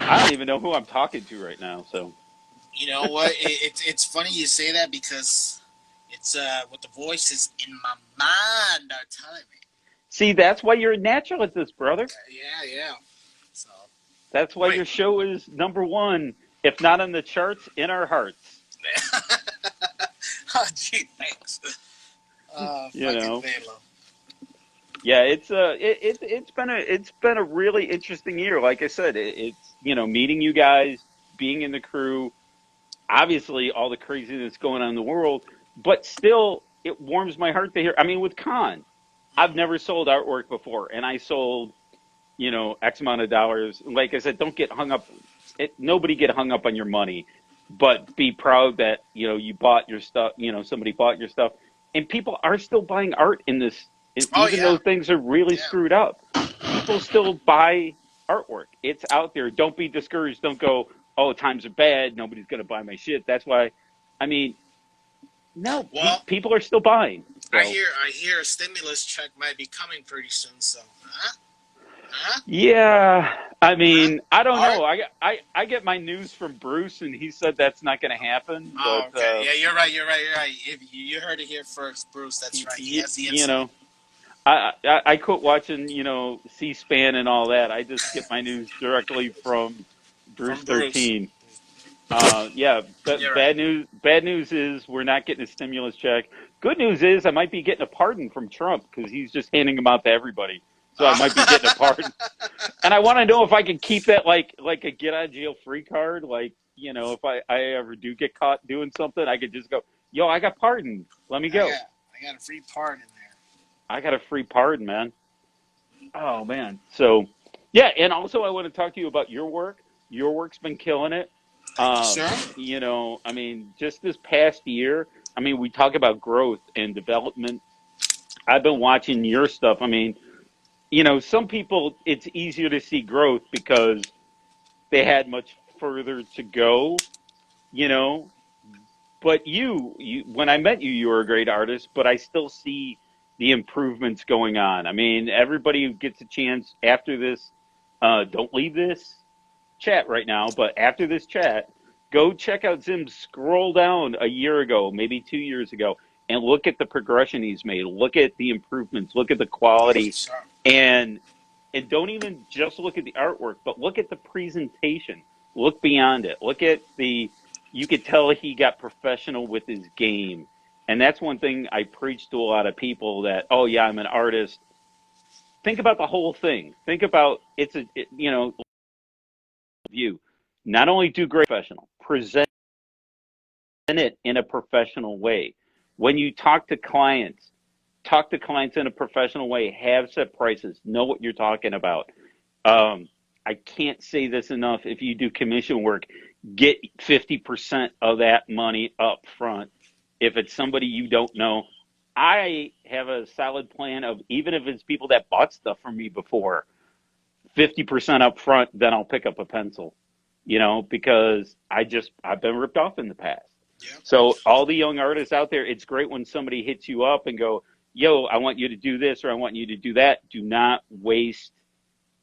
I don't even know who I'm talking to right now. So You know what? It's funny you say that because it's what the voices in my mind are telling me. see, that's why you're a natural at this, brother. Yeah. So That's why wait. your show is number one, if not on the charts, in our hearts. Oh, gee, thanks. You Fucking know. Velo. Yeah, it's been a really interesting year. Like I said, it's meeting you guys, being in the crew, obviously all the craziness going on in the world, but still it warms my heart to hear. I mean, with Con, I've never sold artwork before, and I sold X amount of dollars. Like I said, don't get hung up. Nobody get hung up on your money, but be proud that you bought your stuff. Somebody bought your stuff, and people are still buying art in this. Oh Even yeah, though things are really yeah. screwed up, people still buy artwork. It's out there. Don't be discouraged. Don't go, oh, times are bad. Nobody's gonna buy my shit. That's why. I mean, no, Well, people are still buying. So. I hear a stimulus check might be coming pretty soon. So, huh, Yeah, I huh, mean, I don't art. know. I get my news from Bruce, and he said that's not going to happen. Oh, But okay. Yeah, you're right. You're right. You're right. If you heard it here first, Bruce. That's right. He has the you inside know, I quit watching C-SPAN and all that. I just get my news directly from Bruce from Bruce. 13. Yeah, but You're right. bad news is we're not getting a stimulus check. Good news is I might be getting a pardon from Trump because he's just handing them out to everybody. So I might be getting a pardon. And I want to know if I can keep that like a get out of jail free card. Like, if I ever do get caught doing something, I could just go, yo, I got pardoned. Let me I go. got I got a free part in there. I got a free pardon, man. Oh man. So yeah, and also I want to talk to you about your work. Your work's been killing it. Thank you, sir. I mean, just this past year, I mean, we talk about growth and development. I've been watching your stuff. I mean, some people it's easier to see growth because they had much further to go, you know. But you when I met you, you were a great artist, but I still see the improvements going on. I mean, everybody who gets a chance after this, don't leave this chat right now, but after this chat, go check out Zim. Scroll down a year ago, maybe 2 years ago, and look at the progression he's made. Look at the improvements. Look at the Thank you, quality, sir. and don't even just look at the artwork, but look at the presentation. Look beyond it. Look at the. You could tell he got professional with his game, and that's one thing I preach to a lot of people. That, oh yeah, I'm an artist. think about the whole thing. Think about view. Not only do great professional, present it in a professional way. When you talk to clients in a professional way, have set prices, know what you're talking about. Um, I can't say this enough. If you do commission work, get 50% of that money up front. If it's somebody you don't know, I have a solid plan of, even if it's people that bought stuff from me before, 50% up front, then I'll pick up a pencil, because I've been ripped off in the past. Yeah. So all the young artists out there, it's great when somebody hits you up and go, yo, I want you to do this or I want you to do that. Do not waste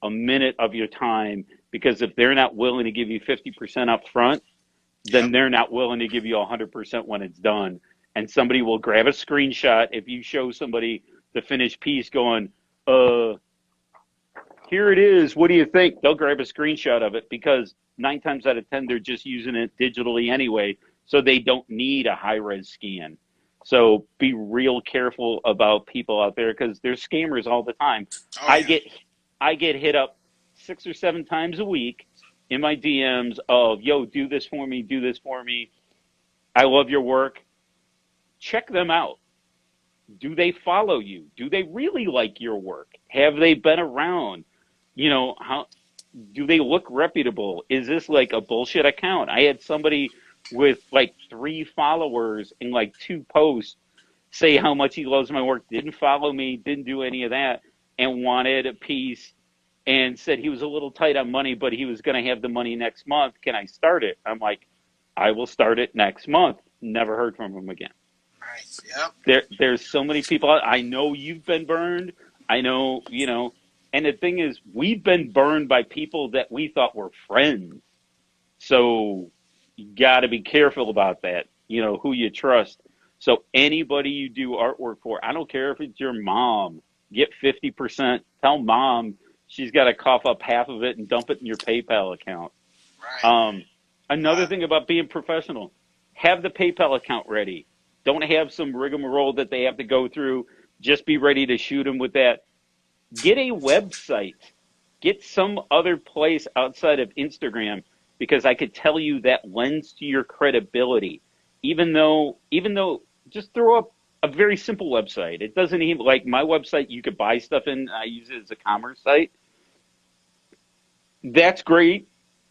a minute of your time, because if they're not willing to give you 50% up front, then Yep. they're not willing to give you 100% when it's done. And somebody will grab a screenshot if you show somebody the finished piece going, here it is. What do you think? They'll grab a screenshot of it, because 9 times out of 10, they're just using it digitally anyway. So they don't need a high res scan. So be real careful about people out there, because there's scammers all the time. Oh I yeah. get I get hit up 6 or 7 times a week in my DMs of, yo, do this for me, do this for me. I love your work. Check them out. Do they follow you? Do they really like your work? Have they been around? How do they look reputable? Is this like a bullshit account? I had somebody with like 3 followers and like 2 posts say how much he loves my work, didn't follow me, didn't do any of that, and wanted a piece and said he was a little tight on money, but he was going to have the money next month. Can I start it? I'm like, I will start it next month. Never heard from him again. Nice. Yep. There's so many people. I know you've been burned. I know, and the thing is, we've been burned by people that we thought were friends. So you got to be careful about that, who you trust. So anybody you do artwork for, I don't care if it's your mom, get 50%. Tell mom she's got to cough up half of it and dump it in your PayPal account. Right. Another thing about being professional, have the PayPal account ready. Don't have some rigmarole that they have to go through. Just be ready to shoot them with that. Get a website. Get some other place outside of Instagram, because I could tell you that lends to your credibility. Even though just throw up a very simple website. It doesn't even, like my website, you could buy stuff in. I use it as a commerce site. That's great.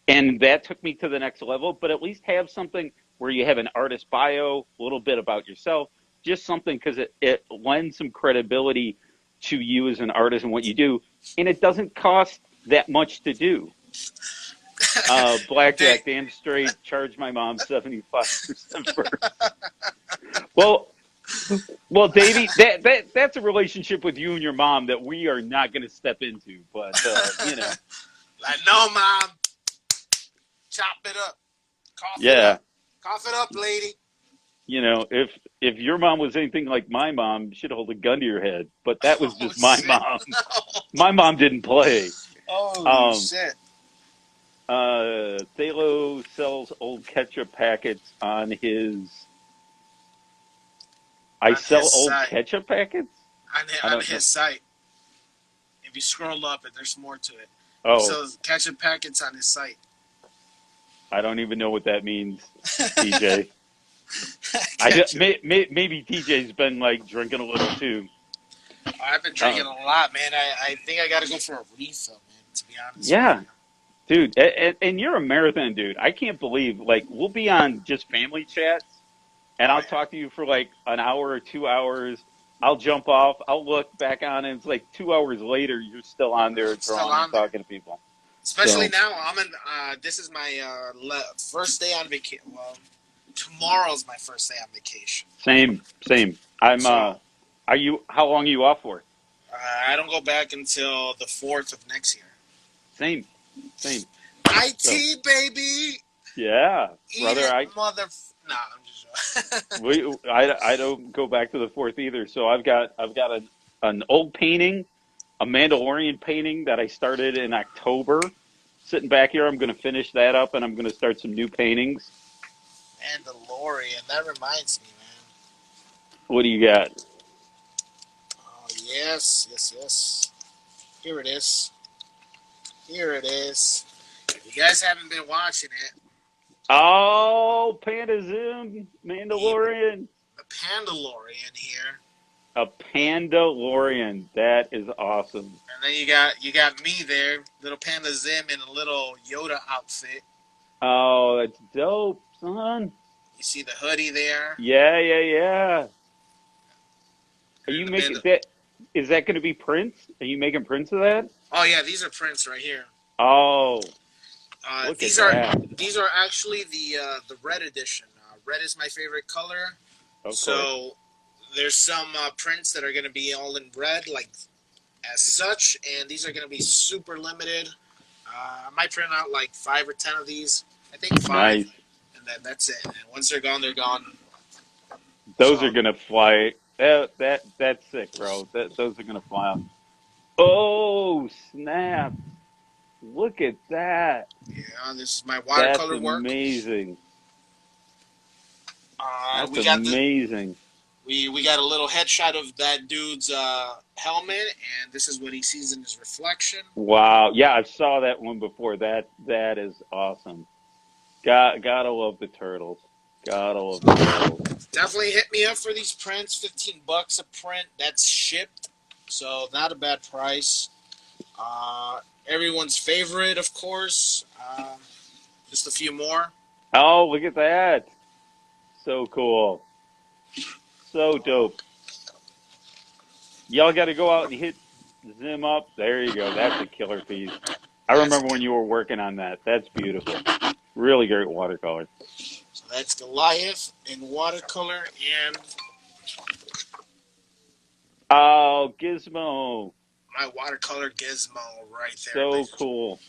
And that took me to the next level, but at least have something where you have an artist bio, a little bit about yourself, just something, because it lends some credibility to you as an artist and what you do. And it doesn't cost that much to do. They, Blackjack, damn straight, charge my mom 75% first. Well, well, Davey, that's a relationship with you and your mom that we are not going to step into, but like, no, mom, chop it up, cough it yeah. up, cough it up, lady. If your mom was anything like my mom, she'd hold a gun to your head. But that was Oh just my shit. mom. My mom didn't play. Holy Um, shit. Thalo sells old ketchup packets on his. I On his sell old site. ketchup packets. I On don't know. his site. If you scroll up, and there's more to it. He Oh, sells ketchup packets on his site. I don't even know what that means, TJ. Ketchup. Maybe TJ's been like drinking a little too. I've been Uh, drinking a lot, man. I think I got to go for a refill, man. To be honest with yeah, dude, and you're a marathon dude. I can't believe, like, we'll be on just family chats, you. and Oh I'll yeah. talk to you for like an hour or 2 hours. I'll jump off. I'll look back on it. It's like 2 hours later, you're still on there I'm still drawing and on there. talking to people. Especially So now, I'm in. This is my first day on vacation. Well, tomorrow's my first day on vacation. same. I'm. So Are you? How long are you off for? I don't go back until the 4th of next year. Same, same. So IT baby, yeah, eat brother. it, mother. Nah, I'm just joking. I don't go back to the fourth either. So I've got an old painting, a Mandalorian painting that I started in October. Sitting back here, I'm going to finish that up, and I'm going to start some new paintings. Mandalorian. That reminds me, man. What do you got? Oh yes, yes, yes. Here it is. Here it is. If you guys haven't been watching it, Oh, Panda Zim, the Mandalorian. the Pandalorian here, A Pandalorian. That is awesome. and then you got me there, little Panda Zim in a little Yoda outfit. Oh, that's dope, son. You see the hoodie there, Yeah, yeah, yeah. Are and in you the making middle. that? Is that going to be prints? Are you making prints of that? Oh yeah, these are prints right here. Oh, Uh, look at these are that. these are actually the red edition. Red is my favorite color, Of course. so there's some prints that are going to be all in red, like as such, and these are going to be super limited. I might print out like 5 or 10 of these. I think five, Nice. and then that's it. And once they're gone, they're gone. Those are So gonna fly. That's sick, bro. Those are gonna fly off. Oh, snap! Look at that. yeah, this is my That's watercolor work. amazing. That's We got the amazing. we got a little headshot of that dude's helmet, and this is what he sees in his reflection. Wow. Yeah, I saw that one before. That is awesome. Gotta love the turtles. Gotta love the turtles. Definitely hit me up for these prints. $15 a print. That's shipped, so not a bad price. Everyone's favorite, of course. Just a few more. Oh, look at that. So cool. So Uh, dope. Y'all got to go out and hit Zim up. There you go. That's a killer piece. I that's remember when you were working on that. That's beautiful. Really great watercolor. so that's Goliath in watercolor, and Oh, Gizmo. my watercolor gizmo right there, So ladies and gentlemen. cool.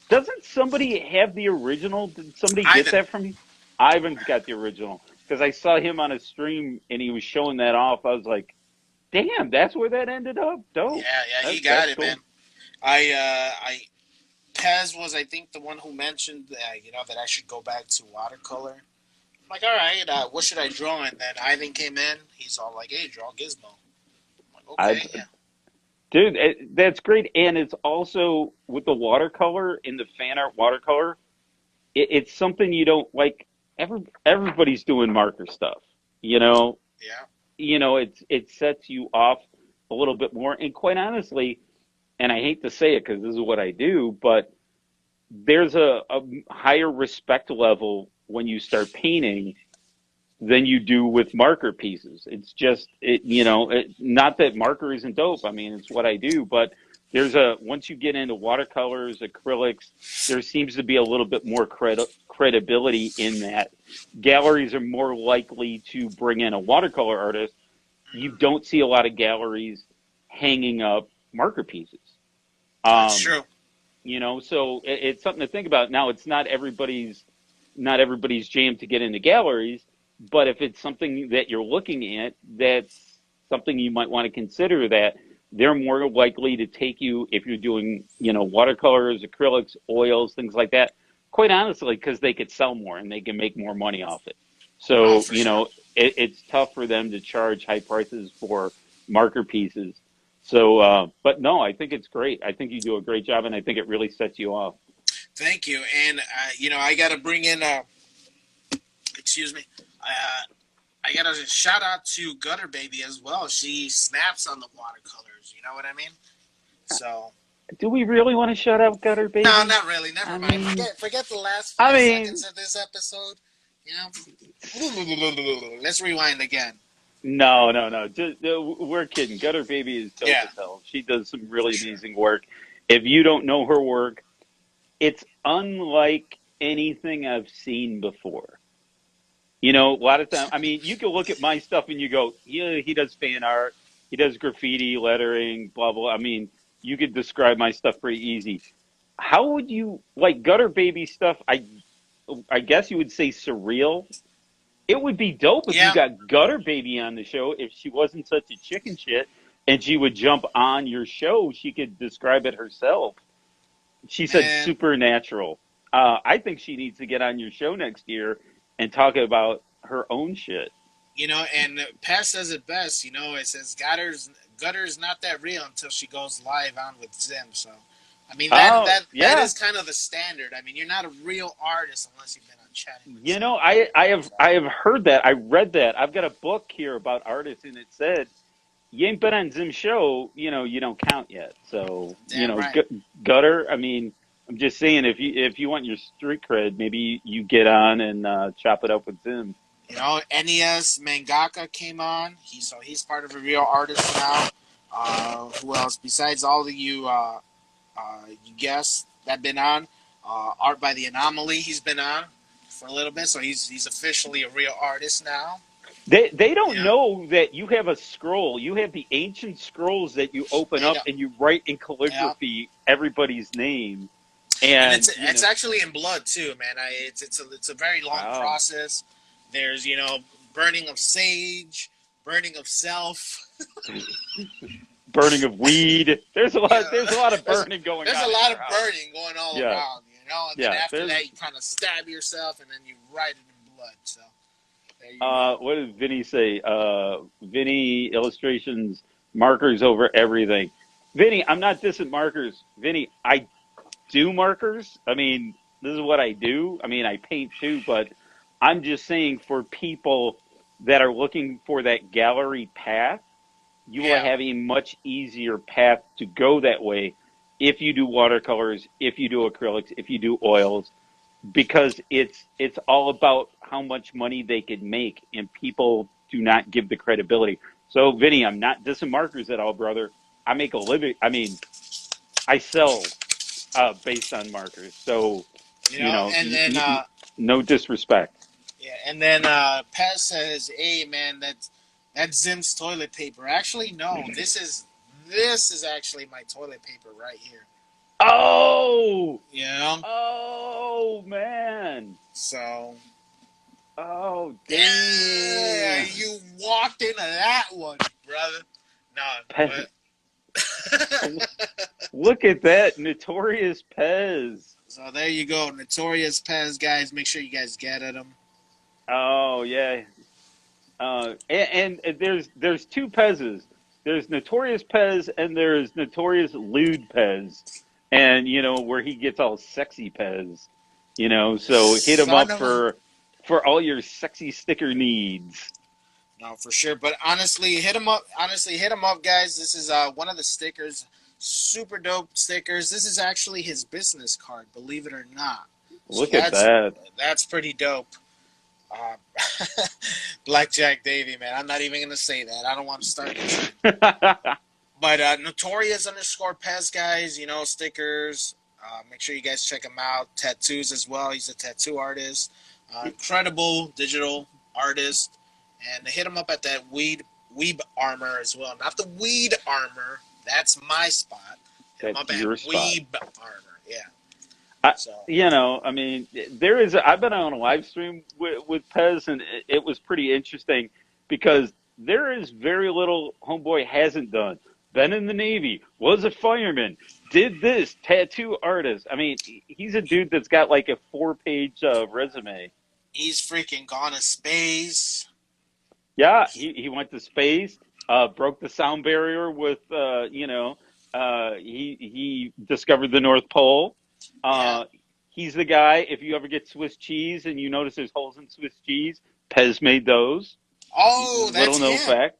Doesn't somebody have the original? Did somebody get Ivan. that from you? Ivan's got the original because I saw him on a stream and he was showing that off. I was like, damn, that's where that ended up. Yeah, Dope. yeah, he got That's it, man. cool. I Pez was, I think, the one who mentioned, that I should go back to watercolor. I'm like, all right, what should I draw? And then Ivan came in. He's all like, hey, draw Gizmo. I'm like, I okay, yeah, Dude, that's great. And it's also with the watercolor in the fan art watercolor, it's something you don't like. Everybody's doing marker stuff, you know. yeah, It sets you off a little bit more. And quite honestly, and I hate to say it because this is what I do, but there's a higher respect level when you start painting than you do with marker pieces. It's just not that marker isn't dope. I mean, it's what I do, but once you get into watercolors, acrylics, there seems to be a little bit more credibility in that. Galleries are more likely to bring in a watercolor artist. You don't see a lot of galleries hanging up marker pieces. that's Um, true. so it's something to think about. Now, it's not everybody's jam to get into galleries, but if it's something that you're looking at, that's something you might want to consider. That they're more likely to take you if you're doing, watercolors, acrylics, oils, things like that. Quite honestly, because they could sell more and they can make more money off it. Oh, So, for sure. it's tough for them to charge high prices for marker pieces. So, but no, I think it's great. I think you do a great job, and I think it really sets you off. Thank you. And I got to bring in. Excuse me. I got to shout out to Gutter Baby as well. She snaps on the watercolors. You know what I mean? So Do we really want to shut up Gutter no, Baby? not really. Never I mind. mean, Forget the last I 5 seconds mean, of this episode. You know, let's rewind again. no, no, no. Just, we're kidding. Gutter Baby is dope Yeah, as hell. She does some for really sure. amazing work. If you don't know her work, it's unlike anything I've seen before. A lot of time, I mean, you can look at my stuff and you go, yeah, he does fan art, he does graffiti, lettering, blah, blah. I mean, you could describe my stuff pretty easy. How would you like Gutter Baby stuff? I guess you would say surreal. It would be dope if you Yeah, got Gutter Baby on the show. If she wasn't such a chicken shit and she would jump on your show, she could describe it herself. She said man. supernatural. I think she needs to get on your show next year and talk about her own shit. You know, and Pest says it best. You know, it says Gutter's not that real until she goes live on with Zim. So, I mean Oh, that yeah. is kind of the standard. I mean, you're not a real artist unless you've been on chatting with You Zim. know, I So, have heard that. I read that. I've got a book here about artists, and it said you ain't been on Zim's show, you don't count yet. So, damn right. Gutter. I mean, I'm just saying, if you want your street cred, maybe you get on and chop it up with Zim. You know, n.e.s.mangaka came on. He's part of a real artist now. Who else besides all of you? You guess that been on. Art by the Anomaly. He's been on for a little bit, so he's officially a real artist now. They don't Yeah, know that you have a scroll. You have the ancient scrolls that you open they up don't. and you write in Yeah, calligraphy everybody's name. and And, it's actually in blood too, man. It's a very long wow, process. There's burning of sage, burning of self. burning of weed. Yeah, There's a lot of there's burning going there's a on in lot your of house. burning going all Yeah. around, and then Yeah. after There's that you kind of stab yourself, and then you write it in blood. So there you go. what did Vinny say? Vinny illustrations, markers over everything. Vinny, I'm not dissing markers. Vinny, I do markers. I mean, this is what I do. I mean, I paint too, but I'm just saying for people that are looking for that gallery path, you will Yeah, have a much easier path to go that way if you do watercolors, if you do acrylics, if you do oils, because it's all about how much money they can make, and people do not give the credibility. So, Vinny, I'm not dissing markers at all, brother. I make a living. I mean, I sell based on markers. So, and then no disrespect. yeah, and then Pez says, "Hey man, that's Zim's toilet paper." Actually, no, this is actually my toilet paper right here. Oh, You know, oh man. so Oh, yeah, damn. you walked into that one, brother. No, Pe- but Look at that. Notorious Pez. so there you go, Notorious Pez guys. Make sure you guys get at them. Oh, yeah. And there's two Pez's. There's Notorious Pez and there's Notorious Lewd Pez. And, where he gets all sexy Pez. So hit him Son up of a for all your sexy sticker needs. no, for sure. But honestly, hit them up. Honestly, hit them up, guys. This is one of the stickers. Super dope stickers. This is actually his business card, believe it or not. So Look at that. that's pretty dope. Uh, Blackjack Davy, man. I'm not even gonna say that. I don't want to start the trend. But Notorious underscore Pez guys, stickers. Make sure you guys check him out. Tattoos as well. He's a tattoo artist. Incredible digital artist. And hit him up at that weeb armor as well. Not the weed armor. That's my spot. Hit him up That's at your spot. weeb armor. Yeah. I, So I mean, I've been on a live stream with Pez, and it was pretty interesting because there is very little homeboy hasn't done. Been in the Navy, was a fireman, did this, tattoo artist. I mean, he's a dude that's got like a 4-page resume. he's freaking gone to space. Yeah, he went to space, broke the sound barrier with, he discovered the North Pole. Yeah. Uh, he's the guy. If you ever get Swiss cheese and you notice there's holes in Swiss cheese, Pez made those. Oh, Little that's known him. fact,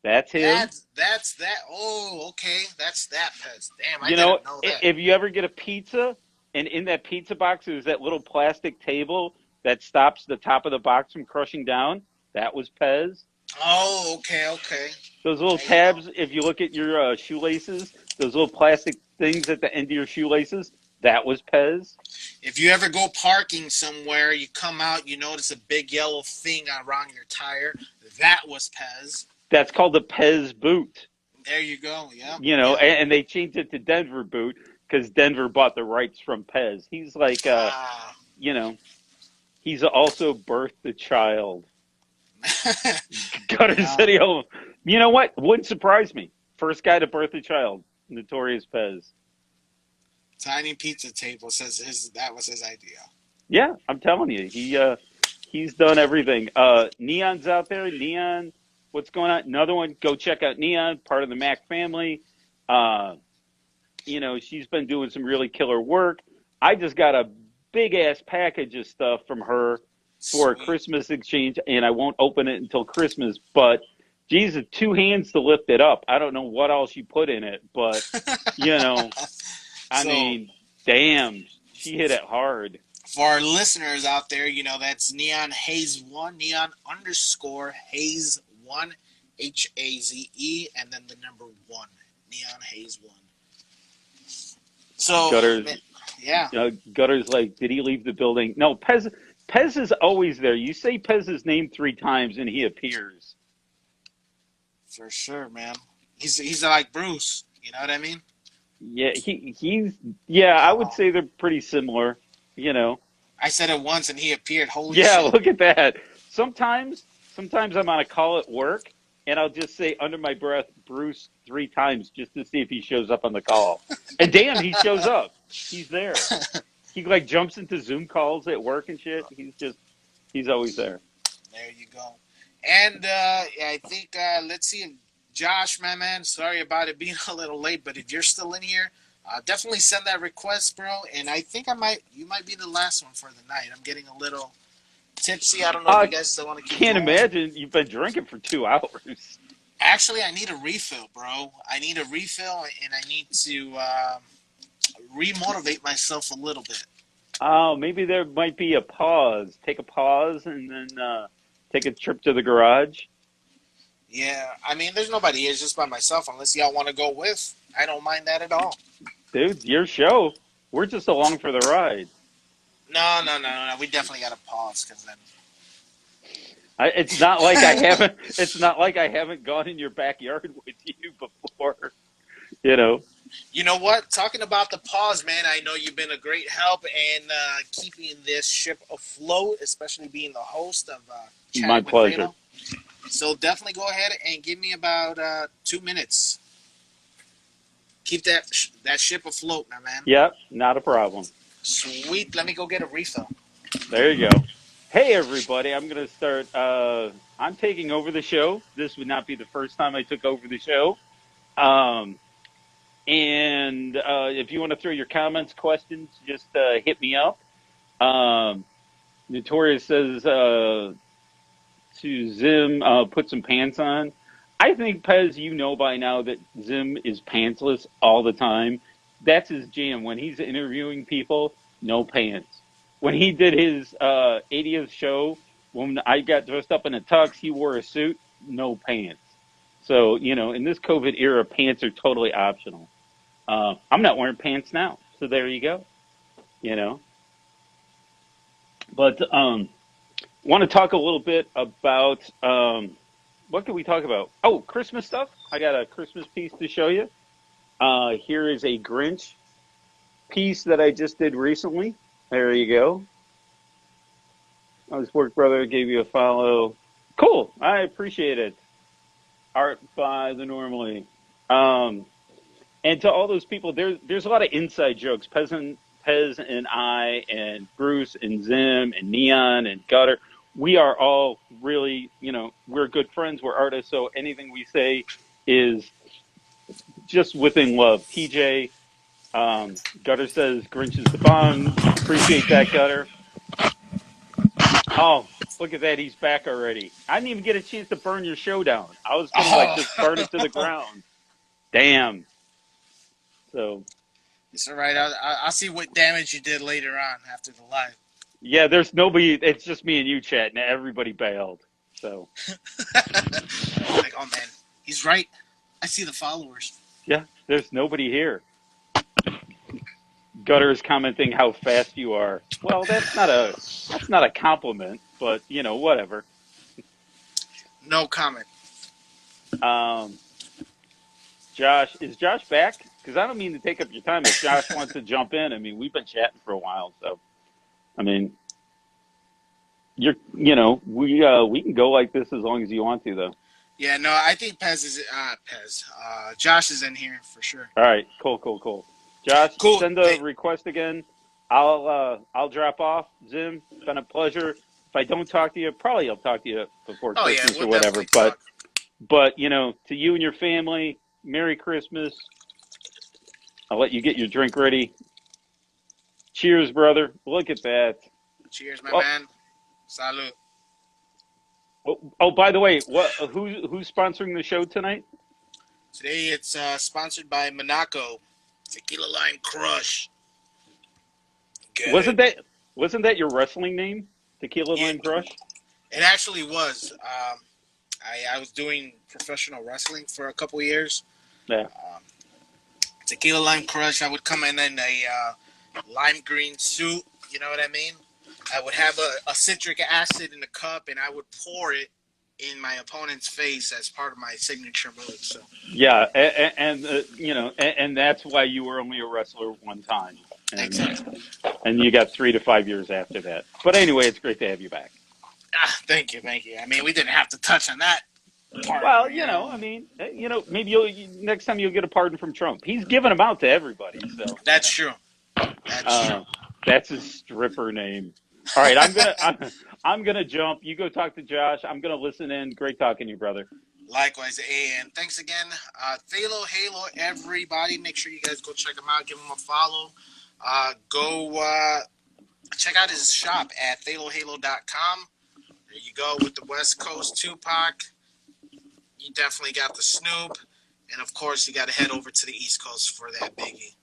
that's him. That's that. Oh, okay. That's that Pez. Damn, I You know, didn't know that. if you ever get a pizza and in that pizza box there's that little plastic table that stops the top of the box from crushing down, that was Pez. Oh, okay, okay. Those little There you go. tabs, if you look at your shoelaces, those little plastic things at the end of your shoelaces, that was Pez. If you ever go parking somewhere, you come out, you notice a big yellow thing around your tire. That was Pez. That's called the Pez boot. There you go. Yep, And, yep. and they changed it to Denver boot because Denver bought the rights from Pez. He's like, Ah. you know, he's also birthed a child. Gutter Yeah. said you know what? Wouldn't surprise me. First guy to birth a child, Notorious Pez. Tiny pizza table says that was his idea. Yeah, I'm telling you, He's done everything. Neon's out there. Neon, what's going on? Another one. Go check out Neon, part of the Mac family. Uh, she's been doing some really killer work. I just got a big ass package of stuff from her for a Sweet. Christmas exchange, and I won't open it until Christmas. But geez, two hands to lift it up. I don't know what else she put in it, but you know, I So mean, damn, she hit it hard. for our listeners out there, that's Neon Haze One, Neon underscore Haze One, HAZE, and then the number one, Neon Haze One. So, Gutters, yeah, Gutters, like, did he leave the building? No, Pez is always there. You say Pez's name 3 times and he appears. for sure, man. He's like Bruce. You know what I mean? Yeah, yeah, I would say they're pretty similar, you know. I said it once and he appeared. Holy Yeah, shit! look at that. Sometimes I'm on a call at work and I'll just say under my breath Bruce 3 times just to see if he shows up on the call. And damn, he shows up. He's there. He like jumps into Zoom calls at work and shit. He's always there. There you go. And yeah, I think let's see, Josh, my man. Sorry about it being a little late, but if you're still in here, definitely send that request, bro. And I think you might be the last one for the night. I'm getting a little tipsy. I don't know if you I guys still want to keep can't going. imagine you've been drinking for 2 hours. Actually, I need a refill, bro. I need a refill, and I need to remotivate myself a little bit. Oh, maybe there might be a pause. Take a pause and then take a trip to the garage. Yeah, I mean, there's nobody here, it's just by myself. Unless y'all want to go with, I don't mind that at all. Dude, your show. We're just along for the ride. No, no, no, no. We definitely got to pause because then. It's not like I haven't. It's not like I haven't gone in your backyard with you before. You know, You know what? Talking about the pause, man. I know you've been a great help in keeping this ship afloat, especially being the host of my Chatting with pleasure. Raylo. So definitely go ahead and give me about 2 minutes. Keep that ship afloat, my man. Yep, not a problem. Sweet. Let me go get a refill. There you go. Hey, everybody. I'm going to start. I'm taking over the show. This would not be the first time I took over the show. Um, and if you want to throw your comments, questions, just hit me up. Um, Notorious says to Zim, put some pants on. I think, Pez, you know by now that Zim is pantsless all the time. That's his jam. When he's interviewing people, no pants. When he did his 80th show, when I got dressed up in a tux, he wore a suit, no pants. So, in this COVID era, pants are totally optional. I'm not wearing pants now. So there you go, you know. But want to talk a little bit about what can we talk about? Oh, Christmas stuff. I got a Christmas piece to show you. Here is a Grinch piece that I just did recently. There you go. His work brother gave you a follow. Cool. I appreciate it. Art by the normally. And to all those people, there's a lot of inside jokes. Pez and I and Bruce and Zim and Neon and Gutter, we are all really, we're good friends. We're artists. So anything we say is just within love. TJ, Gutter says Grinch is the bomb. Appreciate that, Gutter. Oh, look at that. He's back already. I didn't even get a chance to burn your show down. I was going to like Oh, just burn it to the ground. Damn. So it's all right. I'll see what damage you did later on after the live. yeah, there's nobody. It's just me and you, chat, and everybody bailed. So Like, oh man, he's right. I see the followers. yeah, there's nobody here. Gutter is commenting how fast you are. Well, that's not a compliment, but whatever. No comment. Um, is Josh back? Because I don't mean to take up your time. If Josh wants to jump in, I mean we've been chatting for a while, so I mean we can go like this as long as you want to, though. Yeah, no, I think Josh is in here for sure. All right, cool. Josh, Cool. send a request again. I'll drop off. Zim, been a pleasure. If I don't talk to you, probably I'll talk to you before Oh yeah, Christmas we'll or whatever. definitely talk. But to you and your family, Merry Christmas. I'll let you get your drink ready. Cheers, brother. Look at that. Cheers, my Oh, man. Salud. oh, by the way, who's sponsoring the show tonight? Today it's sponsored by Monaco Tequila Lime Crush. Get it? Wasn't that your wrestling name? Tequila Yeah, Lime Crush? it actually was. I was doing professional wrestling for a couple years. Yeah. Um, Tequila Lime Crush. I would come in a lime green suit. You know what I mean? I would have a citric acid in a cup, and I would pour it in my opponent's face as part of my signature move. So Yeah, and that's why you were only a wrestler one time, exactly. and you got 3 to 5 years after that. But anyway, it's great to have you back. Thank you, thank you. I mean, we didn't have to touch on that part. Well, I mean, maybe next time you'll get a pardon from Trump. He's giving them out to everybody, so That's true. That's true. that's his stripper name. All right, I'm gonna jump. You go talk to Josh. I'm gonna listen in. Great talking to you, brother. Likewise, and thanks again, Halo, everybody. Make sure you guys go check him out. Give him a follow. Go check out his shop at thalohalo.com. There you go with the West Coast Tupac. You definitely got the Snoop. And, of course, you got to head over to the East Coast for that Biggie.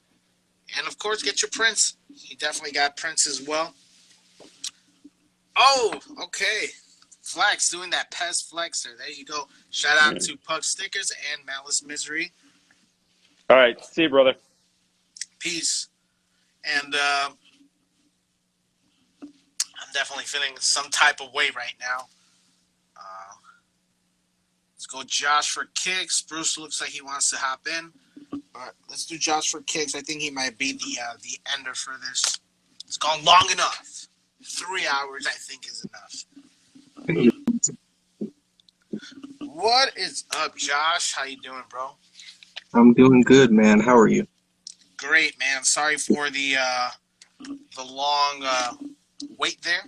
And, of course, get your Prince. He definitely got Prince as well. Oh, okay. Flex, doing that Pez Flexer. There you go. Shout out to Pug Stickers and Malice Misery. All right. See you, brother. Peace. And I'm definitely feeling some type of way right now. Let's go Josh for kicks. Bruce looks like he wants to hop in. But let's do Josh for kicks. I think he might be the ender for this. It's gone long enough. 3 hours, I think, is enough. What is up, Josh? How you doing, bro? I'm doing good, man. How are you? Great, man. Sorry for the long wait there.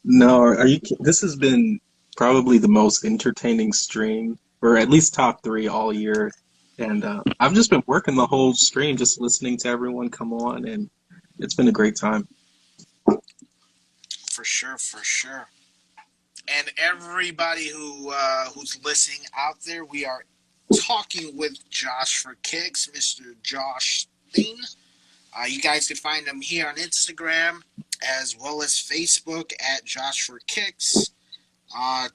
No, are you? This has been probably the most entertaining stream, or at least top 3 all year. And I've just been working the whole stream, just listening to everyone come on, and it's been a great time. For sure, for sure. And everybody who's listening out there, we are talking with Josh for Kicks, Mr. Josh Thien. You guys can find him here on Instagram as well as Facebook at Josh for Kicks.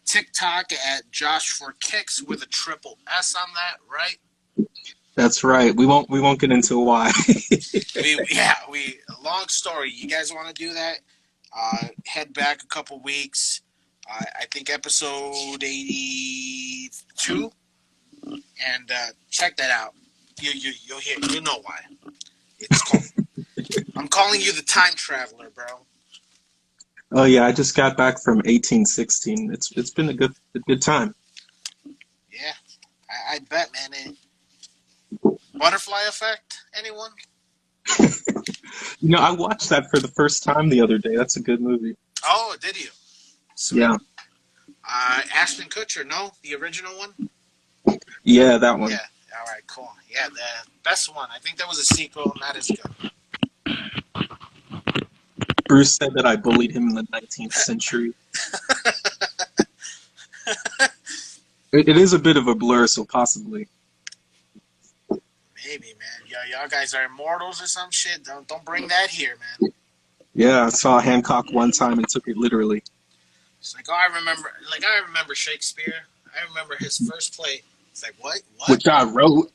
TikTok at Josh for Kicks with a triple S on that, right? That's right. We won't get into why. Long story. You guys want to do that? Head back a couple weeks. I think episode 82, and check that out. You'll hear. You know why. It's called. I'm calling you the time traveler, bro. Oh yeah, I just got back from 1816. It's been a good time. Yeah, I bet, man. Butterfly Effect? Anyone? I watched that for the first time the other day. That's a good movie. Oh, did you? Sweet. Yeah. Ashton Kutcher, no? The original one? Yeah, that one. Yeah. All right, cool. Yeah, the best one. I think there was a sequel, not as good. Bruce said that I bullied him in the 19th century. It is a bit of a blur, so possibly. Maybe, man. Y'all guys are immortals or some shit. Don't bring that here, man. Yeah, I saw Hancock one time and took it literally. It's like, I remember Shakespeare. I remember his first play. It's like, what? Which I wrote.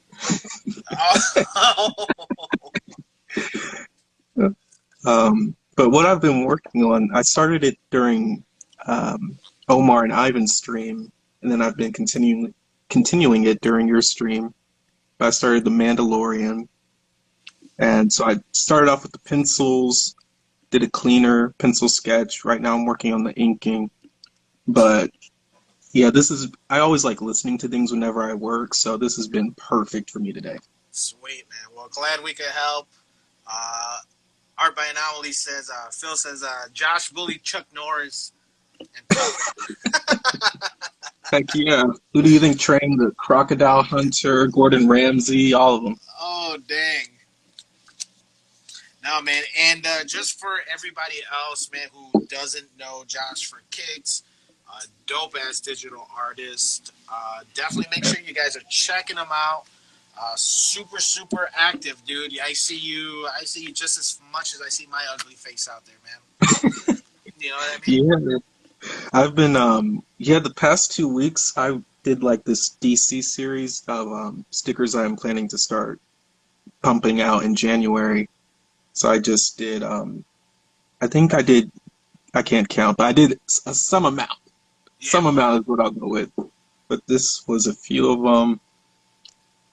But what I've been working on, I started it during Omar and Ivan's stream, and then I've been continuing it during your stream. I started The Mandalorian, and so I started off with the pencils, did a cleaner pencil sketch. Right now I'm working on the inking, but yeah, I always like listening to things whenever I work, so this has been perfect for me today. Sweet, man. Well, glad we could help. Art by Anomaly says, Phil says, Josh bullied Chuck Norris and tough. Heck yeah. Who do you think trained the Crocodile Hunter, Gordon Ramsay, all of them? Oh, dang. No, man. And just for everybody else, man, who doesn't know Josh for Kicks, dope ass digital artist. Definitely make sure you guys are checking him out. Super, super active, dude. I see you. I see you just as much as I see my ugly face out there, man. You know what I mean? Yeah, I've been yeah, the past 2 weeks I did like this DC series of stickers I'm planning to start pumping out in January. So I just did I think I did I can't count, but I did some amount. Yeah. Some amount is what I'll go with. But this was a few of them.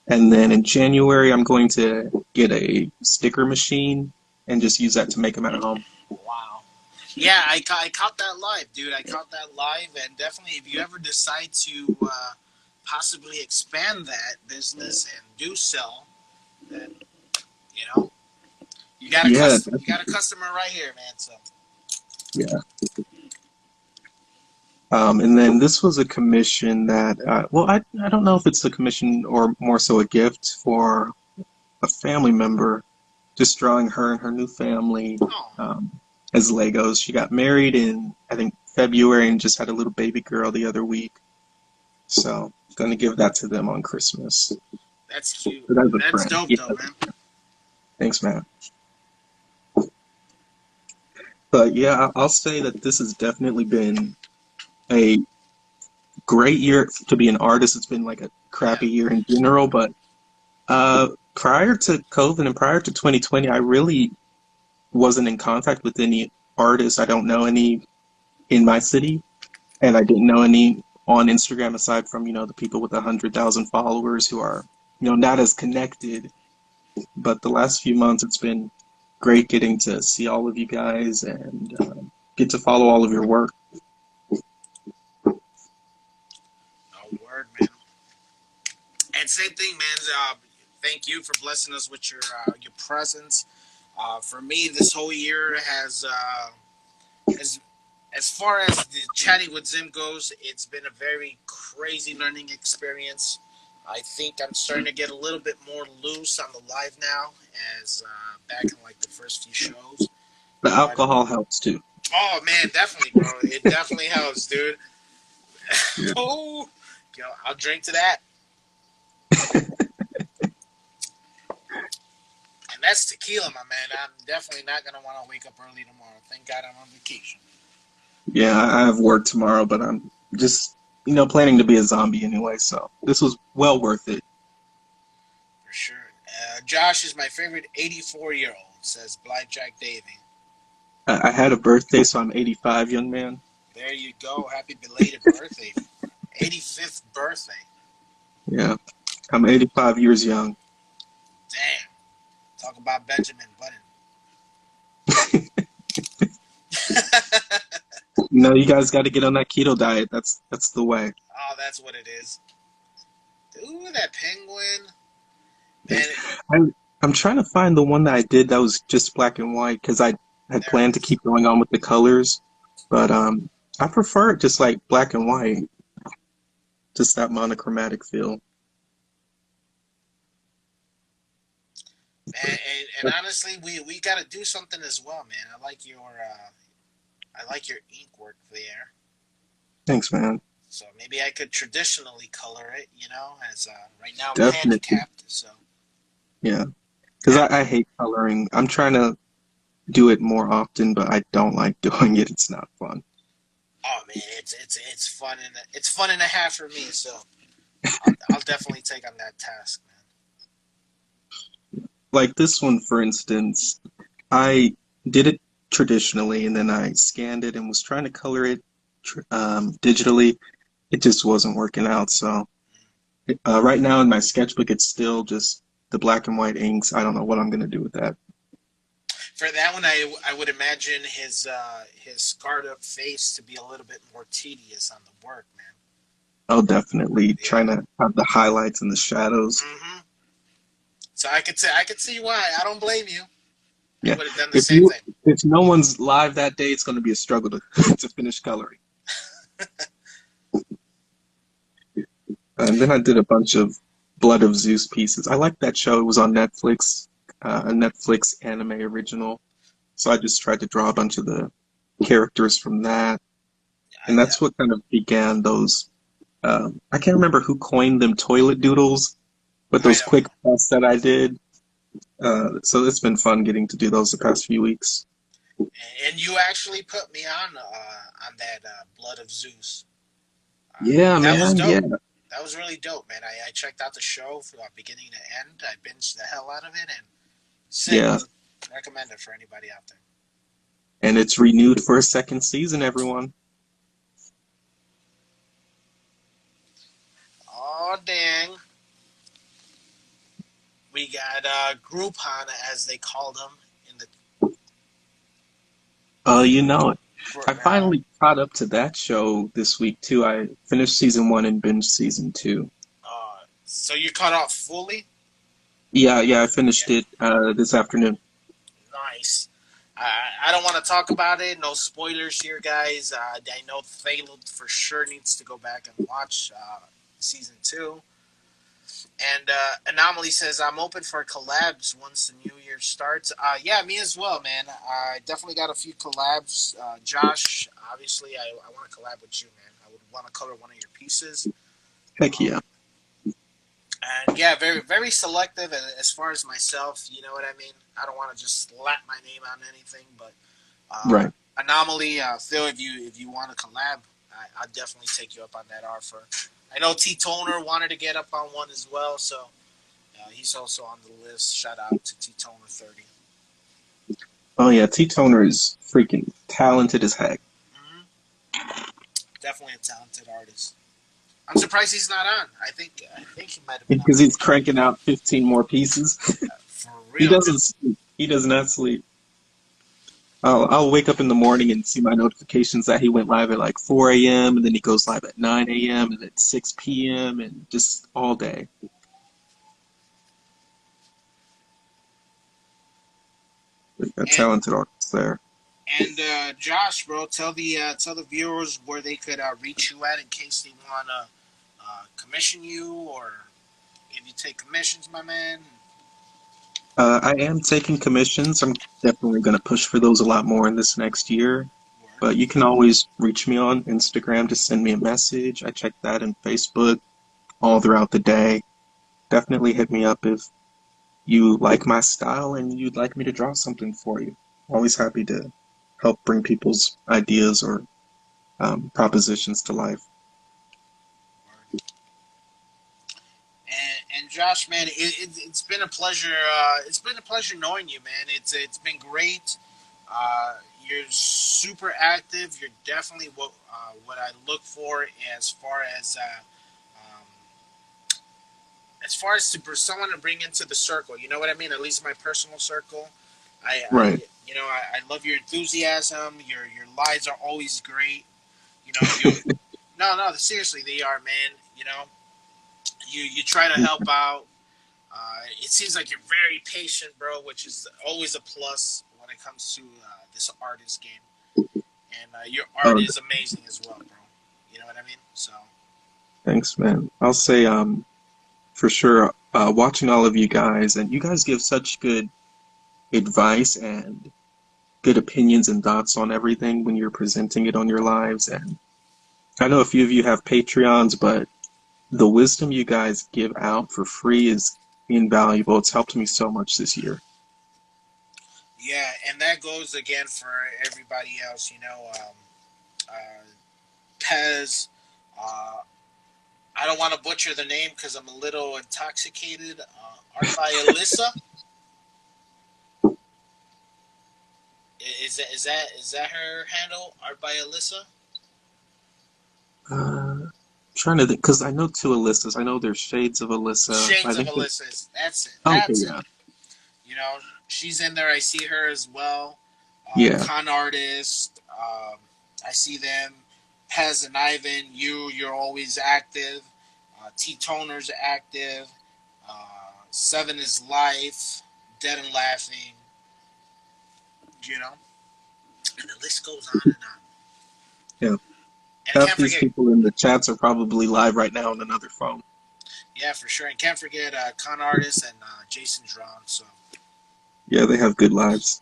And then in January I'm going to get a sticker machine and just use that to make them at home. Wow. Yeah, I caught that live, dude. I caught that live, and definitely, if you ever decide to possibly expand that business and do sell, then you know you got a Yeah, you got a customer right here, man. So yeah. And then this was a commission that, well, I don't know if it's a commission or more so a gift for a family member, just drawing her and her new family as Legos. She got married in, I think, February and just had a little baby girl the other week. So, going to give that to them on Christmas. that's cute. So that's a That's friend. dope, Yeah. though, man. Thanks, man. But yeah, I'll say that this has definitely been a great year to be an artist. It's been like a crappy year in general, but prior to COVID and prior to 2020, I really wasn't in contact with any artists. I don't know any in my city, and I didn't know any on Instagram aside from, the people with 100,000 followers who are, not as connected. But the last few months, it's been great getting to see all of you guys and get to follow all of your work. Oh, word, man. And same thing, man. Thank you for blessing us with your presence. For me, this whole year has as far as the chatting with Zim goes, it's been a very crazy learning experience. I think I'm starting to get a little bit more loose on the live now, as back in like the first few shows. The But alcohol helps too. oh man, definitely, bro. It definitely helps, dude. Yeah. Oh, I'll drink to that. And that's tequila, my man. I'm definitely not gonna want to wake up early tomorrow. Thank God I'm on vacation. Yeah, I have work tomorrow, but I'm just, planning to be a zombie anyway, so this was well worth it. For sure. Josh is my favorite 84-year-old, says Blackjack Davy. I had a birthday, so I'm 85, young man. There you go. Happy belated birthday. 85th birthday. Yeah, I'm 85 years young. Damn. Talk about Benjamin Button. You guys got to get on that keto diet. That's the way. Oh, that's what it is. Ooh, that penguin. Man, I'm trying to find the one that I did that was just black and white because I had planned to keep going on with the colors, but I prefer it just like black and white, just that monochromatic feel. and honestly, we got to do something as well, man. I like your ink work there. Thanks, man. So maybe I could traditionally color it, as right now I'm Definitely. handicapped. So Yeah, because I hate coloring. I'm trying to do it more often, but I don't like doing it. It's not fun. Oh man, it's fun and a half for me. So I'll definitely take on that task, man. Like this one, for instance, I did it traditionally, and then I scanned it and was trying to color it digitally. It just wasn't working out. So right now in my sketchbook, it's still just the black and white inks. I don't know what I'm gonna do with that. For that one, I would imagine his scarred up face to be a little bit more tedious on the work, man. Oh, definitely trying to have the highlights and the shadows. Mm-hmm. So I could see why. I don't blame you. I Yeah. would have done the If same you thing. if no one's live that day, it's going to be a struggle to to finish coloring. And then I did a bunch of Blood of Zeus pieces. I liked that show. It was on Netflix, a Netflix anime original. So I just tried to draw a bunch of the characters from that, I, and that's what kind of began those. I can't remember who coined them toilet doodles, but I those don't quick know. tests that I did. So it's been fun getting to do those the past few weeks. And you actually put me on that Blood of Zeus. Yeah, That was man. Yeah, dope. That was really dope, man. I checked out the show from beginning to end. I binged the hell out of it, and sick, yeah. dude. Recommend it for anybody out there. And it's renewed for a second season, everyone. Oh dang! We got Groupon, as they called them in the You know it. for. I finally caught up to that show this week too. I finished season one and binged season two. So you caught off fully? Yeah, I Yeah, finished it this afternoon. nice. I don't want to talk about it. No spoilers here, guys. I know Thalo for sure needs to go back and watch season two. And Anomaly says, I'm open for collabs once the new year starts. Yeah, me as well, man. I definitely got a few collabs. Josh, obviously, I want to collab with you, man. I would want to color one of your pieces. Heck Um, yeah. and yeah, very, very selective as far as myself. You know what I mean? I don't want to just slap my name on anything, but Right. Anomaly, Phil, if you want to collab, I'll definitely take you up on that offer. I know T Toner wanted to get up on one as well, so he's also on the list. Shout out to T Toner 30. Oh yeah, T-Toner is freaking talented as heck. Mm-hmm. Definitely a talented artist. I'm surprised he's not on. I think he might have been on Because he's already. cranking out 15 more pieces. For He real, dude. doesn't sleep. He does not sleep. I'll wake up in the morning and see my notifications that he went live at like 4 a.m. and then he goes live at 9 a.m. and at 6 p.m. and just all day. A And talented artist there. Josh, bro, tell the viewers where they could reach you at in case they wanna commission you, or if you take commissions, my man. I am taking commissions. I'm definitely going to push for those a lot more in this next year. Word. But you can always reach me on Instagram to send me a message. I check that and Facebook all throughout the day. Definitely hit me up if you like my style and you'd like me to draw something for you. Always happy to help bring people's ideas or propositions to life. And Josh, man, it's been a pleasure. It's been a pleasure knowing you, man. It's been great. You're super active. You're definitely what I look for um, as far as to someone to bring into the circle. You know what I mean? At least my personal circle. I Right. I love your enthusiasm. Your lives are always great. You know you. No, seriously, they are, man. You try to help out. It seems like you're very patient, bro, which is always a plus when it comes to this artist game. And your art Oh, is amazing as well, bro. You know what I mean? So thanks, man. I'll say for sure, watching all of you guys, and you guys give such good advice and good opinions and thoughts on everything when you're presenting it on your lives. And I know a few of you have Patreons, but the wisdom you guys give out for free is invaluable. It's helped me so much this year. yeah, and that goes again for everybody else. Uh, Pez. Uh, I don't want to butcher the name because I'm a little intoxicated. Art by Alyssa. Is that her handle? Art by Alyssa. Trying to think, because I know two Alyssas. I know there's Shades of Alyssa. I Shades of think that, Alyssa. That's it. okay, That's it. yeah. You know, she's in there. I see her as well. Yeah. Con artist. I see them. Pez and Ivan. You're always active. T Toner's active. Seven is life. Dead and laughing. you know, and the list goes on and on. Yeah. And Half can't these forget, people in the chats are probably live right now on another phone. yeah, for sure, and can't forget Con Artist and Jason Drawn. So, Yeah, they have good lives.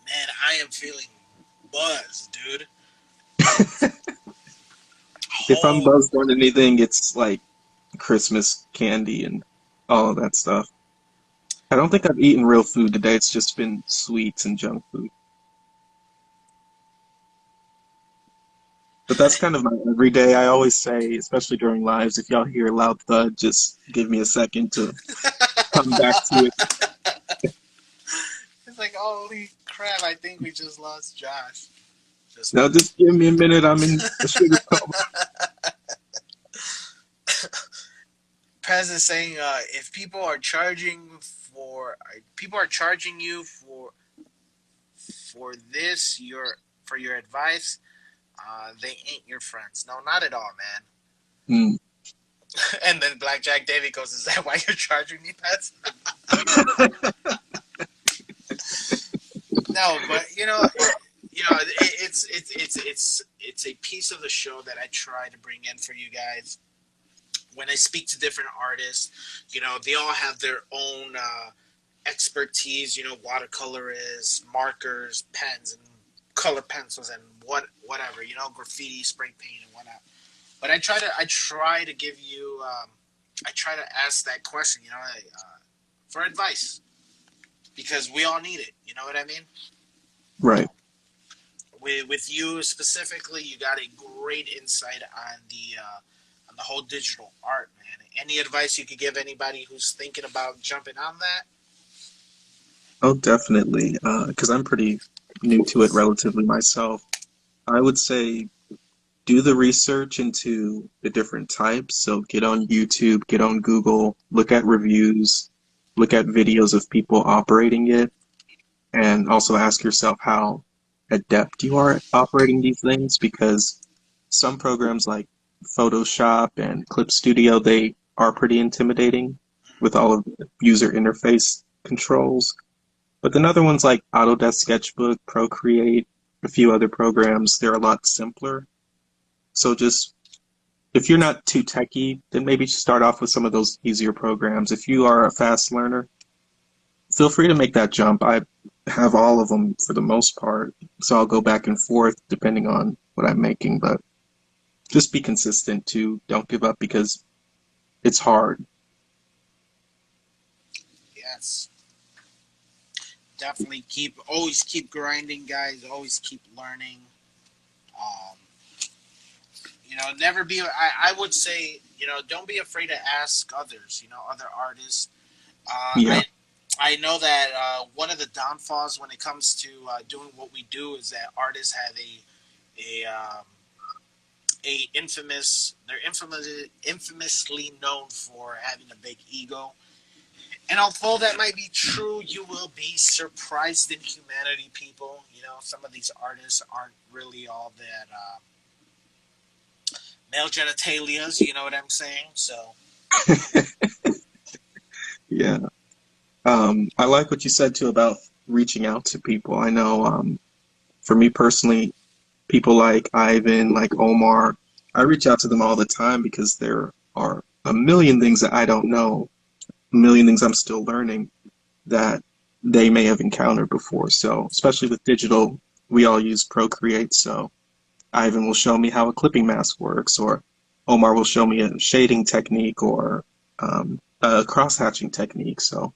man, I am feeling buzzed, dude. If I'm Whole buzzed on anything, it's like Christmas candy and all of that stuff. I don't think I've eaten real food today. It's just been sweets and junk food. But that's kind of my everyday. I always say, especially during lives, if y'all hear a loud thud, just give me a second to come back to it. it's like, holy crap! I think we just lost Josh. Just Now, just give me a minute. I'm in a sugar coma. Prez is saying, if people are charging for people are charging you for this for your advice, they ain't your friends. No, not at all, man. Mm. And then Blackjack Davy goes, "Is that why you're charging me, Pets?" No, but it's a piece of the show that I try to bring in for you guys. When I speak to different artists, they all have their own expertise. Watercolor is markers, pens, and color pencils, and whatever. Graffiti, spray paint, and whatnot. But I try to give you. I try to ask that question. For advice because we all need it. You know what I mean? Right. With you specifically, you got a great insight on the whole digital art, man. Any advice you could give anybody who's thinking about jumping on that? Oh, definitely. Because I'm pretty new to it relatively myself. I would say do the research into the different types. So get on YouTube, get on Google, look at reviews, look at videos of people operating it, and also ask yourself how adept you are at operating these things because some programs like Photoshop and Clip Studio, they are pretty intimidating with all of the user interface controls. But then other ones like Autodesk Sketchbook, Procreate, a few other programs, they're a lot simpler. So just if you're not too techy, then maybe start off with some of those easier programs. If you are a fast learner, feel free to make that jump. I have all of them for the most part, so I'll go back and forth depending on what I'm making, but just be consistent too. Don't give up because it's hard. Yes, definitely always keep grinding, guys. Always keep learning. Um, never be. I would say, don't be afraid to ask others. Other artists. Uh, Yeah. I I know that one of the downfalls when it comes to doing what we do is that artists have they're infamously known for having a big ego. And although that might be true, you will be surprised in humanity, people. Some of these artists aren't really all that male genitalias. You know what I'm saying? So Yeah. I like what you said too about reaching out to people. I know, for me personally, people like Ivan, like Omar, I reach out to them all the time because there are a million things that I don't know, a million things I'm still learning that they may have encountered before. So, especially with digital, we all use Procreate. So, Ivan will show me how a clipping mask works, or Omar will show me a shading technique or a cross hatching technique. So,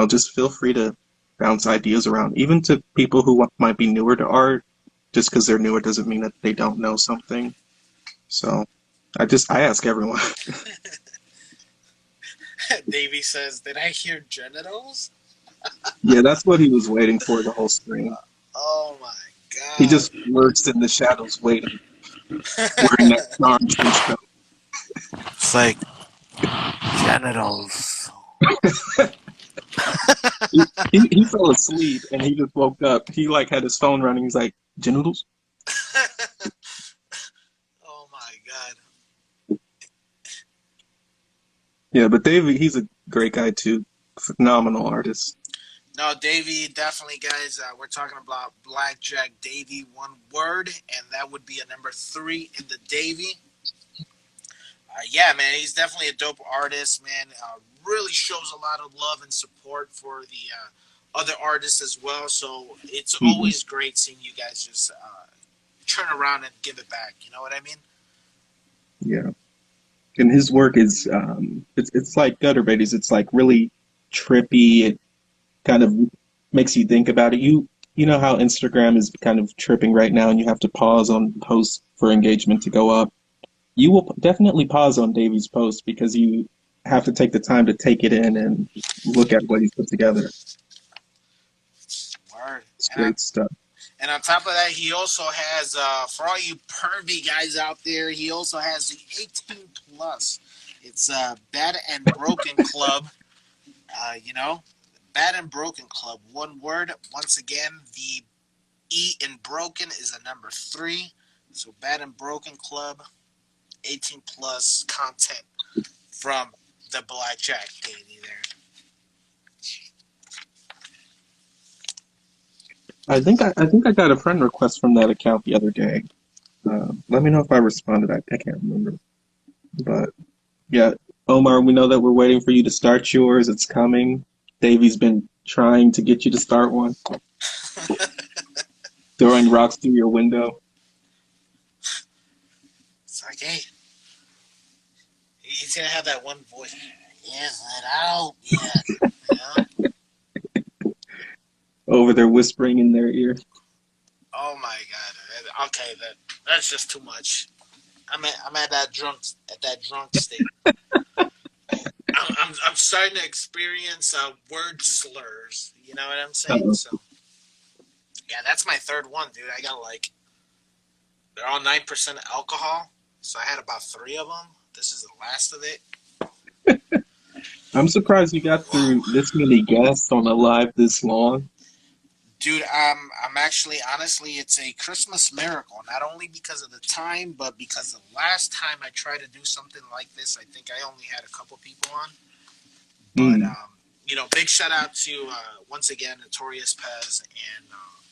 just feel free to bounce ideas around, even to people who might be newer to art. Just because they're newer doesn't mean that they don't know something. So I ask everyone. Davey says, "Did I hear genitals?" Yeah, that's what he was waiting for the whole stream. Oh my He god! just lurks in the shadows waiting, wearing that darn trench coat. It's like genitals. He fell asleep and he just woke up. He like had his phone running. He's like, genitals? Oh my god! Yeah, but David, he's a great guy too. Phenomenal artist. No, Davey, definitely, guys. We're talking about Blackjack Davey, one word, and that would be a number 3 in the Davey. Yeah, man, he's definitely a dope artist, man. Really shows a lot of love and support for the other artists as well. So it's Hmm. always great seeing you guys just turn around and give it back. You know what I mean? Yeah, and his work is it's like gutter babies. It's like really trippy. It kind of makes you think about it. You know how Instagram is kind of tripping right now, and you have to pause on posts for engagement to go up. You will definitely pause on Davy's post because you have to take the time to take it in and look at what he's put together. Word. It's great stuff. And on top of that, he also has, for all you pervy guys out there, he also has the 18 plus. It's Bad and Broken Club. You know, Bad and Broken Club. One word. Once again, the E in broken is a number 3. So Bad and Broken Club, 18 plus content from the Blackjack Davey there. I think I got a friend request from that account the other day. Let me know if I responded. I can't remember, but yeah, Omar, we know that we're waiting for you to start yours. It's coming. Davy's been trying to get you to start one, throwing rocks through your window. It's like, hey, he's gonna have that one voice. Is it out yet? You know? Over there whispering in their ear. Oh my god. Okay, that's just too much. I'm at that drunk state. I'm starting to experience word slurs. You know what I'm saying? Uh-oh. So yeah, that's my third one, dude. I got like they're all 9% alcohol, so I had about 3 of them. This is the last of it. I'm surprised you got Whoa. through this many guests on a live this long. Dude, I'm actually honestly, it's a Christmas miracle. Not only because of the time, but because the last time I tried to do something like this, I think I only had a couple people on. But Hmm, big shout out to once again Notorious Pez and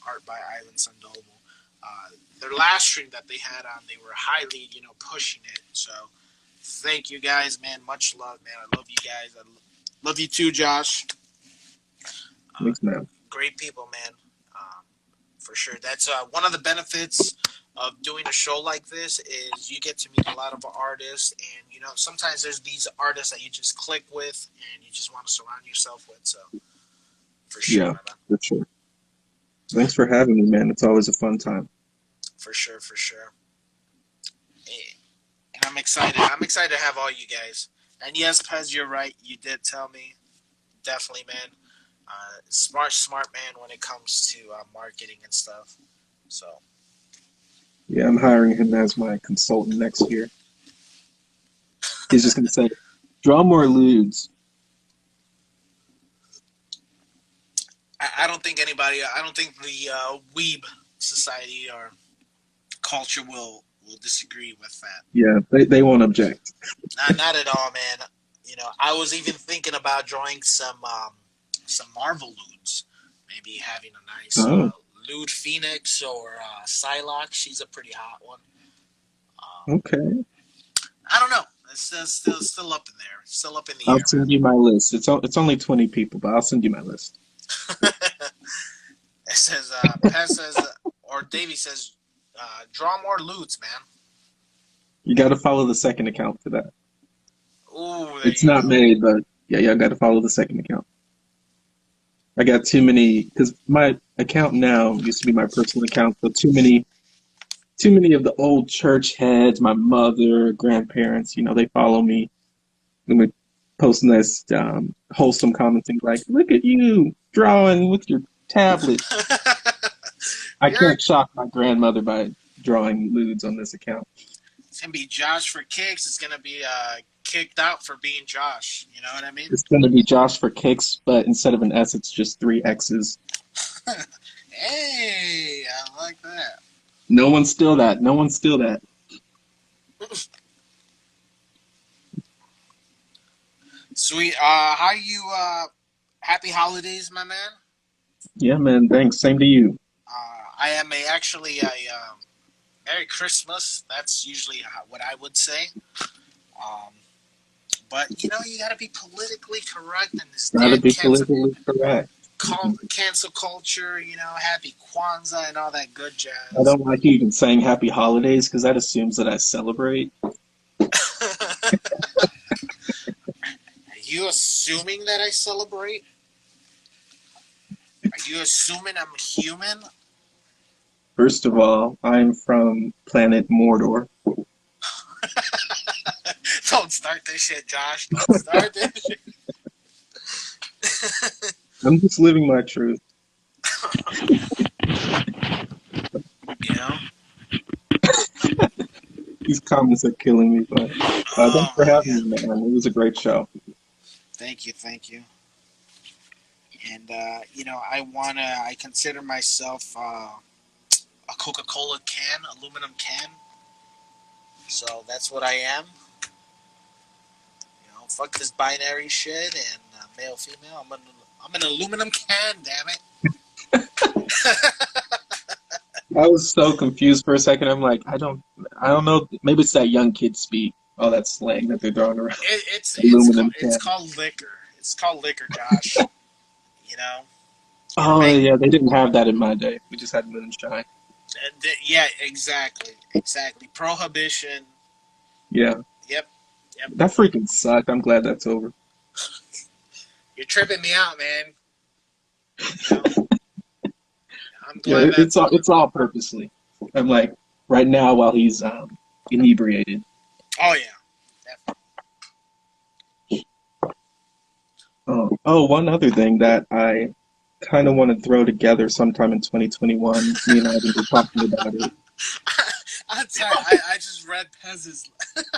Art by Ivan Sandoval. Their last stream that they had on, they were highly pushing it. So thank you guys, man. Much love, man. I love you guys. Love you too, Josh. Uh, thanks, man. Great people, man. For sure. That's one of the benefits of doing a show like this is you get to meet a lot of artists, and sometimes there's these artists that you just click with and you just want to surround yourself with. So for sure, Yeah, my man. for sure. Thanks for having me, man. It's always a fun time. For sure, for sure. And I'm excited. I'm excited to have all you guys. And yes, Pez, you're right. You did tell me. Definitely, man. Smart man when it comes to marketing and stuff. So Yeah, I'm hiring him as my consultant next year. He's just gonna say, draw more lewds. I don't think anybody. I don't think the weeb society or culture will disagree with that. Yeah, they won't object. Not at all, man. I was even thinking about drawing some Marvel lewds. Maybe having a nice Oh, lewd Phoenix or Psylocke. She's a pretty hot one. Um, okay. I don't know. It's still up in there. Still up in the I'll air, send you my list. It's only 20 people, but I'll send you my list. man. It says Pez says or Davey says draw more lewds, man. You got to follow the second account for that. Ooh, there It's you not go. made, but yeah, you got to follow the second account. I got too many because my account now used to be my personal account, so too many of the old church heads, my mother, grandparents, they follow me. And we post nice, wholesome commenting like, "Look at you drawing with your tablet." I You're can't shock my grandmother by drawing lewds on this account. it's gonna be Josh for kicks. It's gonna be kicked out for being Josh. You know what I mean? It's going to be Josh for kicks, but instead of an S, it's just 3 X's. Hey, I like that. No one steal that. No one steal that. Sweet. How you? Happy holidays, my man. Yeah, man. Thanks. Same to you. I am actually a Merry Christmas. That's usually what I would say. Um, but you know, you got to be politically correct in this Gotta damn be politically correct. cancel culture. You know, Happy Kwanzaa and all that good I jazz. don't like you even saying happy holidays because that assumes that I celebrate. Are you assuming that I celebrate? Are you assuming I'm human? First of all, I'm from planet Mordor. Don't start this shit, Josh. Don't start this shit. I'm just living my truth. You know? These comments are killing me, but thanks Oh for my having god. me, man. It was a great show. Thank you, thank you. And you know, I consider myself a Coca-Cola can, aluminum can. So that's what I am. You know, fuck this binary shit and male female. I'm an aluminum can, damn it. I was so confused for a second. I'm like, I don't know. Maybe it's that young kid speak. All that slang that they're throwing around. Aluminum It's can. called liquor. It's called liquor, Josh. You know, you know, Oh make yeah, they didn't have that in my day. We just had moonshine. yeah, exactly, exactly. Prohibition. Yeah, Yep, yep. that freaking sucked. I'm glad that's over. You're tripping me out, man. You know, I'm Yeah, glad it's that's all over. it's all purposely. I'm like right now while he's inebriated. Oh yeah, definitely. Oh, one other thing that I kind of want to throw together sometime in 2021. Me and Ivan were talking about it. I'm sorry. I just read Pez's.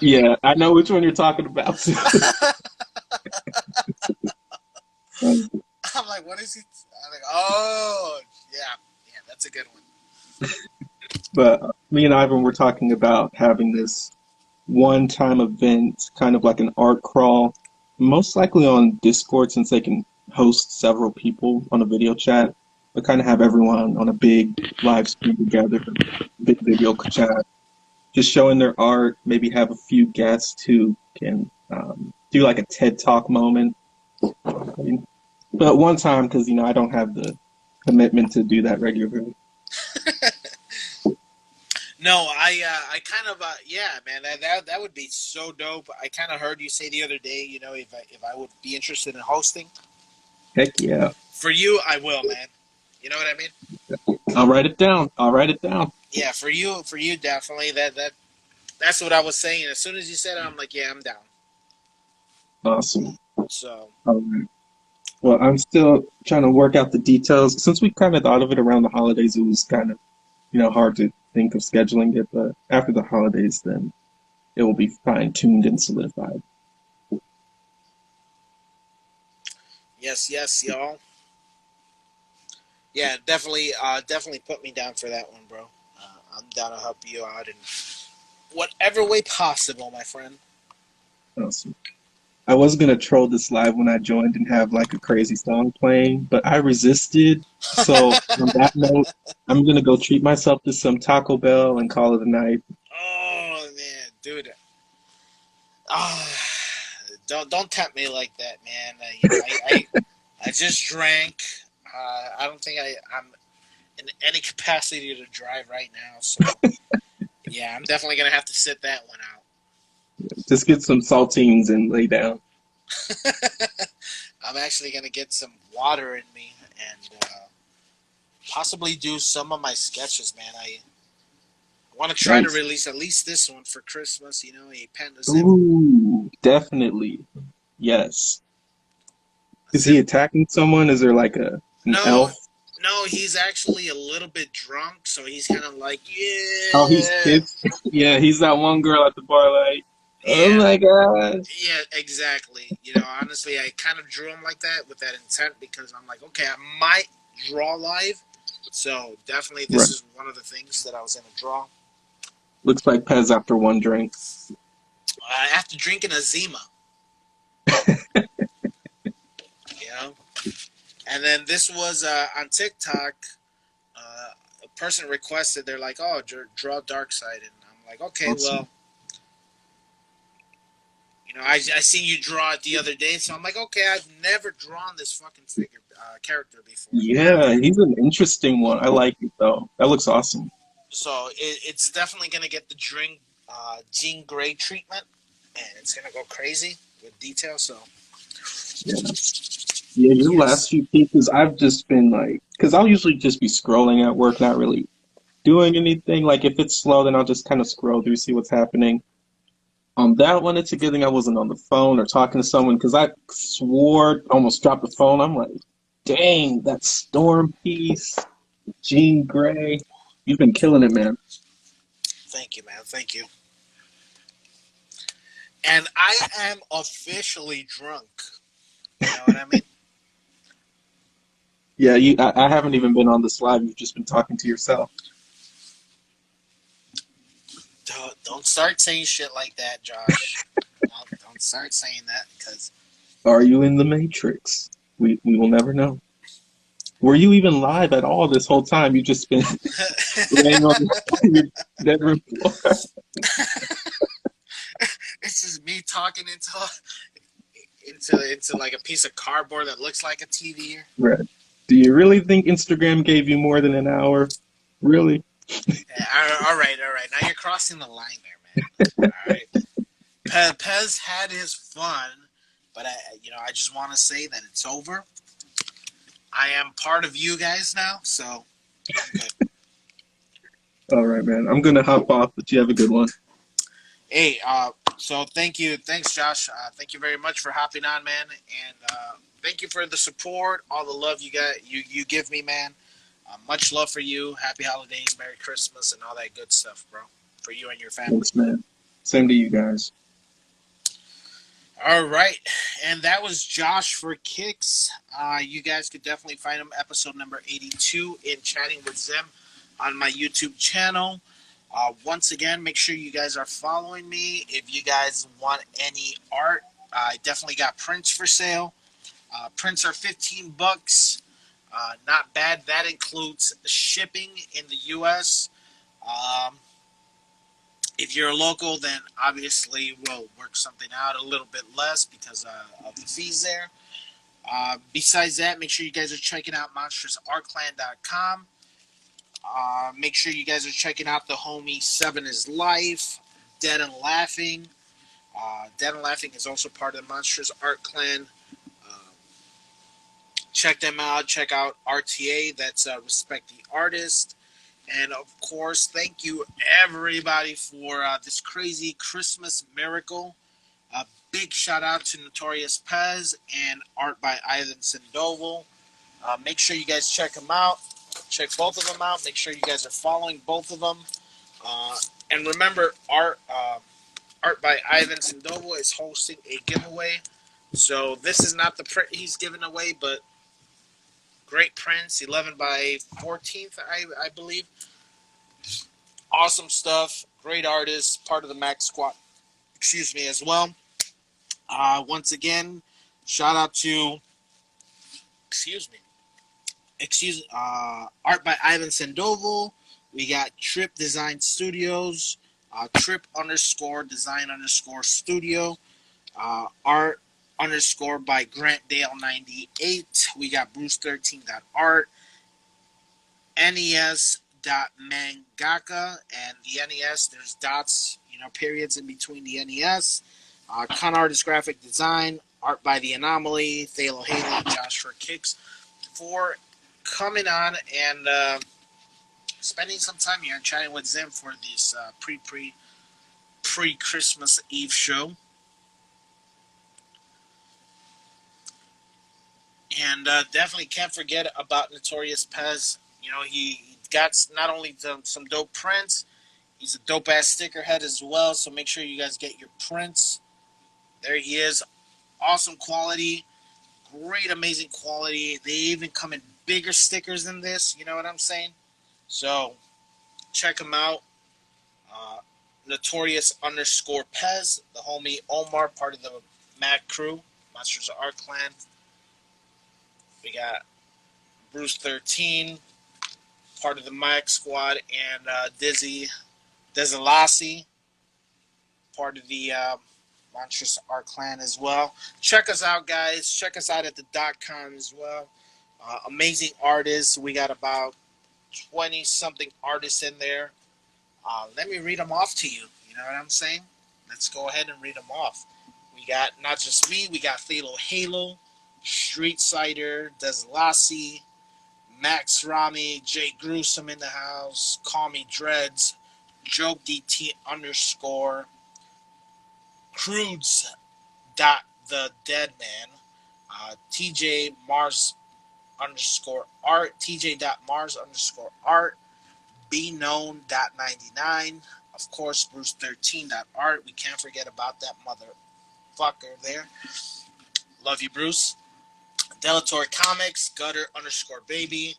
Yeah, I know which one you're talking about too. I'm like, what is he? I'm like, oh yeah, yeah, that's a good one. But me and Ivan were talking about having this one-time event, kind of like an art crawl, most likely on Discord since they can host several people on a video chat, but kind of have everyone on a big live stream together, big video chat, just showing their art, maybe have a few guests who can do like a TED Talk moment. I mean, but one time, because I don't have the commitment to do that regularly. No, I kind of yeah, man, that would be so dope. I kind of heard you say the other day, you know, if I would be interested in hosting Heck yeah. for you, I will, man. You know what I mean? I'll write it down. I'll write it down. Yeah, for you, definitely. That's what I was saying. As soon as you said it, I'm like, yeah, I'm down. Awesome. So, All right. Well, I'm still trying to work out the details. Since we kind of thought of it around the holidays, it was kind of, hard to think of scheduling it. But after the holidays, then it will be fine-tuned and solidified. yes, yes, y'all. Yeah, definitely, definitely put me down for that one, bro. I'm down to help you out in whatever way possible, my friend. Awesome. I was gonna troll this live when I joined and have like a crazy song playing, but I resisted. So on that note, I'm gonna go treat myself to some Taco Bell and call it a night. Oh man, dude. Ah, don't tempt me like that, man. You know, I just drank. I don't think I'm in any capacity to drive right now. So yeah, I'm definitely gonna have to sit that one out. Just get some saltines and lay down. I'm actually gonna get some water in me and possibly do some of my sketches, man. I want to try to Nice. release at least this one for Christmas. You know, a panda zip Ooh, definitely. Yes. Is he zip. attacking someone? Is there like an No, elf? no, he's actually a little bit drunk, so he's kind of like, Oh, he's yeah, pissed. Yeah, he's that one girl at the bar like, oh yeah, my gosh. yeah, exactly. You know, honestly, I kind of drew him like that with that intent because I'm like, okay, I might draw live, so definitely Right. this is one of the things that I was gonna draw. Looks like Pez after one drink. After drinking a Zima, you know, And then this was on TikTok. A person requested. They're like, "Oh, draw Darkseid," and I'm like, "Okay, Awesome. well, I seen you draw it the other day, so I'm like, okay, I've never drawn this fucking figure character before, Yeah, he's an interesting one. I like it though. That looks awesome. so it's definitely gonna get the Jean Grey treatment, and it's gonna go crazy with detail. So Yeah. Yeah, your last yes, few pieces, I've just been like, because I'll usually just be scrolling at work, not really doing anything. Like if it's slow, then I'll just kind of scroll through, see what's happening. On that one, it's a good thing I wasn't on the phone or talking to someone because I swore, almost dropped the phone. I'm like, dang, that Storm piece, Jean Grey. You've been killing it, man. thank you, man, thank you. And I am officially drunk. You know what I mean? Yeah, I haven't even been on this live. You've just been talking to yourself. Don't start saying shit like that, Josh. Don't start saying that because Are you in the Matrix? We will never know. Were you even live at all this whole time? You just been laying on your bedroom floor. it's just me talking into like a piece of cardboard that looks like a TV. Right. Do you really think Instagram gave you more than an hour? Really? Yeah, all right, all right. Now you're crossing the line there, man. All right. Pez had his fun, but I just want to say that it's over. I am part of you guys now, so I'm good. All right, man. I'm gonna hop off, but you have a good one. Hey, so thanks, Josh. Thank you very much for hopping on, man, and thank you for the support, all the love you give me, man. Much love for you. Happy holidays, Merry Christmas, and all that good stuff, bro, for you and your family. Thanks, man. Same to you guys. All right, and that was Josh for Kicks. You guys could definitely find him episode number 82 in Chatting with Zim on my YouTube channel. Once again, make sure you guys are following me. If you guys want any art, I definitely got prints for sale. Prints are $15. Not bad. That includes shipping in the U.S. Um, if you're a local, then obviously we'll work something out a little bit less because of the fees there. Besides that, make sure you guys are checking out monstrousartclan.com. Make sure you guys are checking out the homie Seven is Life, Dead and Laughing. Dead and Laughing is also part of the Monstrous Art Clan. Uh, check them out. Check out RTA. That's Respect the Artist. And of course, thank you everybody for this crazy Christmas miracle. A big shout out to Notorious Pez and Art by Ivan Sandoval. Make sure you guys check them out. Check both of them out. Make sure you guys are following both of them. Uh, and remember, Art by Ivan Sandoval is hosting a giveaway. So this is not the print he's giving away, but great prints, 11 by 14th, I believe. Awesome stuff. Great artist, part of the Max Squad. Excuse me, as well. Once again, shout out to excuse me, Art by Ivan Sandoval. We got Trip Design Studios, Trip underscore Design underscore Studio, Art underscore by Grant Dale 98. We got Bruce 13 Art, n.e.s.mangaka, and the n.e.s. there's dots, periods in between the n.e.s. Conartist Graphic Design, Art by the Anomaly, Thalohalo, Josh for Kicks, for coming on and spending some time here and chatting with Zim for this pre Christmas Eve show. And definitely can't forget about Notorious Pez. He got not only some dope prints, he's a dope ass sticker head as well. So make sure you guys get your prints. There he is. Awesome quality. Great, amazing quality. They even come in bigger stickers than this. You know what I'm saying? So check him out. Uh, Notorious underscore Pez, the homie Omar, part of the Mad Crew, Monsters of Art Clan. We got Bruce 13, part of the Mike Squad, and Dizzy Desilasi, part of the Monstrous Art Clan as well. Check us out, guys. Check us out at the .com as well. Amazing artists. We got about 20-something artists in there. Let me read them off to you. You know what I'm saying? Let's go ahead and read them off. We got not just me. We got Thalohalo, Street Cider, Desilasi, Max Rami, Jay Gruesome in the house, Call Me Dreads, Joke DT underscore, Crudes dot the Dead Man, TJ Mars underscore art, TJ dot Mars underscore art, Be Known dot 99, of course Bruce 13 dot art. We can't forget about that motherfucker there. Love you, Bruce. Delatory Comics, Gutter underscore Baby,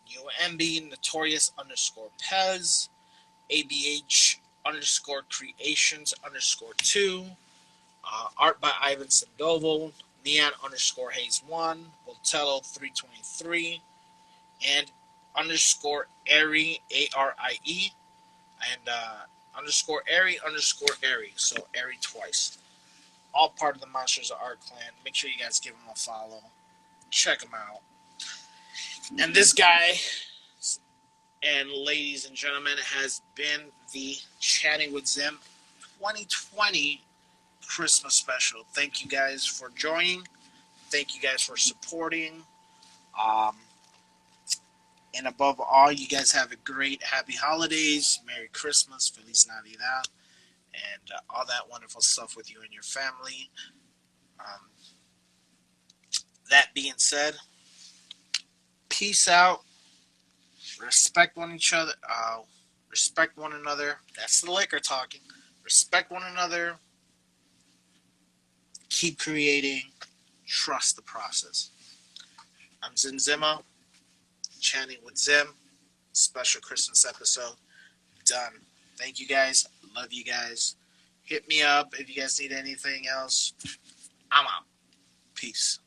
UMB Notorious underscore Pez, ABH underscore Creations underscore 2, Art by Ivan Sandoval, Neon underscore Hayes 1, Botello 323, and underscore Airy, ARIE, and underscore Airy underscore Airy, so Airy twice. All part of the Monsters of Art Clan. Make sure you guys give them a follow. Check them out. And this guy, and ladies and gentlemen, has been the Chatting with Zim 2020 Christmas special. Thank you guys for joining. Thank you guys for supporting. And above all, you guys have a great, happy holidays. Merry Christmas, Feliz Navidad, and all that wonderful stuff with you and your family. That being said, peace out. Respect one each other. Respect one another. That's the liquor talking. Respect one another. Keep creating. Trust the process. I'm Zim Zimma, chatting with Zim. Special Christmas episode. Done. Thank you guys. Love you guys. Hit me up if you guys need anything else. I'm out. Peace.